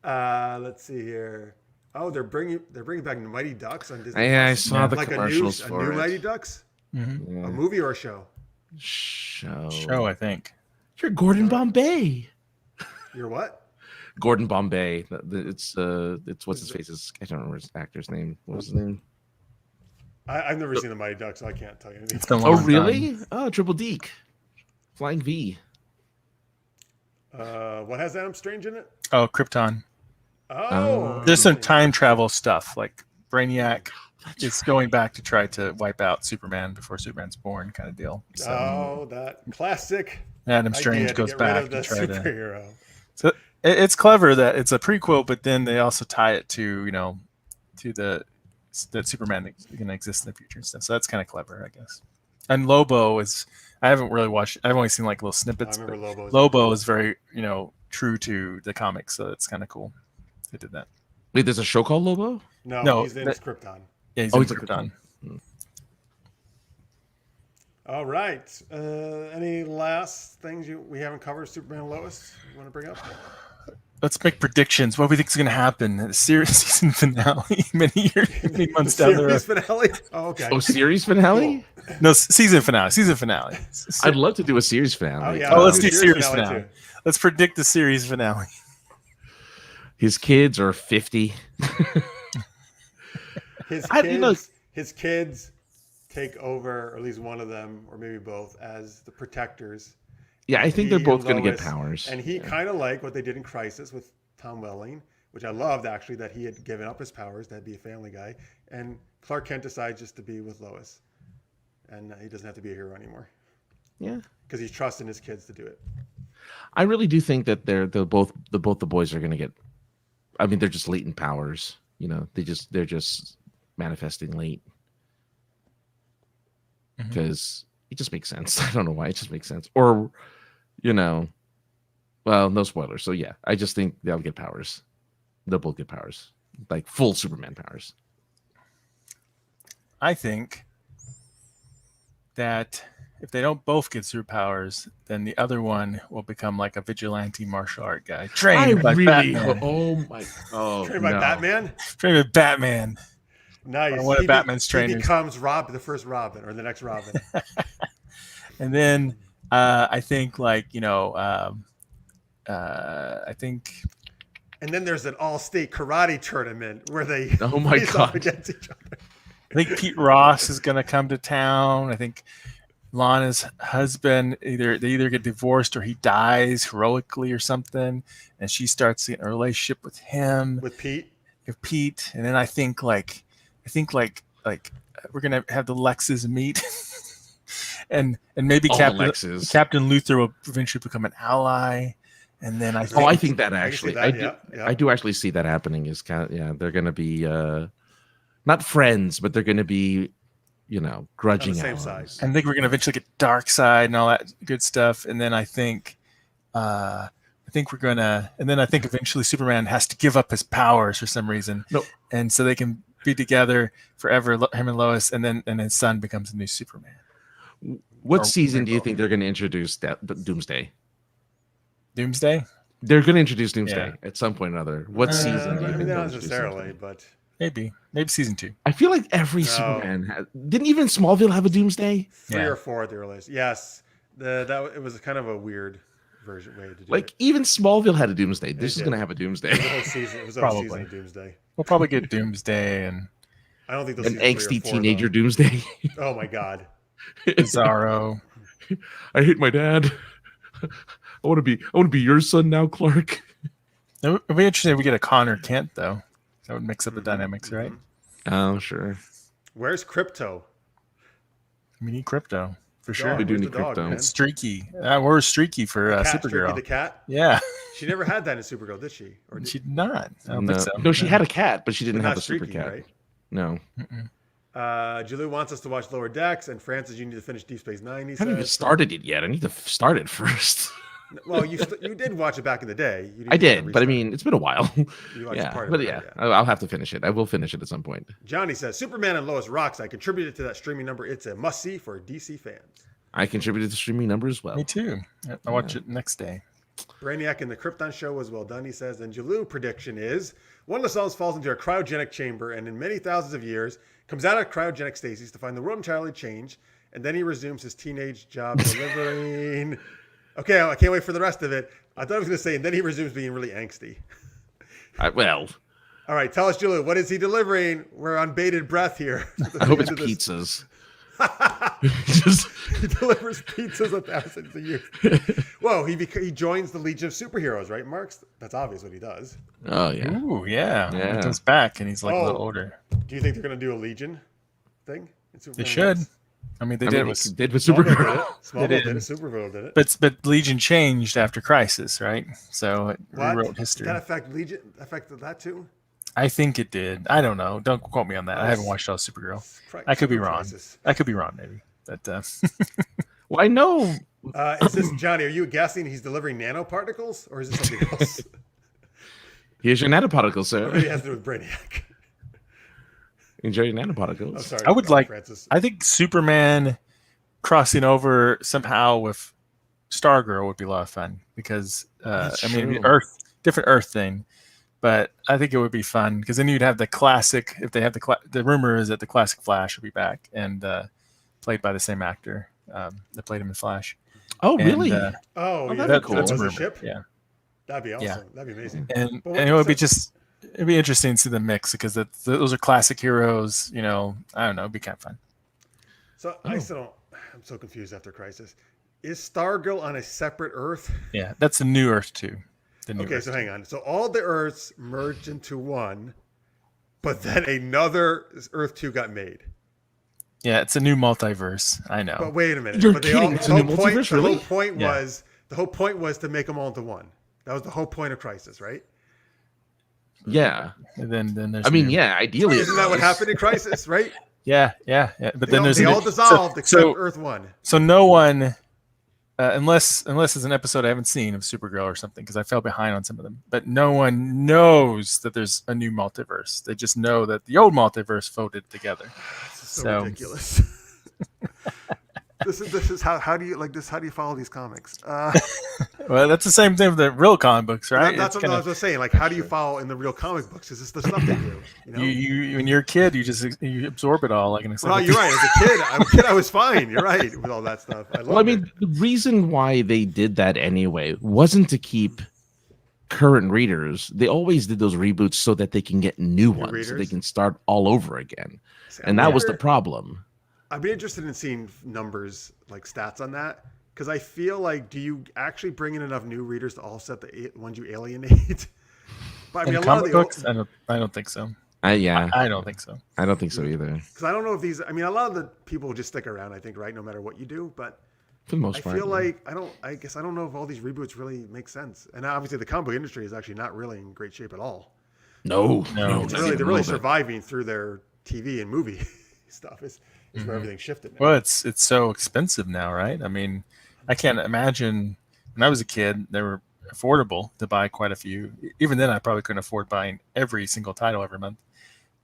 Let's see here. Oh, they're bringing back Mighty Ducks on Disney. Yeah, I Plus. saw the Like commercials a for new it. Mighty Ducks. Mm-hmm. Yeah. A movie or a show? Show, I think. You're Gordon Bombay. You're what? Gordon Bombay. It's what's his face? I don't remember his actor's name. What was his name? I've never seen the Mighty Ducks, so I can't tell you anything. It's been a Oh, long really? time. Oh, Triple Deke. Flying V. What has Adam Strange in it? Oh, Krypton. Oh, There's some time travel stuff, like Brainiac is going back to try to wipe out Superman before Superman's born, kind of deal. So Oh, that classic. Adam idea Strange to goes get rid back of the to try to. superhero. So it's clever that it's a prequel, but then they also tie it to that Superman is going to exist in the future and stuff. So that's kind of clever, I guess. And Lobo is. I haven't really watched. I've only seen like little I snippets. remember But Lobo. Lobo is very true to the comics, so it's kind of cool. They did that. Wait, there's a show called Lobo? No, he's in Krypton. Yeah, he's Oh, in he's in Krypton. All right. Any last things we haven't covered? Superman and Lois, you want to bring up? Let's make predictions. What do we think is going to happen in the season finale? many months down the road. Series finale. Oh, okay. Oh, series finale? No, season finale. I'd love to do a series finale. Oh, yeah. Oh, let's do do series finale, finale. too. Let's predict the series finale. His kids are 50. His kids take over, or at least one of them, or maybe both, as the protectors. Yeah, I think they're He both and going to get Lois, powers. And he kind of like what they did in Crisis with Tom Welling, which I loved actually, that he had given up his powers to be a family guy. And Clark Kent decides just to be with Lois, and he doesn't have to be a hero anymore Yeah. because he's trusting his kids to do it. I really do think that they're both the boys are going to get. I mean, they're just latent powers. They're just manifesting late because it just makes sense. I don't know why, it just makes sense. Or, well, no spoilers. So yeah, I just think they'll get powers. They'll both get powers, like full Superman powers. I think that if they don't both get superpowers, then the other one will become like a vigilante martial art guy trained by Batman. Trained by Batman. Trained by Batman. Nice. One of Batman's He trainers. becomes the first Robin, or the next Robin. And then I think I think. And then there's an all-state karate tournament where they Oh my face off God. against each other. I think Pete Ross is going to come to town. I think Lana's husband they either get divorced or he dies heroically or something, and she starts a relationship with him. With Pete. And then I think like we're gonna have the Lexes meet, and maybe All the Lexes. Captain Luthor will eventually become an ally, and then I think that actually, I do actually see that happening. Is they're going to be not friends, but they're going to be grudging on the same allies. side. I think we're gonna eventually get Darkseid and all that good stuff, and then I think eventually Superman has to give up his powers for some reason. No. And so they can be together forever, him and Lois, and then his son becomes the new Superman. What season do you think they're going to introduce Doomsday? Doomsday? They're going to introduce Doomsday Yeah. at some point or another. What season do you think? Not they'll introduce necessarily, Doomsday? but Maybe season 2. I feel like every Superman didn't even Smallville have a Doomsday? 3 or 4 at the earliest. Yes, it was kind of a weird way to do Like it. even Smallville had a Doomsday. This is did. going to have a Doomsday. The whole season. It was a whole Probably. season of Doomsday. We'll probably get Doomsday and I don't think they'll An see 3 or angsty 4, teenager though. Doomsday. Oh my God. Bizarro. I hate my dad. I want to be your son now, Clark. It would be interesting if we get a Connor Kent though. That would mix up the dynamics, right? Oh, sure. Where's Crypto? We need crypto for sure. Dog, We do where's need the dog, crypto. man? It's streaky. We're streaky for The cat, Streaky Supergirl. the cat. Yeah, She never had that in Supergirl, did she? Or did, she did not. I don't No, think so. no, she had a cat, but she but didn't not have a super Streaky, cat. right? No, Julie wants us to watch Lower Decks, and Francis, you need to finish Deep Space Nine. He I haven't even says. started it yet. I need to start it first. Well, you did watch it back in the day. You I need to did, but I restart mean, it's been a while. it. You watched Yeah, part of but it, yeah, right? I'll have to finish it. I will finish it at some point. Johnny says Superman and Lois rocks. I contributed to that streaming number. It's a must see for DC fans. I contributed to the streaming number as well. Me too. I watch it next day. Brainiac in the Krypton show was well done, he says. And Jalou prediction is one of the cells falls into a cryogenic chamber and in many thousands of years comes out of cryogenic stasis to find the world entirely changed. And then he resumes his teenage job delivering. Okay, I can't wait for the rest of it. I thought I was going to say, and then he resumes being really angsty. Well, All right, tell us, Jalou, what is he delivering? We're on bated breath here. I hope it's Into this. pizzas. Just He delivers pizzas 1,000 a year. Whoa, he joins the Legion of Superheroes, right, Marx? That's obvious what he does. oh yeah. Ooh, yeah. Yeah. He comes back and he's like a Oh. little older. Do you think they're going to do a Legion thing? in Superman They and should. Lois? I mean, they I did mean, it with, it did with Smallville did Supergirl. it. Smallville They did did. it. Supergirl did it. but Legion changed after Crisis, right? So it What? rewrote Did history. that affect Legion? Affected that too? I think it did. I don't know. Don't quote me on that. I haven't watched all Supergirl. I could be Super wrong. Crisis. I could be wrong, maybe. But Well, I know. Is this Johnny? Are you guessing he's delivering nanoparticles, or is it something else? Here's your nanoparticle, Maybe sir. it has to do with Brainiac. Enjoy your nanoparticles. I'm sorry. I would like. Francis. I think Superman crossing over somehow with Stargirl would be a lot of fun because That's I mean, true. the different Earth thing. But I think it would be fun because then you'd have the classic. If they have the rumor is that the classic Flash will be back and played by the same actor that played him in Flash. Oh, And, really? Oh, yeah, that'd That, be cool. that's a Was a rumor. ship? Yeah, That'd be awesome. Yeah. That'd be amazing. and But what it would be percent- it'd be interesting to see the mix because those are classic heroes. You know, I don't know, it'd be kind of fun. So I still don't. I'm so confused after Crisis. Is Stargirl on a separate Earth? Yeah, that's the new Earth too. The new Okay, Earth so 2. hang on. So all the Earths merged into one, but then another Earth 2 got made. Yeah, it's a new multiverse. I know. But wait a minute. You're but kidding. It's a new multiverse, the really? whole point Yeah. was the whole point was to make them all into one. That was the whole point of Crisis, right? Yeah. And then there's I mean, new- yeah. Ideally, Isn't that what happened in Crisis, right? Yeah. But then there's they a all new- dissolved except so Earth 1. So no one, unless it's an episode I haven't seen of Supergirl or something, because I fell behind on some of them. But no one knows that there's a new multiverse. They just know that the old multiverse folded together. This is so So- ridiculous. This is how do you like this? How do you follow these comics? Well, that's the same thing with the real comic books, right? That's It's what I kinda- was saying. Like, how do you follow in the real comic books? Is this the stuff they do? You know? you when you're a kid, you absorb it all like an Well, you're right. As a kid, I was fine. You're right with all that stuff. I love Well, I mean, the reason why they did that anyway wasn't to keep current readers. They always did those reboots so that they can get new ones, so they readers? can start all over again. it. And that was the problem. I'd be interested in seeing numbers, like stats on that, because I feel like, do you actually bring in enough new readers to offset the ones you alienate? But I mean, in a lot of comic the books, I don't think so. Yeah, I don't think so. I don't think so either. because I don't know if these. I mean, a lot of the people just stick around. I think, right, no matter what you do. But For the most I part, feel yeah. like I guess I don't know if all these reboots really make sense. And obviously, the comic book industry is actually not really in great shape at all. no, It's not They're even really a little bit. surviving through their TV and movie stuff. Is where everything shifted. Now. Well, it's so expensive now, right? I mean, I can't imagine when I was a kid, they were affordable to buy quite a few. Even then, I probably couldn't afford buying every single title every month.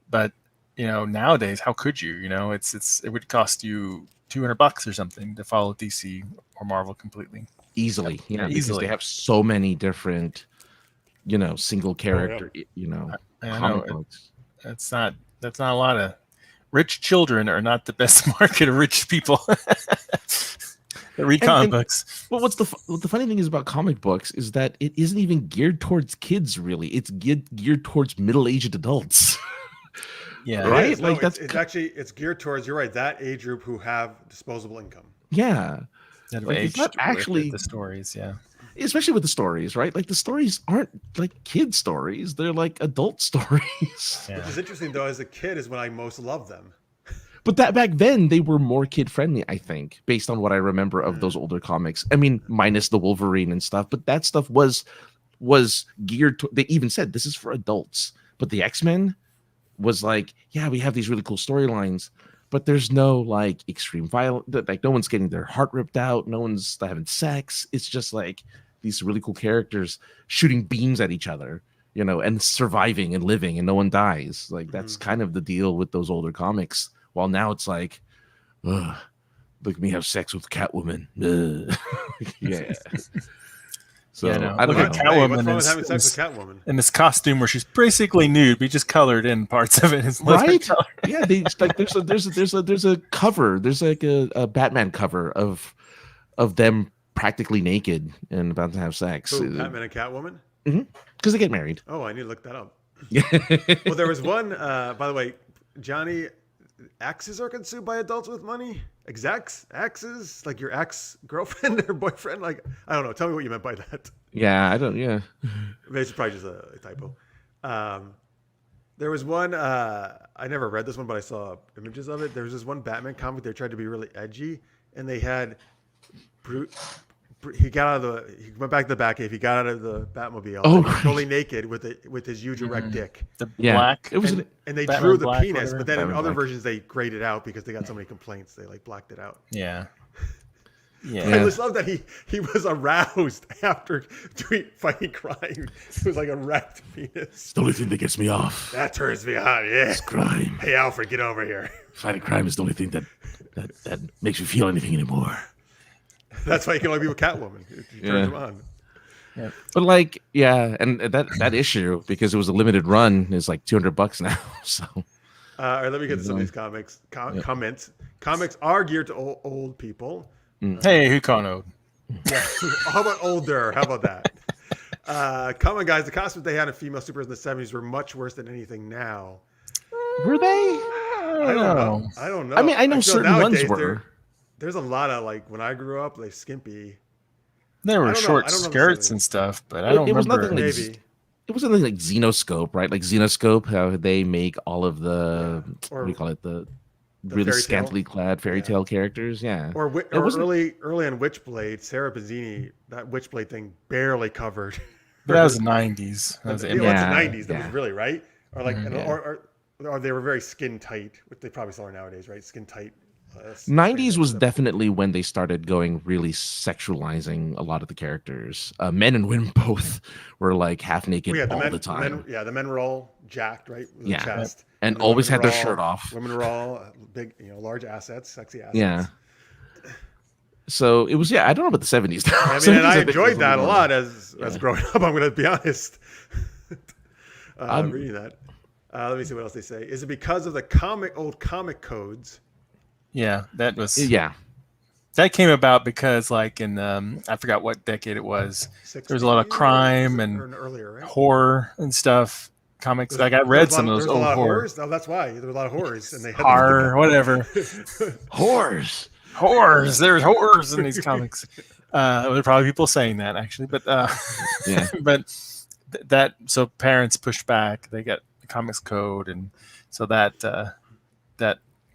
But nowadays, how could you? It would cost you $200 or something to follow DC or Marvel completely. Easily, yeah, because Easily. they have so many different, single character, I know comic books. that's not a lot of rich children are not the best market of rich people that read comic and- books. Well, what the funny thing is about comic books is that it isn't even geared towards kids, really. It's geared towards middle-aged adults. Yeah, It Right? is. Like, It's that's- actually geared towards. You're right. That age group who have disposable income. Yeah, that have Like, it's aged not with actually- the stories. Yeah, especially with the stories, right? Like the stories aren't like kid stories; they're like adult stories. yeah. Which is interesting though. As a kid, is when I most loved them. But that back then they were more kid friendly, I think, based on what I remember of those older comics. I mean, minus the Wolverine and stuff, but that stuff was geared to, they even said this is for adults. But the X-Men was like, yeah, we have these really cool storylines, but there's no like extreme violence, like no one's getting their heart ripped out, no one's having sex. It's just like these really cool characters shooting beams at each other, you know, and surviving and living, and no one dies. Like that's kind of the deal with those older comics. While now it's like, ugh, look at me have sex with Catwoman. Yeah. So Yeah, no. I don't Look know. at Catwoman What's wrong with having sex with Catwoman? in this costume where she's basically nude, but just colored in parts of it. It's Right? color. Yeah, they like there's a cover. There's like a Batman cover of them practically naked and about to have sex. Who, Batman and Catwoman? Because they get married. Oh, I need to look that up. Yeah. Well, there was one, by the way, Johnny, exes are consumed by adults with money? Exes? Like your ex-girlfriend or boyfriend? Like, I don't know. Tell me what you meant by that. Yeah, I don't. Yeah. It's probably just a typo. There was one, I never read this one, but I saw images of it. There was this one Batman comic. They tried to be really edgy, and they had he went back to the Batcave. He got out of the Batmobile, totally naked with his huge erect dick. The Yeah. black. It was. And they Batman drew the Black, penis, whatever. but then in Batman other Black. versions they grayed it out because they got so many complaints. They like blacked it out. Yeah. I Yeah. just love that he was aroused after fighting crime. It was like a erect penis. It's the only thing that gets me off. That turns me on. Yeah. Crime. Hey Alfred, get over here. Fighting crime is the only thing that makes me feel anything anymore. That's why you can only be with Catwoman. She turns him on. But like, yeah, and that issue, because it was a limited run, is like $200 now. So All right, let me get to some of these comics. Comments. Comics are geared to old people. Hey, who called? Yeah. How about older? How about that? Come on, guys. The costumes they had of female superheroes in the 70s were much worse than anything now. were they? I don't know. I mean, I know feel certain ones nowadays were. There's a lot of like when I grew up, like skimpy. There I were don't know. short I don't know the skirts 70s. and stuff, but I don't It was remember. nothing like Maybe. It was something like Xenoscope, right? Like Xenoscope, how they make all of the Or what do you call it? The the really fairy tale. scantily clad fairy tale characters. Yeah. Or wasn't- early on Witchblade, Sarah Bazzini, that Witchblade thing barely covered. But that was the 90s. That was the It was Yeah, the 90s. That yeah. was really right. Or like, Yeah. or they were very skin tight, which they probably still are nowadays, right? Skin tight. 90s was stuff. definitely when they started going really sexualizing a lot of the characters. Men and women both were like half naked Well, all the time. the men were all jacked, right? With the Yeah. chest. And the always women had were their all- shirt off. Women were all big, large assets, sexy assets. Yeah. So it was, I don't know about the 70s. I mean, and I enjoyed that a lot as growing up. I'm going to be honest. Reading that. Let me see what else they say. Is it because of the old comic codes? Yeah, that was. Yeah. That came about because, like, in I forgot what decade it was. There was a lot of 60s crime or and earlier, right? horror and stuff. Comics. Like I read some of those There was a old lot of horror. horrors. Oh, that's why there were a lot of horrors, and they had Horror, whatever. Whores. Horrors. There's horrors in these comics. There are probably people saying that actually, but Yeah. but so parents pushed back. They got the comics code, and so that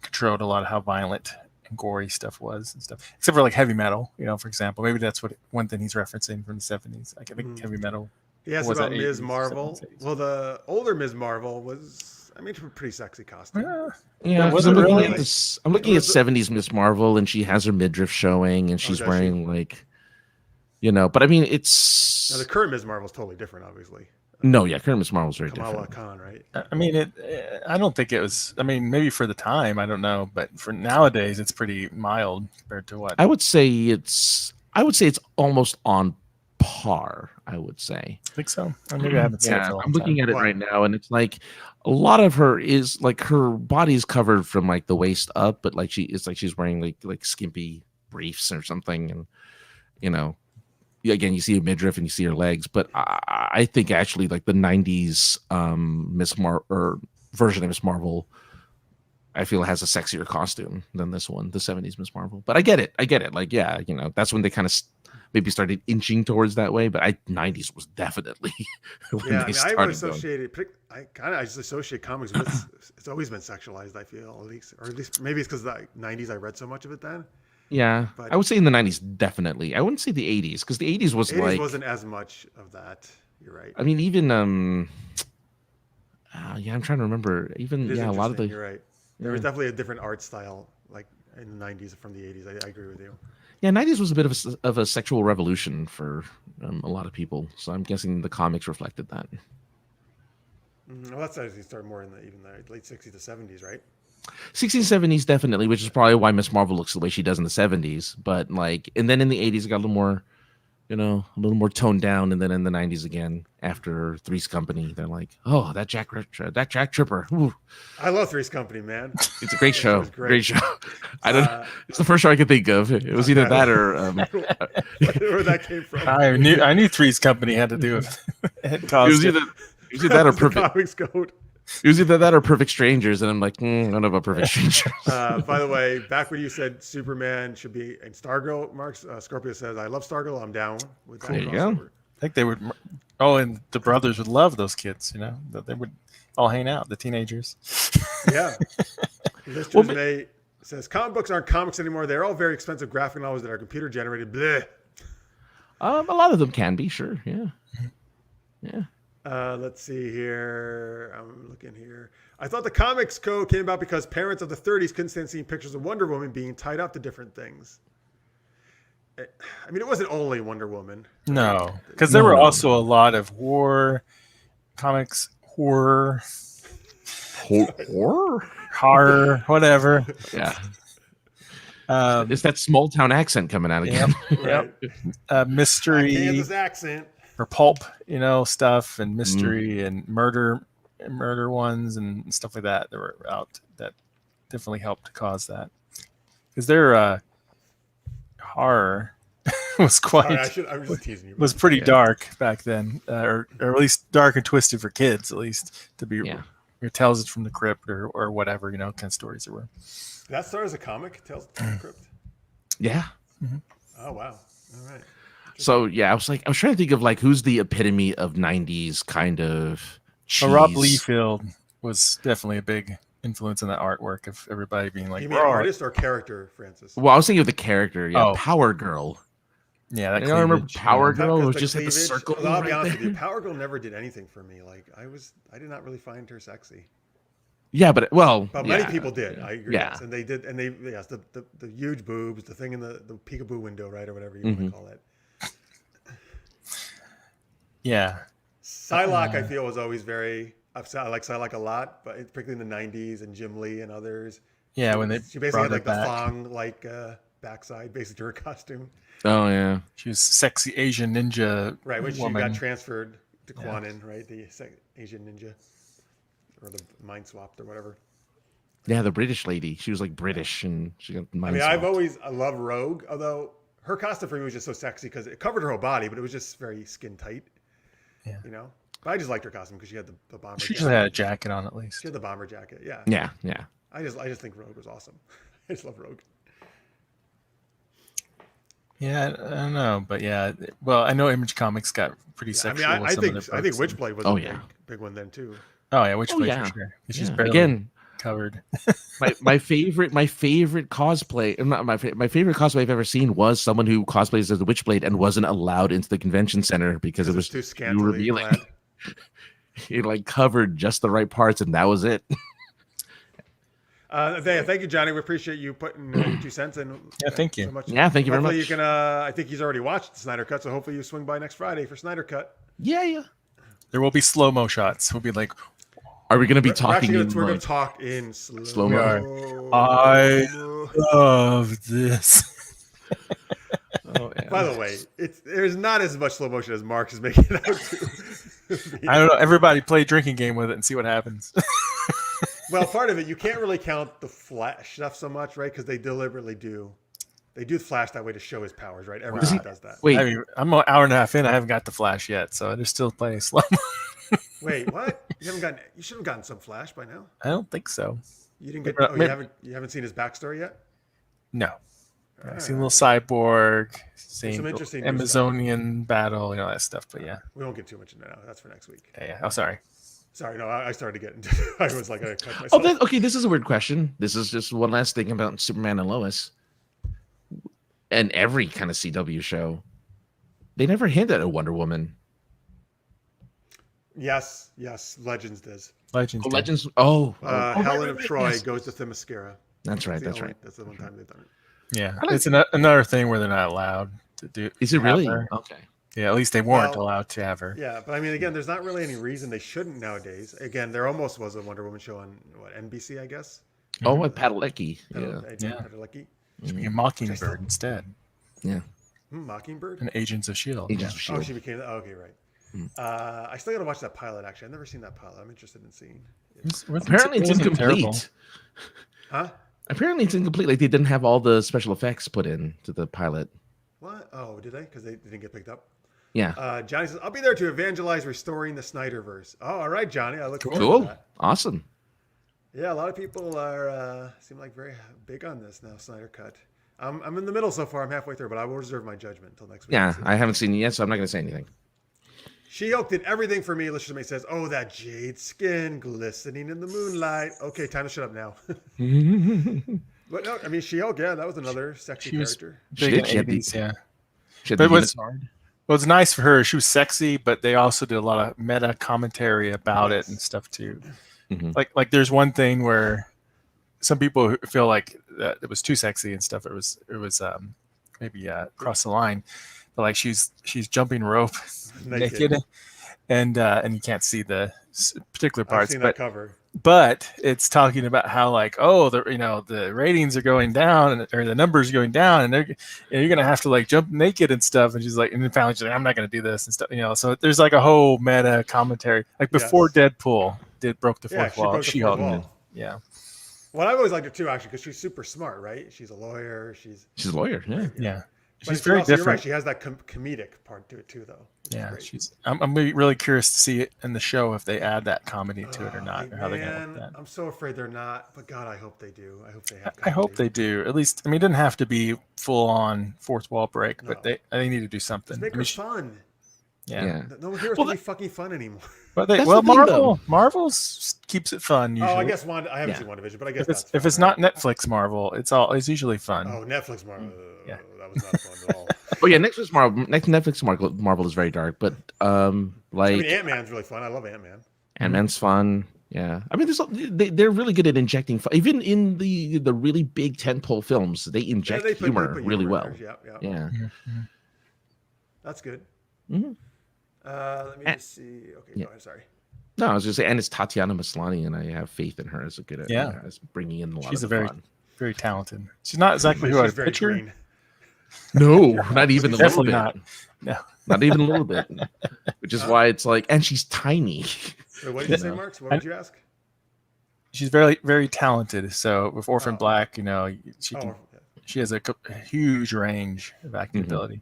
controlled a lot of how violent and gory stuff was and stuff. Except for like heavy metal, for example. Maybe that's one thing he's referencing from the 70s. I think heavy metal. He asked Was about that Ms. 80s, Marvel. 70s? Well, the older Ms. Marvel was, a pretty sexy costume. Yeah, Was 'cause it I'm looking really? at this. I'm looking at 70s Miss Marvel, and she has her midriff showing, and she's does she? wearing like, But I mean, it's Now, the current Ms. Marvel is totally different, obviously. no, yeah, current Miss Marvel's very Kamala different. Khan, right? I mean, I don't think it was. I mean, maybe for the time, I don't know, but for nowadays, it's pretty mild compared to what. I would say it's almost on par. I would say. I think so. Or maybe I haven't seen it Yeah, for a long I'm looking time. at it Wow. right now, and it's like a lot of her is like her body's covered from like the waist up, but like it's like she's wearing like skimpy briefs or something, and again you see her midriff and you see her legs, but I think actually like the 90s version of Miss Marvel, I feel has a sexier costume than this one, the 70s Miss Marvel. But I get it. Like, yeah, that's when they kind of maybe started inching towards that way. But 90s was definitely when Yeah, they I started. would associate it. I just associate comics with. It's always been sexualized. I feel at least maybe it's because the 90s I read so much of it then. Yeah, But I would say in the 90s definitely. I wouldn't say the 80s because the 80s was 80s like wasn't as much of that. You're right. I mean, even yeah, I'm trying to remember. Even It is a lot of the You're right. There was definitely a different art style, like in the 90s from the 80s. I agree with you. 90s was a bit of a sexual revolution for a lot of people. So I'm guessing the comics reflected that. Well, that's actually started more in even the late 60s to 70s, right? 60s, 70s definitely, which is probably why Miss Marvel looks the way she does in the 70s. But like, and then in the 80s, it got a little more, a little more toned down. And then in the 90s again, after Three's Company, they're like, oh, that Jack Tripper. Ooh. I love Three's Company, man. It's a great show. Great show. I don't. It's the first show I could think of. It was either that or where that came from. I knew Three's Company had to do with it. It was either that or Perfect Comics Code. It was either that or Perfect Strangers, and I'm like, I don't know about Perfect Strangers. By the way, back when you said Superman should be in Stargirl, Marx Scorpio says, "I love Stargirl. I'm down with that." There you go. I think they would. Oh, and the brothers would love those kids. That they would all hang out. The teenagers. Yeah. Listeners May says comic books aren't comics anymore. They're all very expensive graphic novels that are computer generated. Bleh. A lot of them can be, sure. Yeah. Yeah. Let's see here. I'm looking here. I thought the Comics Code came about because parents of the 30s couldn't stand seeing pictures of Wonder Woman being tied up to different things. I mean, it wasn't only Wonder Woman. No, because there were also a lot of horror comics, horror, whatever. Yeah. It's that small town accent coming out again. Yep. Mystery. Kansas accent. Or pulp, stuff and mystery and murder ones and stuff like that were out that definitely helped cause that. Because their horror was quite Sorry, I was just teasing you. Was pretty dark back then, or at least dark and twisted for kids, at least to be. It tells it from the crypt or whatever kind of stories there were. That started as a comic, Tales from the Crypt. Yeah. Mm-hmm. Oh wow! All right. So I was trying to think of who's the epitome of 90s kind of cheese. Rob Liefeld was definitely a big influence in that artwork of everybody being like, you mean artist or character, Francis? Well, I was thinking of the character, Power Girl. Yeah, that I remember Power Girl. It was just cleavage, the circle. I'll be honest with you, Power Girl never did anything for me. I did not really find her sexy. Yeah, but many people did. I agree. Yeah, yes. And they did, and the huge boobs, the thing in the peekaboo window, right, or whatever you want to call it. Yeah. Psylocke, I feel, was always very. I like Psylocke a lot, but particularly in the '90s and Jim Lee and others. Yeah, she basically had the thong backside, basically to her costume. Oh yeah, she was sexy Asian ninja. Right when woman. She got transferred to Quanon, right, the Asian ninja, or the mind swapped or whatever. Yeah, the British lady. She was British, and she got mind swapped. I love Rogue, although her costume for me was just so sexy because it covered her whole body, but it was just very skin tight. Yeah. But I just liked her costume because she had the bomber. She just had a jacket on at least. She had the bomber jacket. Yeah. Yeah. I just think Rogue was awesome. I just love Rogue. Yeah, I don't know, but well, I know Image Comics got pretty sexual. I mean, I think Witchblade was a big one then too. Oh yeah, Witchblade for sure. She's barely covered. my favorite cosplay, not my favorite cosplay I've ever seen was someone who cosplays as the Witchblade and wasn't allowed into the convention center because it was too scantily revealing. He covered just the right parts, and that was it. Thank you, Johnny. We appreciate you putting 2 cents in. Yeah, thank you. So much. Yeah, thank you very much. You can. I think he's already watched the Snyder Cut, so hopefully you swing by next Friday for Snyder Cut. Yeah. There will be slow-mo shots. We'll be like, are we going to be talking? We're going to talk in slow-mo. I love this. By the way, there's not as much slow motion as Marx is making it out to. I don't know. Everybody play a drinking game with it and see what happens. Well, part of it, you can't really count the Flash stuff so much, right? Because they deliberately do. They do the Flash that way to show his powers, right? Everyone does that. Wait, I'm an hour and a half in. I haven't got the Flash yet, so they're still playing slow. Wait, what? You should have gotten some Flash by now. I don't think so. You didn't get. You haven't seen his backstory yet. No. I seen a little cyborg, Some seen interesting new stuff. Amazonian battle, that stuff. But yeah, We won't get too much into that now. That's for next week. yeah. Oh, sorry. Sorry, no, I started to get into I was like, I cut myself. Okay, this is a weird question. This is just one last thing about Superman and Lois. And every kind of CW show, they never hint at a Wonder Woman. Yes, Legends does. Legends. Helen of Troy goes to Themyscira. That's right. That's the one time they've done it. Yeah, it's another thing where they're not allowed to do. Is it really? Her. Okay. Yeah, at least they weren't allowed to have her. Yeah, but I mean, again, there's not really any reason they shouldn't nowadays. Again, there almost was a Wonder Woman show on NBC, I guess. Oh, with Padalecki. Padalecki. She became Mockingbird instead. Yeah. Mockingbird? And Agents of S.H.I.E.L.D. Agents of S.H.I.E.L.D. Oh, she became okay, right. I still got to watch that pilot, actually. I've never seen that pilot. I'm interested in seeing it. Apparently it's incomplete. Huh? Apparently it's incomplete. Like they didn't have all the special effects put in to the pilot. What? Oh, did they? Because they didn't get picked up? Yeah. Johnny says, I'll be there to evangelize restoring the Snyderverse. Oh, all right, Johnny. I look forward to that. Awesome. Yeah, a lot of people are seem like very big on this now, Snyder Cut. I'm in the middle so far. I'm halfway through, but I will reserve my judgment until next week. Yeah, I haven't seen it yet, so I'm not going to say anything. She-Hulk did everything for me. Listener says, oh, that jade skin glistening in the moonlight. Okay, time to shut up now. But no, I mean, She-Hulk, yeah, that was another sexy character. Big in the 80s, yeah. But what's nice for her, she was sexy, but they also did a lot of meta commentary about it and stuff too. Mm-hmm. Like there's one thing where some people feel like that it was too sexy and stuff. It was maybe cross the line, but like she's jumping rope naked and you can't see the particular parts. I've seen that cover. But it's talking about how like, oh, the ratings are going down or the numbers are going down and you're gonna have to like jump naked and stuff. And she's like, and then finally she's like, I'm not gonna do this and stuff. So there's like a whole meta commentary. Like before Deadpool broke the fourth wall. She-Hulk did. Yeah. Well, I've always liked her too, actually, because she's super smart, right? She's a lawyer. She's a lawyer. Yeah. She's very different. You're right. She has that comedic part to it too, though. Yeah, I'm really curious to see it in the show if they add that comedy to it or not, or how they're gonna work that. I'm so afraid they're not, but God, I hope they do. I hope they have. I hope they do. At least, I mean, it doesn't have to be full on fourth wall break, but they need to do something. Just make her fun. Yeah. No one here is really fucking fun anymore. But Marvel keeps it fun usually. Oh, I guess I haven't seen WandaVision, but I guess if it's not Netflix Marvel, it's usually fun. Oh, Netflix Marvel. Yeah. That was not fun at all. Oh yeah, Netflix Marvel is very dark, but Ant-Man's really fun. I love Ant-Man. Ant-Man's fun. Yeah, I mean, they're really good at injecting fun. Even in the really big tentpole films, they inject humor really well. Yeah. Mm-hmm. That's good. Mm-hmm. Let me just see. Okay, go ahead. Sorry. No, I was just saying, and it's Tatiana Maslany, and I have faith in her as as bringing in a lot of fun. Very talented. She's not exactly who I'd picture. No, not even a little bit. Not even a little bit. Which is why it's like, and she's tiny. So what did you say, Marx? What did you ask? She's very, very talented. So with Orphan Black, she has a huge range of acting ability.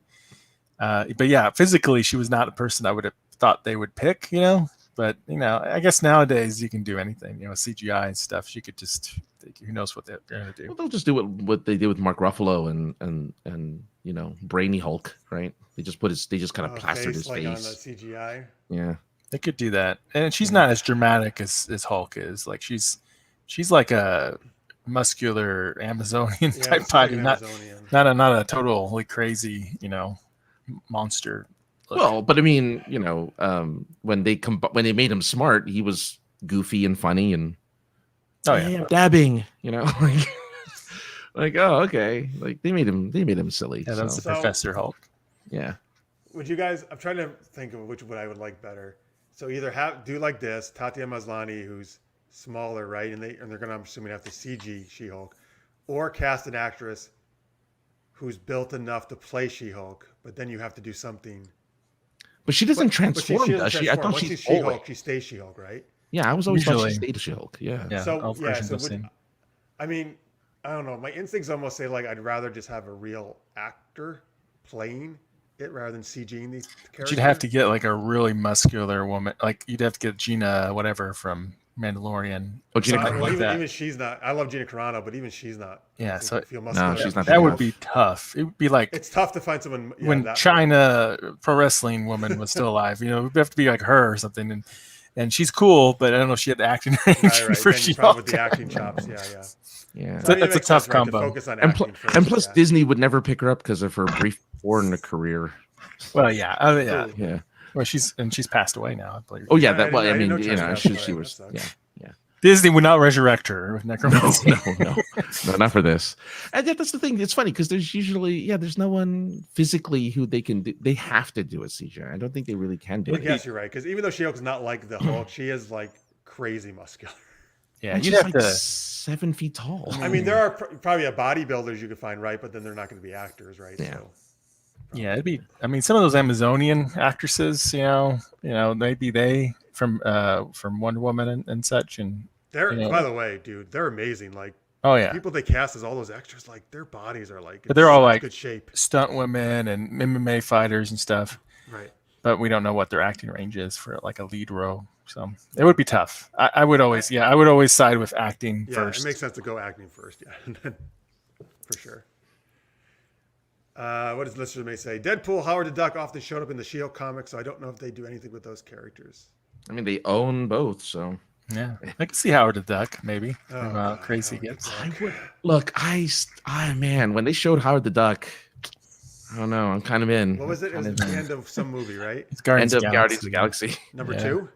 But yeah, physically, she was not a person I would have thought they would pick. But I guess nowadays you can do anything. CGI and stuff. She could just. Who knows what they're going to do? Well, they'll just do what they did with Mark Ruffalo and Brainy Hulk, right? They just kind of plastered his face on the CGI. Yeah, they could do that, and she's not as dramatic as Hulk is. Like she's like a muscular Amazonian type body, not a totally crazy monster. Look. Well, but I mean, when they made him smart, he was goofy and funny and. Oh yeah, dabbing. Like oh okay, like they made him silly. Yeah, that's the Professor Hulk. Yeah. Would you guys? I'm trying to think of which one I would like better. So either do like this, Tatiana Maslany, who's smaller, right, and they're gonna, I'm assuming, have to CG She-Hulk, or cast an actress who's built enough to play She-Hulk, but then you have to do something. But she doesn't transform, does she? I thought once she's She-Hulk, she stays She-Hulk, right? Yeah, I was always thought she stayed She-Hulk. Yeah. I mean, I don't know. My instincts almost say like I'd rather just have a real actor playing it rather than CGing these characters. You'd have to get like a really muscular woman. Like you'd have to get Gina whatever from Mandalorian. Oh, Gina something Carano. like that. Even she's not. I love Gina Carano, but even she's not. Yeah, so feel no, muscular. she's not that big would enough. be tough. It would be like It's tough to find someone when that China pro wrestling woman was still alive. You know, it'd have to be like her or something. And she's cool, but I don't know if she had the acting range right. for Then she probably with the acting chops. Yeah. Yeah. So I mean, it that's a makes tough sense, right, to combo. focus on And, acting first, and plus, yeah. Disney would never pick her up because of her brief foreign career. Well, yeah, yeah. Ooh. Yeah. Well, she's passed away now, I believe. Oh yeah. I That. Well, I didn't know mean, China passed away. she That was. sucks. Yeah. Disney would not resurrect her with necromancy. No, not for this. And that's the thing. It's funny because there's usually, there's no one physically who they can do. They have to do a CGI. I don't think they really can do I it. guess you're right, because even though She-Hulk's not like the Hulk, she is like crazy muscular. Yeah, And you'd she's have like to. 7 feet tall. I mean, there are probably a bodybuilders you could find, right? But then they're not going to be actors, right? Yeah. So, Yeah, it'd be. I mean, some of those Amazonian actresses, maybe they from Wonder Woman and such, and they're you know. by the way, dude, they're amazing. Like oh yeah, people they cast as all those extras, like their bodies are like, but they're all like good shape, stunt women and MMA fighters and stuff. right? But we don't know what their acting range is for like a lead role, so it would be tough. I would always side with acting Yeah, first. it makes sense to go acting first, yeah, for sure. What does listeners may say? Deadpool, Howard the Duck often showed up in the She-Hulk comics, so I don't know if they do anything with those characters. I mean, they own both, so. Yeah, I can see Howard the Duck maybe. Oh, From, God, Crazy Howard the Gets. Duck. Look, man, when they showed Howard the Duck, I don't know. I'm kind of in. What was it? It was at the end of some movie, right? It's Guardians End of of Guardians of the Galaxy. Number Yeah. 2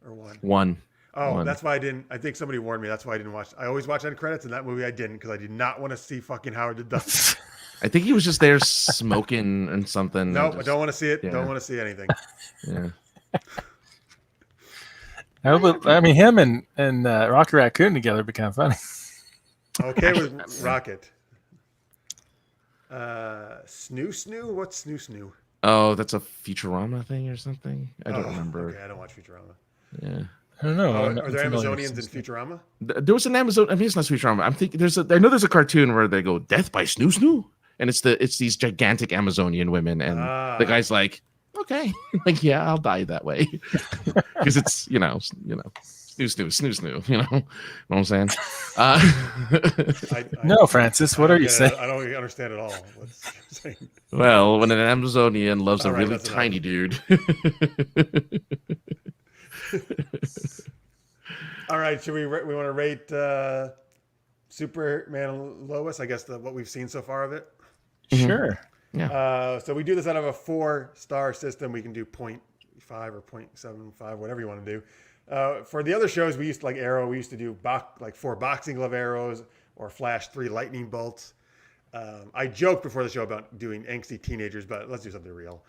or 1? One. Oh, One. that's why I didn't. I think somebody warned me. That's why I didn't watch. I always watch end credits, and that movie I didn't because I did not want to see fucking Howard the Duck. I think he was just there smoking and something. Nope, and I don't want to see it. yeah. Don't want to see anything. Yeah. I mean, him and Rocky Raccoon together would be kind of funny. Okay with Rocket. Snoo? What's Snoo? Oh, that's a Futurama thing or something. I don't remember. Okay, I don't watch Futurama. Yeah. I don't know. Oh, I'm are there familiar with Amazonians in some stuff. Futurama? There was an Amazon. I mean, it's not Futurama. I'm thinking I know there's a cartoon where they go death by snoo snoo, and it's these gigantic Amazonian women, and the guy's like, okay, like yeah, I'll die that way, because it's snoo snoo snoo. You know what I'm saying? No, Francis, what are you saying? I don't understand at all. What's you're saying? Well, when an Amazonian loves All a right, really that's enough. tiny dude. All right, should we want to rate Superman and Lois? I guess what we've seen so far of it. Sure. So we do this out of a 4-star system. We can do 0.5 or 0.75, whatever you want to do. For the other shows, we used to like Arrow. We used to do 4 boxing glove arrows or Flash 3 lightning bolts. I joked before the show about doing angsty teenagers, but let's do something real.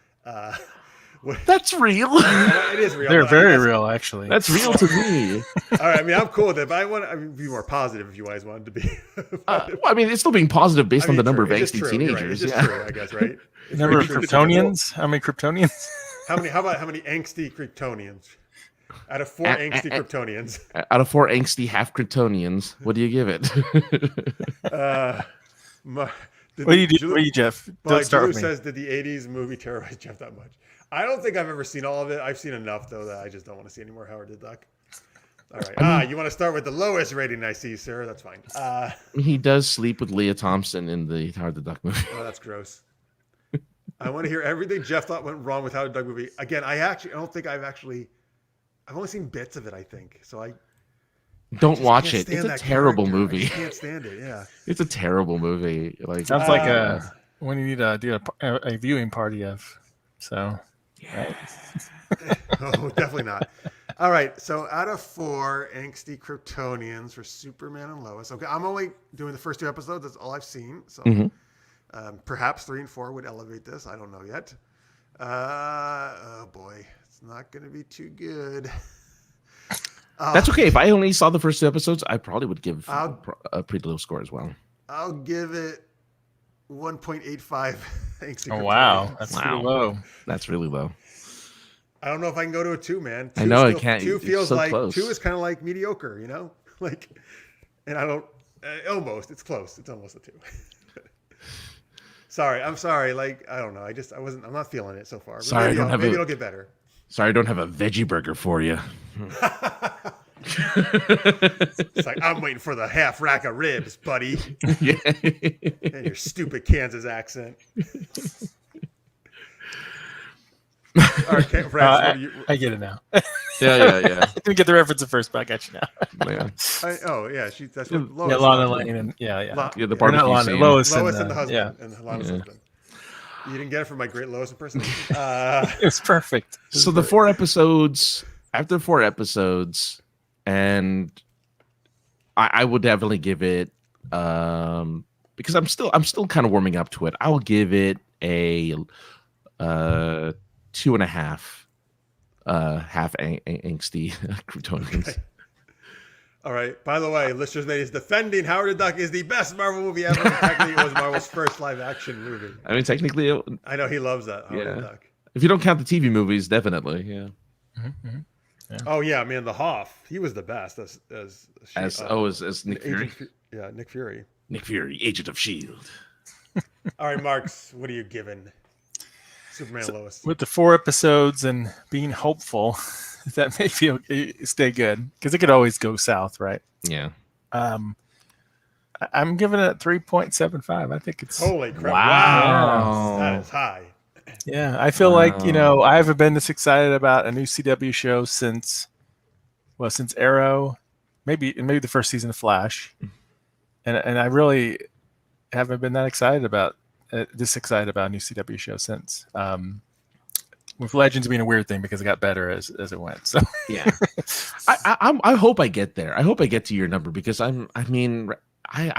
That's real. It is real. They're but very I guess- real, actually. That's real to me. All right, I mean, I'm cool with it, but I would be more positive if you guys wanted to be. Well, I mean, it's still being positive based on the number of It's just angsty true. You're right. teenagers. It's just true, I guess, right? Number of It's true. Kryptonians? How many Kryptonians? How many angsty Kryptonians? Out of 4 angsty Kryptonians. Out of 4 angsty half Kryptonians, what do you give it? What do you do, Jeff? Don't start Drew with me. says, did the 80s movie terrorize Jeff that much? I don't think I've ever seen all of it. I've seen enough, though, that I just don't want to see any more Howard the Duck. All right. You want to start with the lowest rating I see, sir? That's fine. He does sleep with Leah Thompson in the Howard the Duck movie. Oh, that's gross. I want to hear everything Jeff thought went wrong with Howard the Duck movie. Again, I don't think I've only seen bits of it, I think. So Don't just watch can't it. It's stand a that terrible character. I movie. just can't stand it. Yeah. It's a terrible movie. Like Sounds like when you need to do a viewing party of. So, right. Oh, definitely not. All right. So out of 4 angsty Kryptonians for Superman and Lois. Okay. I'm only doing the first 2 episodes. That's all I've seen. So perhaps 3 and 4 would elevate this. I don't know yet. Oh boy. It's not going to be too good. that's okay. If I only saw the first 2 episodes, I probably would give a pretty low score as well. I'll give it 1.85 angsty Oh, wow. Kryptonians. That's Wow. pretty low. That's really low. I don't know if I can go to a 2, man. I know, I still, can't. 2 It's feels so like close. 2 is kind of like mediocre, like, and I don't almost. It's close. It's almost a 2. Sorry, I'm sorry. Like I don't know. I'm not feeling it so far. But Sorry, maybe I don't have maybe a- it'll get better. Sorry, I don't have a veggie burger for you. It's like, I'm waiting for the half rack of ribs, buddy. Yeah. And your stupid Kansas accent. All right, Francis, what do you? I get it now. Yeah. I didn't get the reference at first, but I got you now. Yeah. That's what Lois. Yeah, Lana Lane and yeah. Yeah, the Or barbecue not Lana, scene. Lois, Lois and and the husband, Yeah, and Lana's Yeah. husband. You didn't get it from my great Lois impersonation. it was perfect. So the 4 episodes, after 4 episodes, and I would definitely give it because I'm still kind of warming up to it. I will give it a 2.5 half angsty Kryptonians. Okay. All right. By the way, listeners, is defending Howard the Duck is the best Marvel movie ever. Technically, it was Marvel's first live action movie. I mean, technically, I know he loves that. Howard the Yeah. Duck. if you don't count the TV movies, definitely, yeah. Oh yeah, man, the Hoff. He was the best as Nick Fury. Nick Fury. Nick Fury, Agent of Shield. All right, Marks, what are you giving Superman and Lois? With the 4 episodes and being hopeful that maybe it'll stay good because it could always go south, right? Yeah. I'm giving it 3.75. I think it's Holy crap! Wow. That is high. yeah. I feel like I haven't been this excited about a new CW show since Arrow, maybe the first season of Flash, and I really haven't been that excited about a new CW show since. With Legends being a weird thing because it got better as it went. So Yeah. I hope I get there. I hope I get to your number because I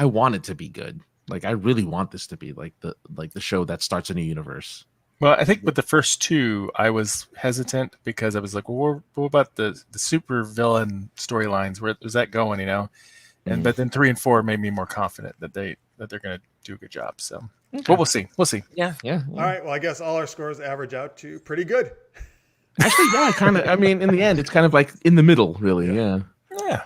want it to be good. Like I really want this to be like the show that starts a new universe. well, I think with the first 2, I was hesitant because I was like, well, what about the super villain storylines? Where is that going? You know, and but then 3 and 4 made me more confident that they're going to do a good job. So, but we'll see. Yeah. All right. Well, I guess all our scores average out to pretty good. Actually, yeah, kind of. I mean, in the end, it's kind of like in the middle, really. Yeah. Yeah.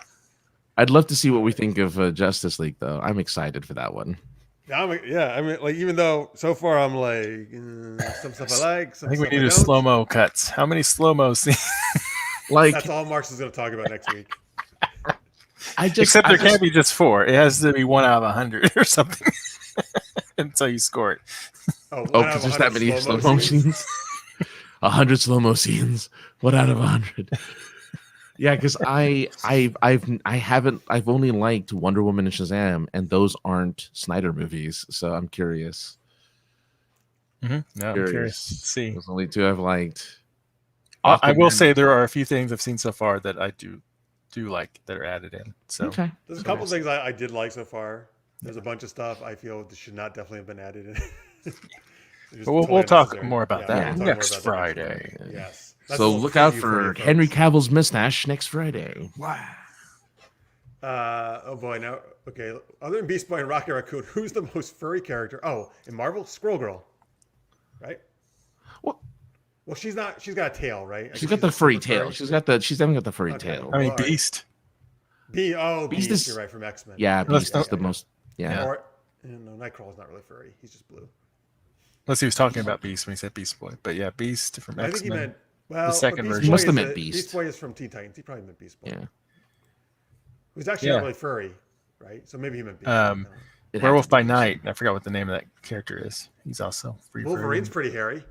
I'd love to see what we think of Justice League, though. I'm excited for that one. I mean, like even though so far I'm like some stuff I like. Some I think we stuff need I a don't. slow-mo cuts. How many slow-mo scenes? Like, That's all Marks is going to talk about next week. Except there can't be just 4. It has to be 1 out of 100 or something. Until you score it. Oh, because there's that many slow-mo scenes. 100 slow-mo scenes. 1 out of 100. Yeah, because I've only liked Wonder Woman and Shazam, and those aren't Snyder movies, so I'm curious. No, I'm curious to see. Those only 2 I've liked. I will say there are a few things I've seen so far that I do like that are added in. So Okay. There's a couple things I did like so far. There's a bunch of stuff I feel should not definitely have been added in. but we'll talk more about Yeah, that we'll talk more next about that Friday. week. Yes. That's So a little look out preview for you Henry folks. Cavill's mustache next Friday. Wow. Oh boy, now okay. Other than Beast Boy and Rocket Raccoon, who's the most furry character? Oh, in Marvel, Squirrel Girl, right? What? Well, she's not. She's got a tail, right? She's got the furry tail. She's definitely got the furry Okay. tail. I mean, All right. Beast. Beast Beast. is- You're right, from X-Men. Yeah, Let's Beast not- is the most. Yeah. Or no, Nightcrawler's not really furry. He's just blue. Unless he was talking about Beast when he said Beast Boy. But yeah, Beast from I think he X-Men. meant. Well, second but Beast version. Boy He must have is meant a- Beast. Beast Boy is from Teen Titans. He probably meant Beast Boy. Yeah. Who's actually Yeah. not really furry, right? So maybe he meant Beast. Um, It had Werewolf to by be. Night. I forgot what the name of that character is. He's also free. Wolverine's pretty hairy.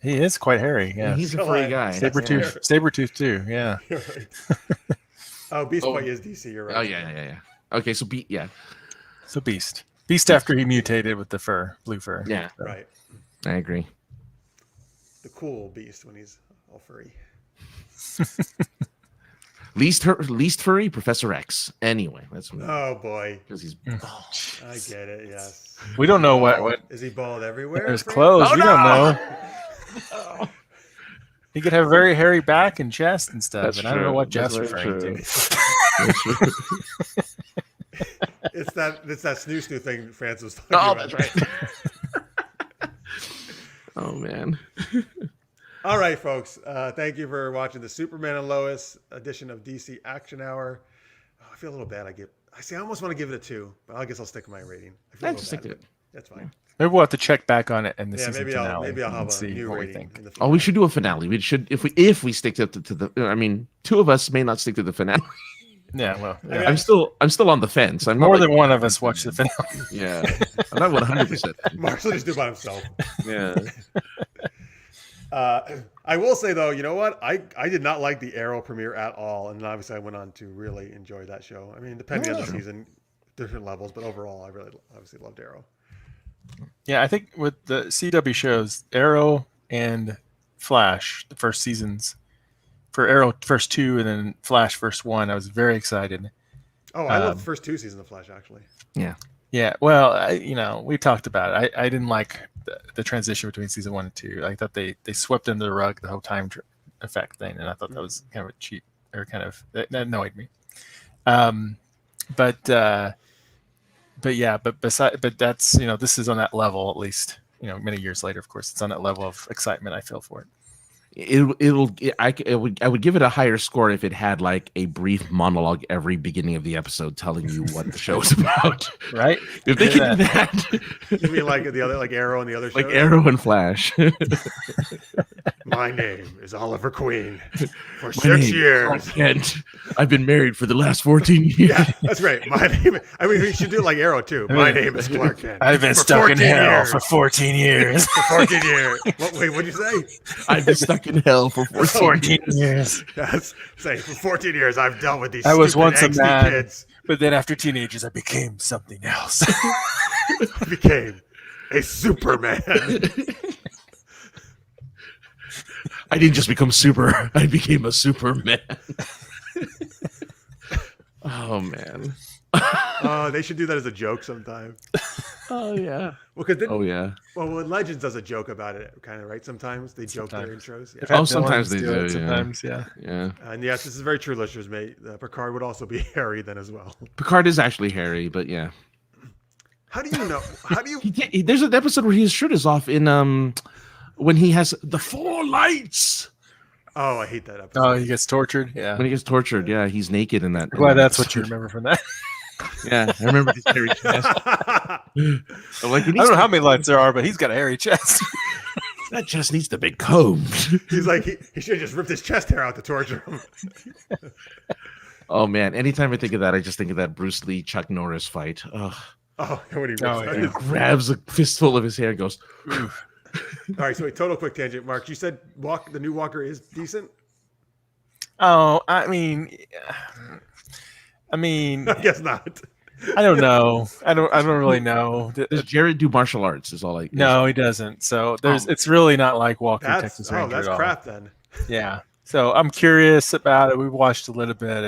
He is quite hairy. Yeah, Yeah. he's a So, furry like, guy. Sabretooth too. Yeah. You're right. Oh, Beast Oh. Boy is DC. You're right. Oh yeah. Okay, so yeah. So Beast. Beast after he mutated with the fur, blue fur. Yeah, So, Right. I agree. The cool Beast when he's all furry. Least furry, Professor X. Anyway, that's Oh boy, because he's. I get it. Yes. We don't know what Is he bald everywhere? there's Frank? clothes. Oh, We no! don't know. He could have very hairy back and chest and stuff, That's and I don't know true. what That's Jeff's very referring true. to. That's true. It's that snoo thing Francis was talking Oh, about. that's right. Oh man. All right, folks. Thank you for watching the Superman and Lois edition of DC Action Hour. Oh, I feel a little bad. I almost want to give it a 2, but I guess I'll stick with my rating. I feel a Just little stick bad, to it. but that's fine. Maybe we'll have to check back on it in the Yeah, season maybe finale. I'll have and a see new what we rating. think. In the Oh, finale. we should do a finale. We should if we stick to the. I mean, 2 of us may not stick to the finale. Yeah, well, I mean, yeah. I'm still on the fence. I'm More not, than one of us watched the finale. Yeah, I'm not 100%. Marx will just do it by himself. Yeah. I will say though, you know what? I did not like the Arrow premiere at all, and obviously I went on to really enjoy that show. I mean, depending on the season, different levels, but overall, I really obviously loved Arrow. Yeah, I think with the CW shows, Arrow and Flash, the first seasons, for Arrow first 2 and then Flash first 1, I was very excited. Oh, I love the first 2 seasons of Flash actually. Yeah, well, we talked about it. I didn't like the transition between season 1 and 2. I thought they swept under the rug the whole time effect thing, and I thought that was kind of a cheat, or kind of that annoyed me. But that's this is on that level, at least many years later. Of course, it's on that level of excitement I feel for it. I would give it a higher score if it had like a brief monologue every beginning of the episode telling you what the show is about. Right? If they could do that, You mean like the other, like Arrow and the other shows? like Arrow and Flash. My name is Oliver Queen. For My 6 name is years. Clark Kent. I've been married for the last 14 years. Yeah, that's right. My name. I mean, we should do like Arrow too. My name is Clark Kent. I've been For stuck in 14 hell years. for 14 years. For 14 years. Wait, what'd you say? I've been stuck in hell for 14 years. Yes. Say for 14 years I've dealt with these. I was stupid, once a angsty man, kids. but then after teenagers, I became something else. I became a Superman. I didn't just become super. I became a Superman. Oh man. They should do that as a joke sometime. Oh yeah. Well, because Oh yeah. well, when Legends does a joke about it, kind of right. Sometimes they joke their intros. Yeah. Oh, sometimes they do. Sometimes, yeah. Yeah. And yes, this is very true, listeners. Mate, Picard would also be Harry then as well. Picard is actually hairy, but yeah. How do you know? How do you? There's an episode where his shirt is off in when he has the 4 lights. Oh, I hate that episode. Oh, he gets tortured. Yeah. When he gets tortured, yeah, he's naked in that. Well, that's what you remember from that. Yeah, I remember his hairy chest. I'm like, I don't know how many lights there are, but he's got a hairy chest. that chest needs to be combed. He's like he should have just ripped his chest hair out to torture him. Oh man, anytime I think of that, I just think of that Bruce Lee Chuck Norris fight. Ugh. Oh, when he rips yeah. He grabs a fistful of his hair and goes. All right, so a total quick tangent, Mark. You said the new Walker is decent. Oh, I mean, I guess not. I don't know. I don't really know. Does Jared do martial arts? Is all like. No, he doesn't. So it's really not like Walker Texas Ranger that's at all. crap then. Yeah. So I'm curious about it. We watched a little bit.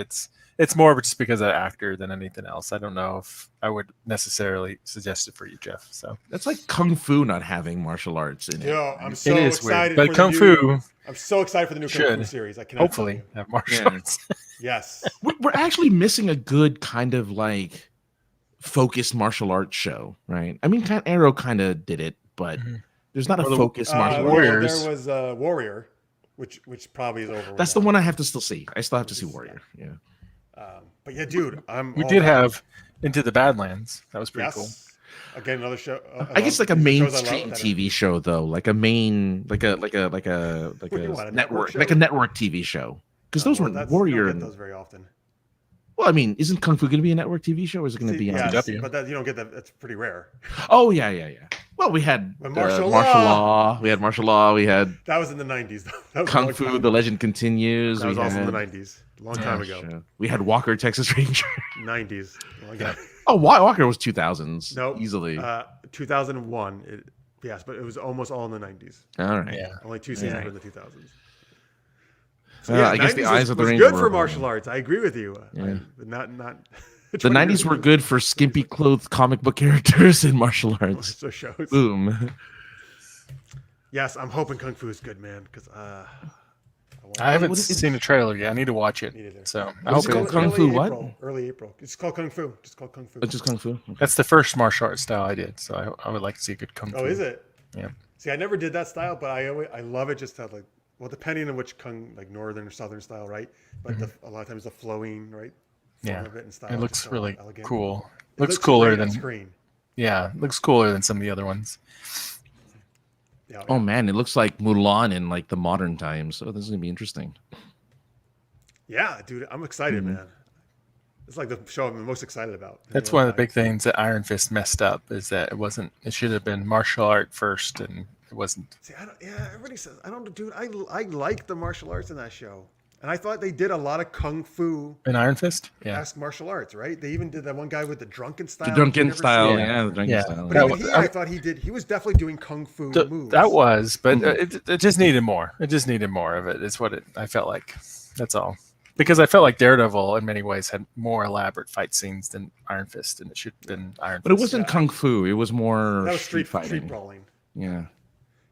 It's more just because of the actor than anything else. I don't know if I would necessarily suggest it for you, Jeff. So That's like Kung Fu not having martial arts in it. Yo, I'm so it is excited. weird. But for Kung Fu I'm so excited for the new Kung Fu series. I cannot hopefully tell you. have martial arts. Yes. We're actually missing a good kind of like focused martial arts show, right? I mean, Arrow kind of did it, but there's not a focused martial Warriors. There was Warrior, which probably is over. That's the one I have to still see. I still have to see Warrior. Yeah. But yeah, dude, We did have Into the Badlands. That was pretty cool. Again, another show. I guess like a mainstream that TV show though, like a main, like a network, show? like a network TV show. Because those were Warrior. You don't And, get those very often. well, I mean, isn't Kung Fu going to be a network TV show, or is it going to be on? Yes, CW? but that, you don't get that. That's pretty rare. Oh yeah. Well, we had Martial martial law. law. We had martial law. We had That was in the 90s. That was a Kung long Fu. time The ago. Legend Continues. That was we also in had, the 90s. A long time ago. We had Walker Texas Ranger. 90s. Long time. Oh, Walker was 2000s. No, easily. 2001. Yes, but it was almost all in the 90s. All right. Yeah. Only 2 seasons were in the 2000s. So, I guess the 90s eyes of the was Ranger good were for open. martial arts. I agree with you. Yeah. But not. The 90s were good for skimpy clothed comic book characters in martial arts. So shows. Boom. Yes, I'm hoping Kung Fu is good, man. Because I haven't seen the trailer yet. I need to watch it. Neither. So I What's hope it it, called? Kung Fu what? Early April. It's called Kung Fu. Just called Kung Fu. It's just Kung Fu. Okay. that's the first martial arts style I did. So I would like to see a good Kung Fu. Oh, is it? Yeah. See, I never did that style, but I love it. Just to like, well, depending on which like northern or southern style, right? But a lot of times the flowing, right? Yeah. Of it and style It is looks so really elegant. cool. It Looks cooler great than on screen. Yeah, looks cooler than some of the other ones. Yeah. Oh man, it looks like Mulan in like the modern times. So this is gonna be interesting. Yeah, dude, I'm excited, man. It's like the show I'm most excited about. That's one of the big things that Iron Fist messed up is that it wasn't. It should have been martial art first, and it wasn't. See, everybody says I don't, dude. I like the martial arts in that show, and I thought they did a lot of kung fu. In Iron Fist, yeah. Ask martial arts, right? They even did that one guy with the drunken style. The drunken style, Yeah. the drunken Yeah. style. But even I thought he did. He was definitely doing kung fu moves. That was, but it just needed more. It just needed more of it. It's what I felt like. That's all. Because I felt like Daredevil, in many ways, had more elaborate fight scenes than Iron Fist, and it should have been Iron Fist. But it wasn't kung fu. It was more that was street street fighting. brawling. Yeah.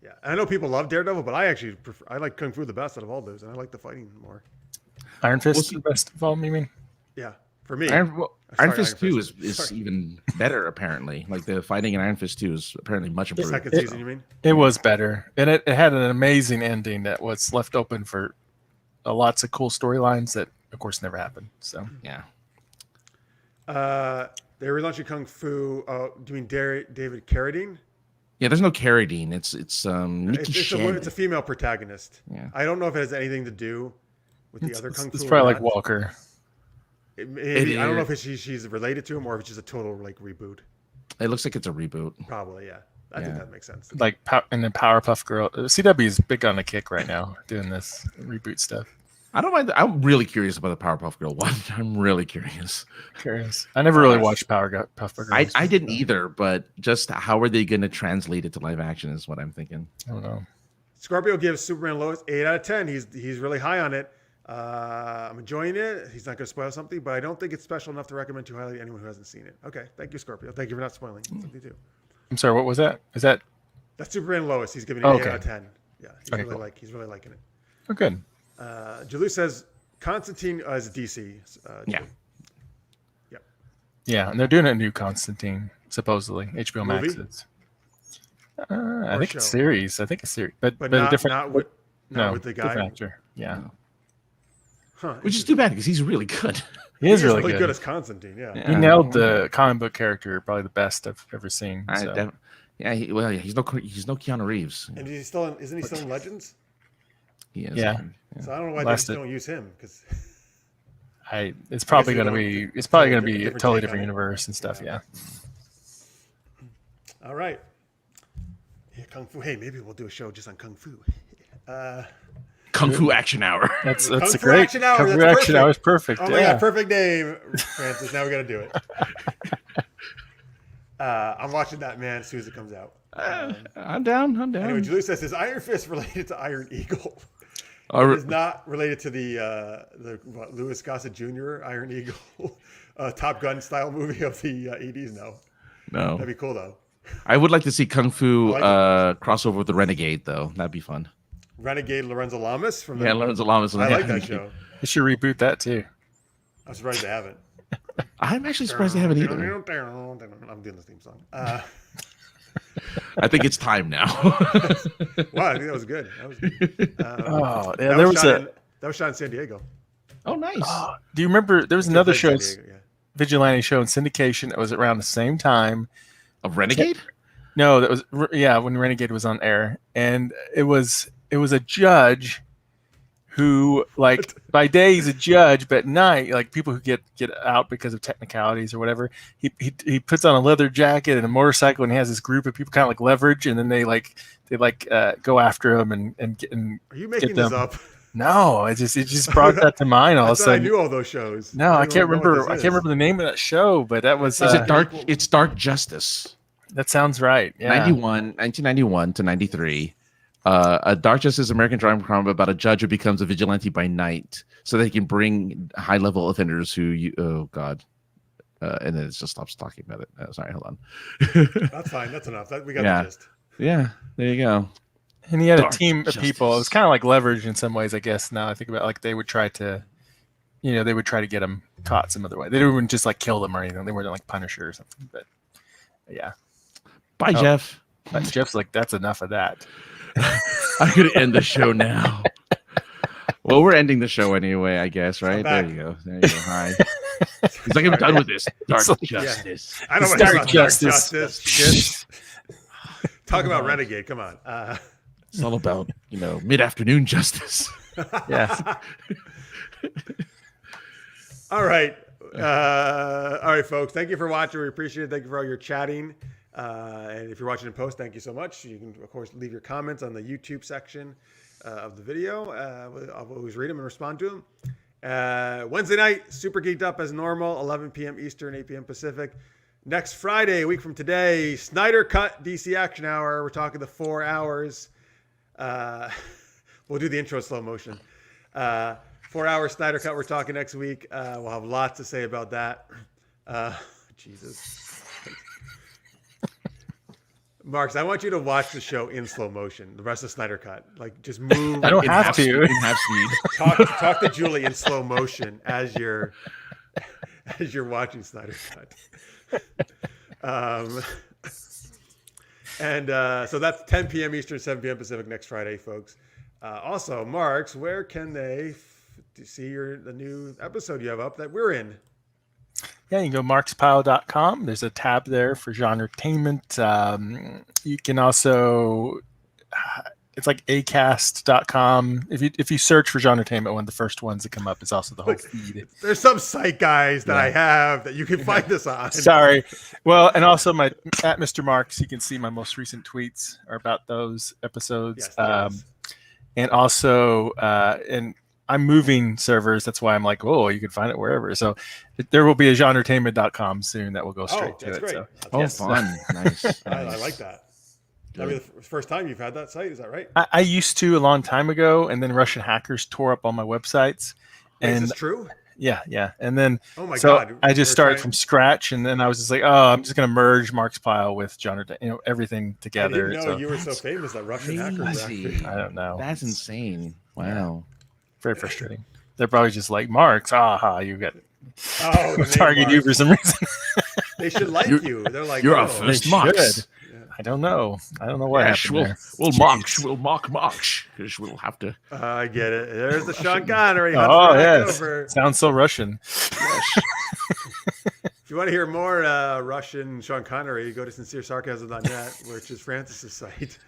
Yeah, and I know people love Daredevil, but I actually I like kung fu the best out of all those, and I like the fighting more. Iron Fist, the best of all, you mean? Yeah, for me. Iron Fist 2 is even better, apparently. Like the fighting in Iron Fist 2 is apparently much The improved. second season, you mean? It was better, and it had an amazing ending that was left open for lots of cool storylines that, of course, never happened. So Yeah. They were launching kung fu. Do you mean David Carradine? Yeah, there's no Carradine. It's Nikki Shannon. It's a female protagonist. Yeah. I don't know if it has anything to do with the other kung fu. it's probably or like not. Walker. I don't know if she's related to him or if it's just a total like reboot. It looks like it's a reboot. Probably, yeah. I think that makes sense. Like and then Powerpuff Girl. CW is big on the kick right now doing this reboot stuff. I don't mind. I'm really curious about the Powerpuff Girl one. I'm really curious. I never really watched Powerpuff Girl. I didn't either, but just how are they going to translate it to live action is what I'm thinking. I don't know. Scorpio gives Superman and Lois 8 out of 10. He's really high on it. I'm enjoying it. He's not going to spoil something, but I don't think it's special enough to recommend too highly to anyone who hasn't seen it. Okay, thank you, Scorpio. Thank you for not spoiling something too. I'm sorry. What was that? Is that? That's Superman and Lois. He's giving it 8 out of 10. Yeah, he's really liking it. Oh, good. Jalou says Constantine as DC. Yeah. Yep. Yeah, and they're doing a new Constantine, supposedly. HBO Max Movie? is. I think show? it's series. I think it's series, but not, a different. not with no, with the different guy. actor. Yeah, Huh, Which is too bad because he's really good. he is really good good. as Constantine. Yeah. He nailed the comic book character, probably the best I've ever seen. So. He's no Keanu Reeves. And isn't he still in Legends? He is. Yeah. So I don't know why Last they don't use him because it's probably they're going to going be. It's probably going to totally be a different totally take on different it. universe and stuff. Yeah. All right. Yeah, Kung Fu. Hey, maybe we'll do a show just on Kung Fu. Kung Fu Action Hour. That's Kung a Fu great. Action Hour, Kung Fu that's Action Hour is perfect. Oh my yeah. God, perfect name, Francis. Now we got to do it. I'm watching that, man, as soon as it comes out. I'm down. Anyway, Julie says, is Iron Fist related to Iron Eagle? Or- It is not related to the Louis Gossett Jr. Iron Eagle Top Gun style movie of the 80s. No, No. that'd be cool though. I would like to see Kung Fu I crossover with the Renegade, though. That'd be fun. Renegade Lorenzo Lamas from Yeah, Lorenzo Lamas. I like that show. They should reboot that too. I'm surprised they haven't. I'm actually surprised they haven't either. I'm doing the theme song. I think it's time now. Wow, I think that was good. That was good. Oh, yeah. That There was was shot that was shot in San Diego. Oh, nice. Do you remember there was another San show, Diego, yeah. vigilante show in syndication that was around the same time? Of Renegade? No, that was when Renegade was on air, and it was a judge who, like, by day he's a judge, but at night, like, people who get out because of technicalities or whatever, he puts on a leather jacket and a motorcycle, and he has this group of people kind of like leverage, and then they go after him and get. And Are you making this up? No, it just brought that to mind all I of a thought I sudden. knew all those shows. No, I can't don't know what remember. I this can't is. remember the name of that show, but that was. Is it Dark? It's Dark Justice. That sounds right. Yeah. 1991 to 93. A Dark Justice American drama about a judge who becomes a vigilante by night so they can bring high-level offenders and then it just stops talking about it. Sorry, hold on. That's fine. That's enough. We got Yeah. the gist. Yeah, there you go. And he had Dark a team of people. It was Justice. kind of like leverage in some ways, I guess. Now I think about it, like they would try to get him caught some other way. They wouldn't just like kill them or anything. They weren't like Punisher or something. But yeah, Bye, Jeff. but Jeff's like, that's enough of that. I'm going to end the show now. Well, we're ending the show anyway, I guess, right? There back. you go. Hi. He's like, I'm done with this. Dark like- Justice. I don't It's want to Dark talk about Dark Justice. Justice. Talk about Renegade. Come on. It's all about, mid-afternoon justice. Yeah. All right. All right, folks. Thank you for watching. We appreciate it. Thank you for all your chatting. And if you're watching in post, thank you so much. You can, of course, leave your comments on the YouTube section of the video. I'll always read them and respond to them. Wednesday night, Super Geeked Up as normal, 11 p.m. Eastern, 8 p.m. Pacific. Next Friday, a week from today, Snyder Cut DC Action Hour. We're talking the 4 hours. We'll do the intro slow motion. 4-hour Snyder Cut we're talking next week. We'll have lots to say about that. Jesus. Marx, I want you to watch the show in slow motion, the rest of Snyder Cut. Like, just move. I don't have to. In half speed. Talk to Julie in slow motion as you're watching Snyder Cut. So that's 10 p.m. Eastern, 7 p.m. Pacific next Friday, folks. Also, Marx, where can they see the new episode you have up that we're in? Yeah, you can go marxpyle.com. There's a tab there for genretainment. You can also, it's like acast.com. If you search for genretainment, one of the first ones that come up is also the whole feed. There's some site, guys, that I have that you can find this on. Sorry. Well, and also my at Mr. Marx, you can see my most recent tweets are about those episodes. Yes. And also, and I'm moving servers. That's why I'm like, oh, you can find it wherever. So there will be a genretainment.com soon that will go straight to it. Great. So. Fun. Nice. I like that. That'll be the first time you've had that site. Is that right? I used to a long time ago, and then Russian hackers tore up all my websites. Wait, is this true? Yeah. And then oh my God. I just started from scratch, and then I was just like, oh, I'm just going to merge Marx Pyle with everything together. I didn't know you were so famous that Russian hackers were actually... I don't know. That's insane. Wow. Very frustrating. They're probably just like, Marx, you got target Marx. You for some reason. They should like you. They're like, you're our first Marx. I don't know what happened there. We'll mock Marx because we'll have to. I get it. There's the Sean Connery. Oh yes, sounds so Russian. If you want to hear more Russian Sean Connery, go to sinceresarcasm.net, which is Francis's site.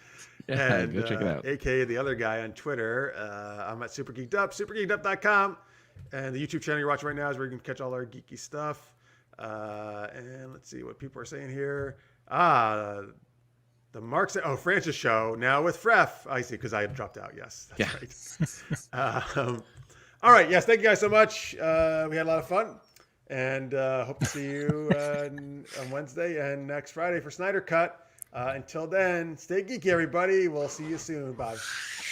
Yeah, and go check it out. AKA the other guy on Twitter. I'm at Super Geeked Up, supergeekedup.com. And the YouTube channel you're watching right now is where you can catch all our geeky stuff. And let's see what people are saying here. The Marx, Francis show now with Fref. I see, because I had dropped out. Yes, that's right. All right. Yes, thank you guys so much. We had a lot of fun. And hope to see you on Wednesday and next Friday for Snyder Cut. Until then, stay geeky, everybody. We'll see you soon. Bye.